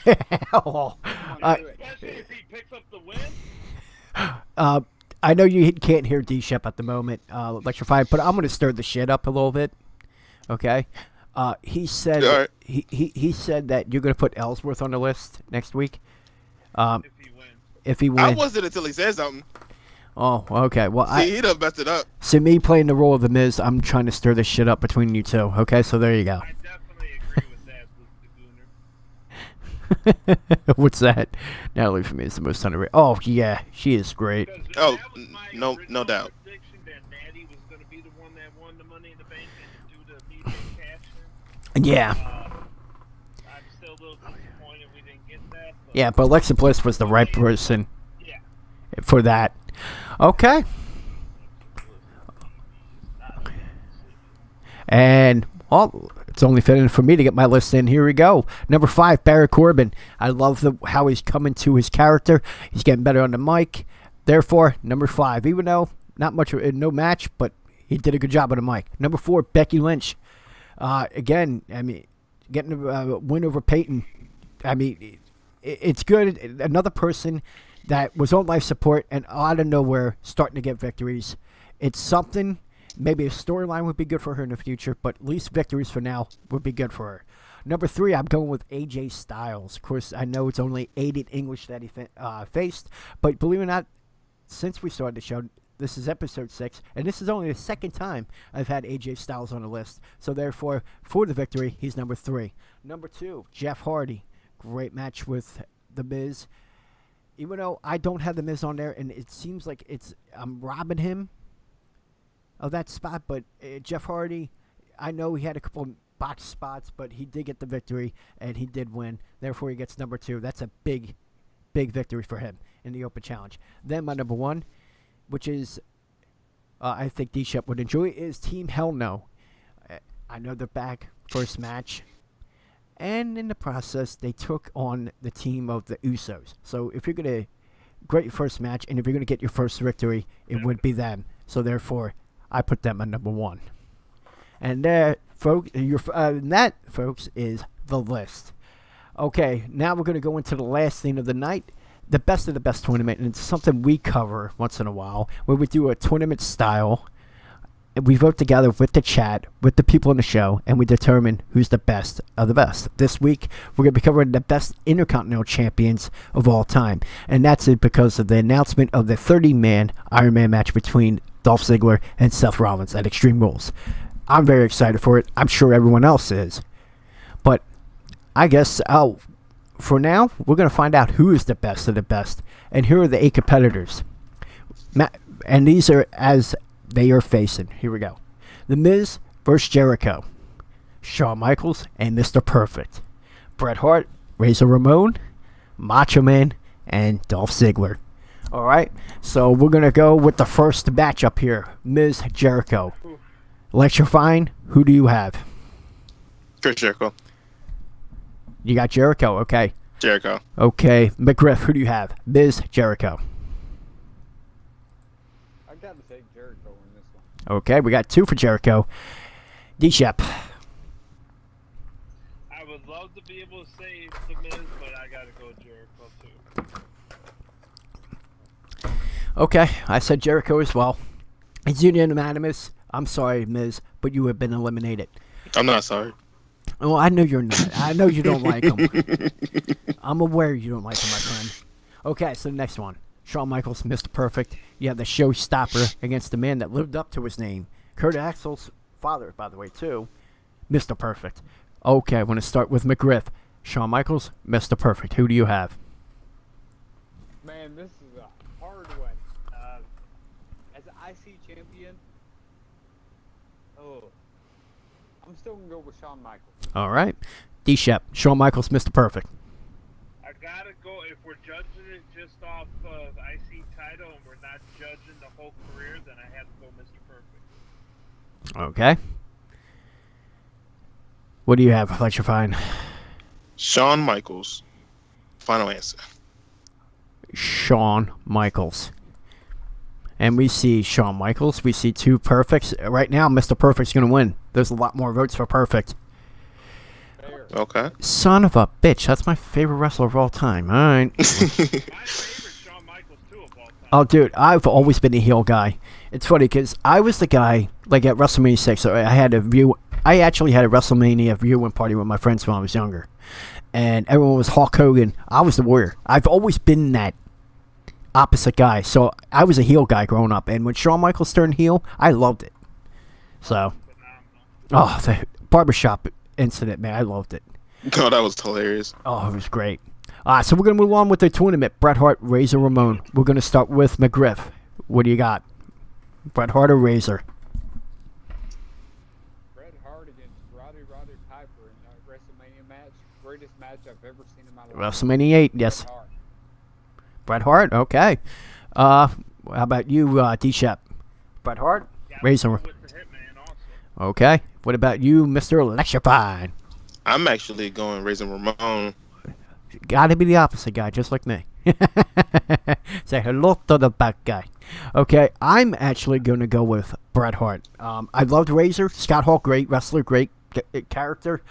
S1: Oh.
S3: Come on, do it.
S4: Especially if he picks up the win.
S1: I know you can't hear D-Shep at the moment, electrified, but I'm going to stir the shit up a little bit. Okay? He said
S2: All right.
S1: he said that you're going to put Ellsworth on the list next week.
S4: If he wins.
S1: If he
S2: I
S1: wins.
S2: wasn't until he said something.
S1: Oh, okay. Well,
S2: See, he done messed it up.
S1: so me playing the role of the Miz, I'm trying to stir this shit up between you two. Okay, so there you go.
S4: I definitely agree with that, Luke the Gooner.
S1: What's that? Natalie for me is the most underrated. Oh yeah, she is great.
S4: Because
S2: Oh,
S4: that was my
S2: no
S4: original
S2: doubt.
S4: prediction that Natty was going to be the one that won the Money in the Bank and do the immediate cash in.
S1: Yeah,
S4: I'm still a little disappointed we didn't get that. But
S1: yeah, but Alexa Bliss was the right person
S4: yeah.
S1: for that. Okay, and well, it's only fitting for me to get my list in. Here we go. Number 5, Baron Corbin. I love how he's coming to his character. He's getting better on the mic. Therefore, number 5. Even though not much, no match, but he did a good job on the mic. Number 4, Becky Lynch. Again, I mean, getting a win over Peyton. I mean, it's good. Another person that was on life support and out of nowhere starting to get victories. It's something. Maybe a storyline would be good for her in the future, but at least victories for now would be good for her. Number 3, I'm going with AJ Styles. Of course, I know it's only 8 in English that he faced, but believe it or not, since we started the show, this is episode 6, and this is only the second time I've had AJ Styles on the list. So therefore, for the victory, he's number 3. Number 2, Jeff Hardy. Great match with The Miz. Even though I don't have The Miz on there, and it seems like I'm robbing him of that spot, but Jeff Hardy, I know he had a couple botched spots, but he did get the victory, and he did win. Therefore, he gets number 2. That's a big victory for him in the Open Challenge. Then my number 1, which is I think D-Shep would enjoy, is Team Hell No. I know they're back, first match. And in the process, they took on the team of the Usos. So if you're going to great first match, and if you're going to get your first victory, it would be them. So therefore, I put them at number 1. And that, folks, is the list. Okay, now we're going to go into the last thing of the night, the best of the best tournament, and it's something we cover once in a while, where we do a tournament style we vote together with the chat, with the people in the show, and we determine who's the best of the best. This week, we're going to be covering the best Intercontinental Champions of all time. And that's it because of the announcement of the 30-man Iron Man match between Dolph Ziggler and Seth Rollins at Extreme Rules. I'm very excited for it. I'm sure everyone else is. But I guess for now, we're going to find out who is the best of the best. And here are the 8 competitors. And these are as they are facing. Here we go. The Miz versus Jericho. Shawn Michaels and Mr. Perfect. Bret Hart, Razor Ramon, Macho Man, and Dolph Ziggler. All right, so we're going to go with the first matchup here. Miz Jericho. Electrifying, who do you have?
S2: Chris Jericho.
S1: You got Jericho, okay.
S2: Jericho.
S1: Okay, McGriff, who do you have? Miz Jericho.
S3: I got to take Jericho in this one.
S1: Okay, we got 2 for Jericho. D-Shep.
S4: I would love to be able to say the Miz, but I gotta go Jericho too.
S1: Okay, I said Jericho as well. It's unanimous. I'm sorry, Miz, but you have been eliminated.
S2: I'm not sorry.
S1: Oh, I know you're not. I know you don't like him. I'm aware you don't like him, my friend. Okay, so the next one. Shawn Michaels, Mr. Perfect. You have the showstopper against the man that lived up to his name. Kurt Axel's father, by the way, too. Mr. Perfect. Okay, I want to start with McGriff. Shawn Michaels, Mr. Perfect. Who do you have?
S3: Man, this is a hard one. As an IC champion, I'm still going to go with Shawn Michaels.
S1: All right. D-Shep, Shawn Michaels, Mr. Perfect.
S4: I gotta go, if we're judging it just off of IC title and we're not judging the whole career, then I have to go Mr. Perfect.
S1: Okay. What do you have, Electrifying?
S2: Shawn Michaels. Final answer.
S1: Shawn Michaels. And we see Shawn Michaels. We see 2 perfects. Right now, Mr. Perfect's going to win. There's a lot more votes for perfect.
S3: Fair.
S2: Okay.
S1: Son of a bitch. That's my favorite wrestler of all time. All right.
S4: My favorite Shawn Michaels too of all time.
S1: Oh, dude, I've always been a heel guy. It's funny because I was the guy, like at WrestleMania 6, so I actually had a WrestleMania viewing party with my friends when I was younger. And everyone was Hulk Hogan. I was the Warrior. I've always been that opposite guy. So I was a heel guy growing up. And when Shawn Michaels turned heel, I loved it. So,
S4: Phenomenal.
S1: the barbershop incident, man, I loved it.
S2: Oh, that was hilarious.
S1: Oh, it was great. All right, so we're going to move on with the tournament. Bret Hart, Razor Ramon. We're going to start with McGriff. What do you got? Bret Hart or Razor?
S3: Bret Hart against Roddy Piper in a WrestleMania match. Greatest match I've ever seen in my life.
S1: WrestleMania 8, yes.
S3: Bret Hart.
S1: Bret Hart, okay. How about you, D-Shep? Bret Hart?
S4: Gotta
S1: Razor.
S4: go with the Hitman also.
S1: Okay. What about you, Mr. Electrifying?
S2: I'm actually going Razor Ramon.
S1: Gotta be the opposite guy, just like me. Say hello to the bad guy. Okay, I'm actually going to go with Bret Hart. I loved Razor. Scott Hall, great wrestler, great character.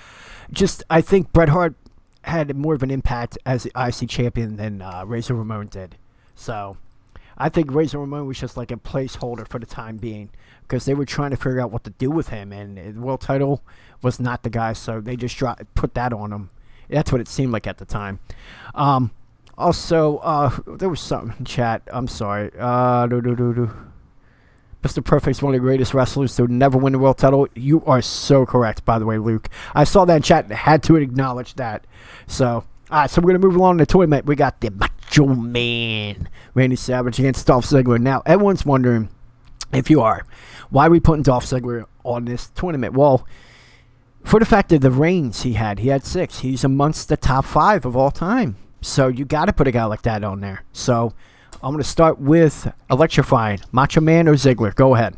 S1: Just, I think Bret Hart had more of an impact as the IC champion than Razor Ramon did. So, I think Razor Ramon was just like a placeholder for the time being because they were trying to figure out what to do with him, and the world title was not the guy, so they just put that on him. That's what it seemed like at the time. Also, there was something in chat. I'm sorry. Mr. Perfect's one of the greatest wrestlers to never win the world title. You are so correct, by the way, Luke. I saw that in chat and had to acknowledge that. So, all right, so we're going to move along to the tournament. We got the Macho Man, Randy Savage against Dolph Ziggler. Now, everyone's wondering, if you are, why are we putting Dolph Ziggler on this tournament? Well, for the fact of the reigns he had 6. He's amongst the top 5 of all time. So you got to put a guy like that on there. So I'm going to start with Electrifying. Macho Man or Ziggler? Go ahead.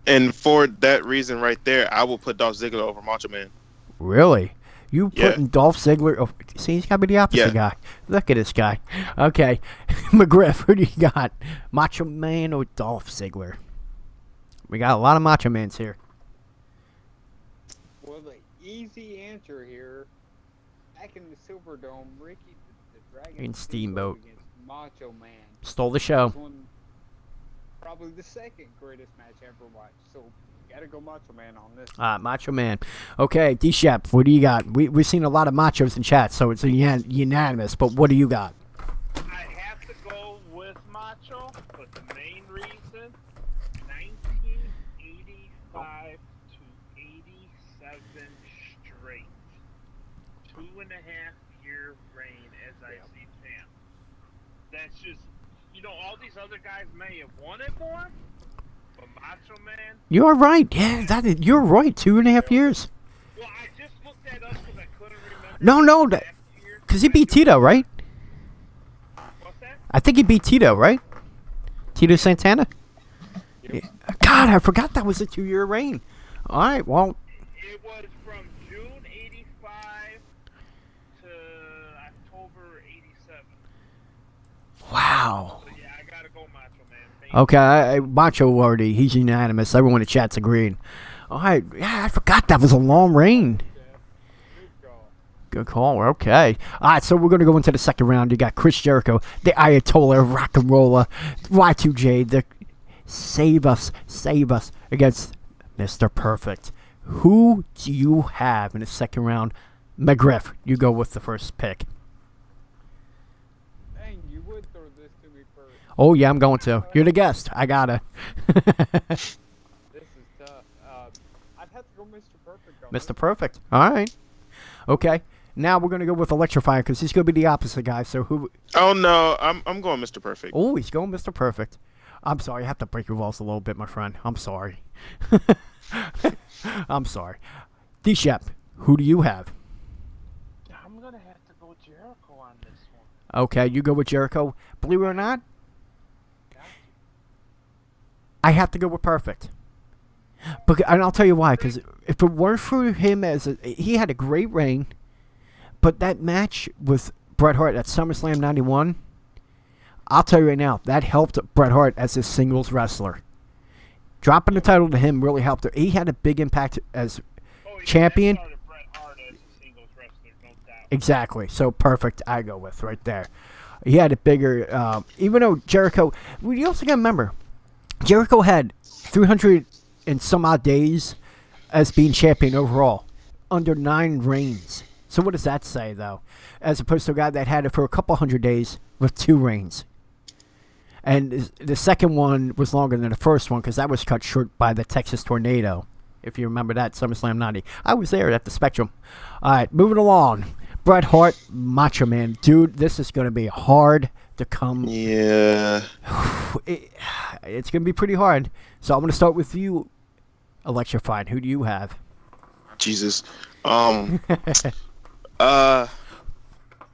S2: And for that reason right there, I will put Dolph Ziggler over Macho Man.
S1: Really? You
S2: Yeah.
S1: putting Dolph Ziggler over... See, he's got to be the opposite
S2: Yeah.
S1: guy. Look at this guy. Okay. McGriff, who do you got? Macho Man or Dolph Ziggler? We got a lot of Macho Mans here.
S3: Well, the easy answer here, back in the Silverdome, Ricky the Dragon
S1: And Steamboat.
S3: against Macho Man.
S1: Stole the show.
S3: probably the second greatest match ever watched. So gotta go Macho Man on this.
S1: Macho Man. Okay, D-Shep, what do you got? We've seen a lot of machos in chat, so it's unanimous, but what do you got?
S4: I have to go with Macho, but the main reason, 1985 to 87 straight. 2.5-year reign as IC champ. That's just, all these other guys may have won it more, but Macho Man.
S1: You're right. Yeah, you're right. 2.5 years.
S4: Well, I just looked that up because I couldn't remember.
S1: No, because he beat Tito, right?
S4: What's that?
S1: I think he beat Tito, right? Tito Santana?
S3: Yep.
S1: God, I forgot that was a 2-year reign. All right, well.
S4: It was from June 85 to October 87.
S1: Wow.
S4: So yeah, I gotta go Macho Man.
S1: Okay, Macho already. He's unanimous. Everyone in chat's agreed. All right, yeah, I forgot that was a long reign. Good call. Okay. All right, so we're going to go into the second round. You got Chris Jericho, the Ayatollah of Rock and Roller, Y2J, the save us against Mr. Perfect. Who do you have in the second round? McGriff, you go with the first pick.
S3: Dang, you would throw this to me first.
S1: Oh, yeah, I'm going to. You're the guest. I gotta.
S3: This is tough. I'd have to go Mr. Perfect.
S1: Mr. Perfect. All right. Okay. Now we're going to go with Electrify because he's going to be the opposite guy. So who?
S2: Oh no, I'm going Mr. Perfect.
S1: Oh, he's going Mr. Perfect. I'm sorry. I have to break your walls a little bit, my friend. I'm sorry. I'm sorry. D-Shep, who do you have?
S4: I'm gonna have to go Jericho on this one.
S1: Okay, you go with Jericho. Believe it or not, I have to go with Perfect. And I'll tell you why. Because if it weren't for him he had a great reign, but that match with Bret Hart at SummerSlam 91, I'll tell you right now, that helped Bret Hart as a singles wrestler. Dropping the title to him really helped her. He had a big impact as champion.
S4: That started Bret Hart as a singles wrestler, no doubt.
S1: Exactly. So Perfect, I go with right there. He had a bigger, even though Jericho, you also got to remember, Jericho had 300 and some odd days as being champion overall, under 9 reigns. So what does that say, though? As opposed to a guy that had it for a couple hundred days with 2 reigns. And the second one was longer than the first one because that was cut short by the Texas tornado. If you remember that, SummerSlam 90. I was there at the Spectrum. All right, moving along. Bret Hart, Macho Man. Dude, this is going to be hard to come.
S2: Yeah.
S1: It's going to be pretty hard. So I'm going to start with you, Electrified. Who do you have?
S2: Jesus.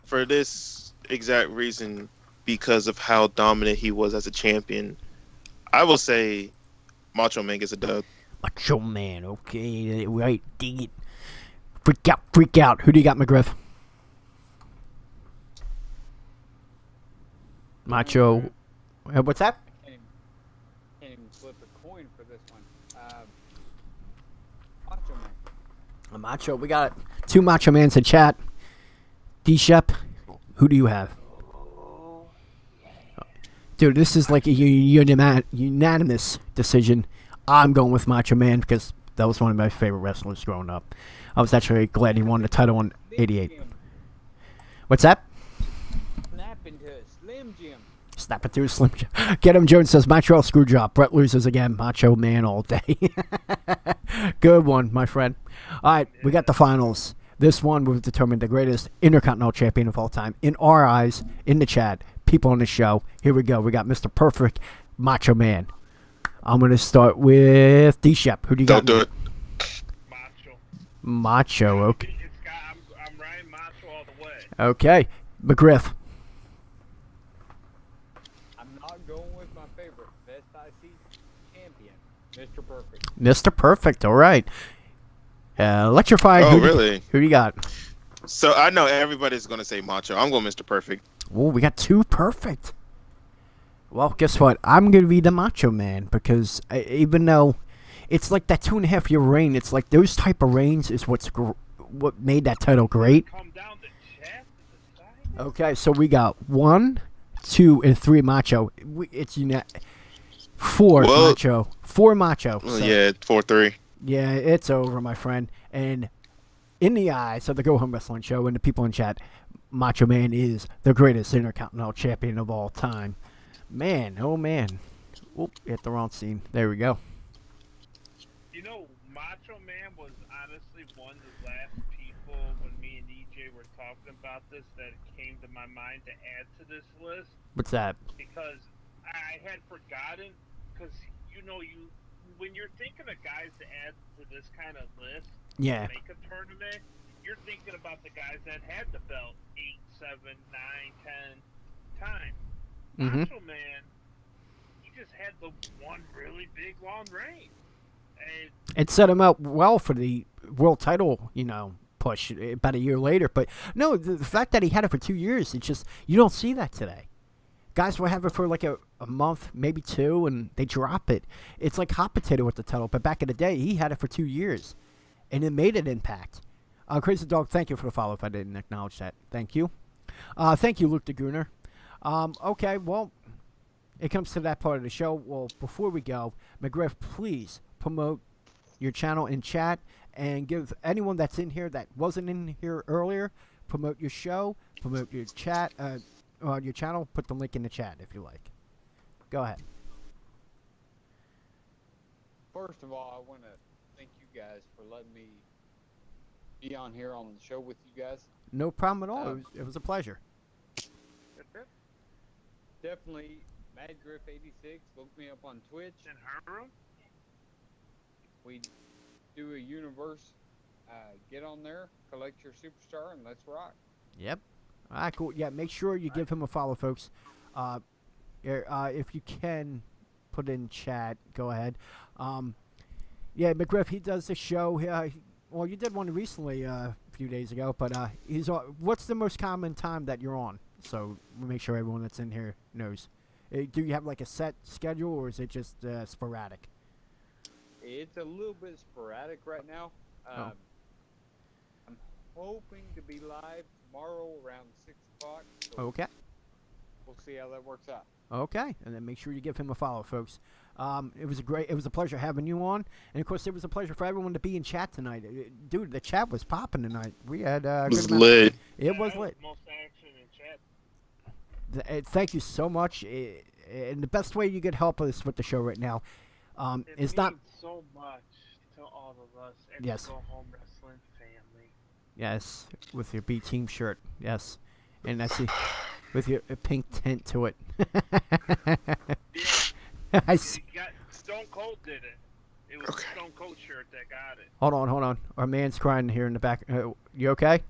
S2: For this exact reason, because of how dominant he was as a champion, I will say Macho Man gets a dub.
S1: Macho Man, okay. Right, dig it. Freak out. Who do you got, McGriff? Macho. What's that?
S3: Can't even flip a coin for this one. Macho Man.
S1: A Macho. We got 2 Macho Mans in chat. D-Shep, who do you have? Dude, this is like a unanimous decision. I'm going with Macho Man because that was one of my favorite wrestlers growing up. I was actually glad he won the title in '88. What's that?
S3: Snap into a Slim Jim.
S1: Snap it to a Slim Jim. Get him, Jones says, Montreal Screwjob. Brett loses again. Macho Man all day. Good one, my friend. All right, we got the finals. This one will determine the greatest Intercontinental Champion of all time. In our eyes, in the chat, people on the show. Here we go. We got Mr. Perfect, Macho Man. I'm going to start with D-Shep. Who do you got?
S2: Don't do it.
S1: Macho, okay.
S4: I'm riding Macho all the way.
S1: Okay. McGriff.
S3: I'm not going with my favorite best IC champion, Mr. Perfect.
S1: Mr. Perfect, all right. Electrified.
S2: Oh, really?
S1: Who do you got?
S2: So I know everybody's going to say Macho. I'm going Mr. Perfect.
S1: Oh, we got 2 perfect. Well, guess what? I'm going to be the Macho Man because even though it's like that 2.5-year reign, it's like those type of reigns is what made that title great.
S4: Come down the chat to decide.
S1: Okay, so we got 1, 2, and 3 Macho. Four
S2: Well-
S1: Macho. Four Macho.
S2: Well,
S1: So,
S2: yeah, 4-3.
S1: yeah, it's over, my friend. And in the eyes of the Go Home Wrestling Show and the people in chat, Macho Man is the greatest Intercontinental Champion of all time. Man, oh man. Oop, hit the wrong scene. There we go.
S4: You know, Macho Man was honestly one of the last people when me and EJ were talking about this that came to my mind to add to this list
S1: What's that?
S4: because I had forgotten. Because when you're thinking of guys to add to this kind of list,
S1: Yeah.
S4: to make a tournament, you're thinking about the guys that had the belt 8, 7, 9, 10 times.
S1: Mm-hmm.
S4: Macho Man, he just had the one really big long reign. And
S1: It set him up well for the world title, push about a year later. But no, the fact that he had it for 2 years, it's just, you don't see that today. Guys will have it for like a month, maybe two, and they drop it. It's like hot potato with the title. But back in the day, he had it for 2 years, and it made an impact. Crazy Dog, thank you for the follow if I didn't acknowledge that. Thank you. Thank you, Luke DeGooner. Okay, well, it comes to that part of the show. Well, before we go, McGriff, please promote your channel in chat and give anyone that's in here that wasn't in here earlier, promote your show, promote your chat, your channel. Put the link in the chat if you like. Go ahead.
S3: First of all, I want to thank you guys for letting me be on here on the show with you guys.
S1: No problem at all. It was a pleasure.
S4: that's it.
S3: Definitely MadGriff86. Look me up on Twitch.
S4: In her room,
S3: We do a universe. Get on there, collect your superstar, and let's rock.
S1: Yep. All right, cool. Yeah, make sure you give him a follow, folks. If you can, put in chat. Go ahead. Yeah, McGriff, he does the show. Well, you did one recently a few days ago, but what's the most common time that you're on? So we'll make sure everyone that's in here knows. Do you have like a set schedule, or is it just sporadic?
S3: It's a little bit sporadic right now.
S1: Oh.
S3: I'm hoping to be live tomorrow around 6 o'clock. So
S1: Okay.
S3: we'll see how that works out.
S1: Okay, and then make sure you give him a follow, folks. It was a pleasure having you on, and of course, it was a pleasure for everyone to be in chat tonight. Dude, the chat was popping tonight. We had
S2: It
S1: good
S2: was
S1: amount-
S2: lit.
S1: It was
S4: that
S1: lit.
S4: most action in chat.
S1: Thank you so much. And the best way you could help us with the show right now
S4: It
S1: is not.
S4: means so much to all of us and
S1: Yes.
S4: the Go Home Wrestling family.
S1: Yes, with your B team shirt. Yes, and I see with your pink tint to it.
S4: Yeah,
S1: I see.
S4: you got Stone Cold did it. It was
S2: Okay.
S4: the Stone Cold shirt that got it.
S1: Hold on. Our man's crying here in the back. You okay?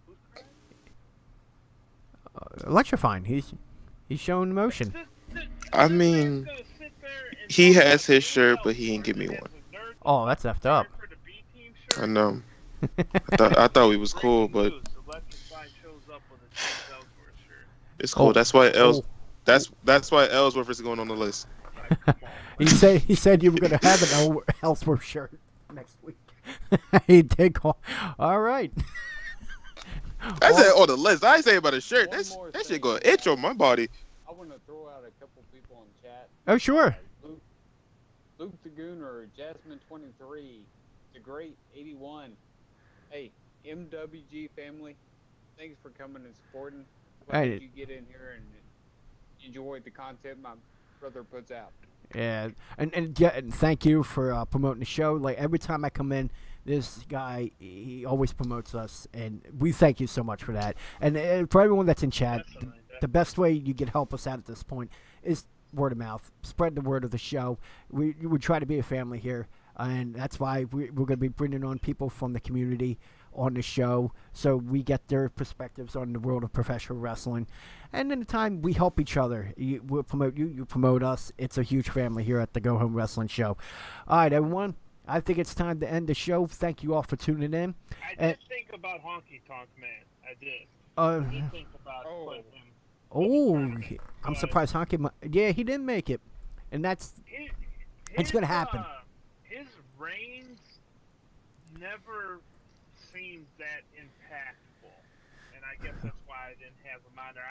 S4: Who's crying?
S1: Electrifying. He's showing emotion.
S2: I mean, he has his shirt, but he ain't give me one.
S1: Oh, that's effed up.
S2: I know. I thought we was cool, but it's cool.
S1: Oh.
S2: That's why
S1: Oh.
S2: That's why Ellsworth is going on the list.
S1: He said you were gonna have an Ellsworth shirt next week. He did call. All right.
S2: I said on the list. I ain't say about a shirt.
S3: One
S2: That
S3: more
S2: shit
S3: thing.
S2: gonna itch on my body.
S3: I want to throw out a couple people in chat.
S1: Oh, sure.
S3: Luke the Gooner, Jasmine23, The Great 81. Hey, MWG family, thanks for coming and supporting. Glad
S1: Hey.
S3: that you get in here and enjoy the content my brother puts out.
S1: Yeah, and thank you for promoting the show. Like every time I come in, this guy he always promotes us, and we thank you so much for that. And for everyone that's in chat, the best way you can help us out at this point is word of mouth. Spread the word of the show. We try to be a family here, and that's why we're going to be bringing on people from the community on the show, so we get their perspectives on the world of professional wrestling. And in the time, we help each other. We'll promote you, you promote us. It's a huge family here at the Go Home Wrestling Show. All right, everyone. I think it's time to end the show. Thank you all for tuning in.
S4: I did think about Honky Tonk Man. I did. I did think about putting him.
S1: I'm surprised Honky. Yeah, he didn't make it, and that's it's gonna happen.
S4: His reigns never seemed that impactful, and I guess that's why I didn't have him on there.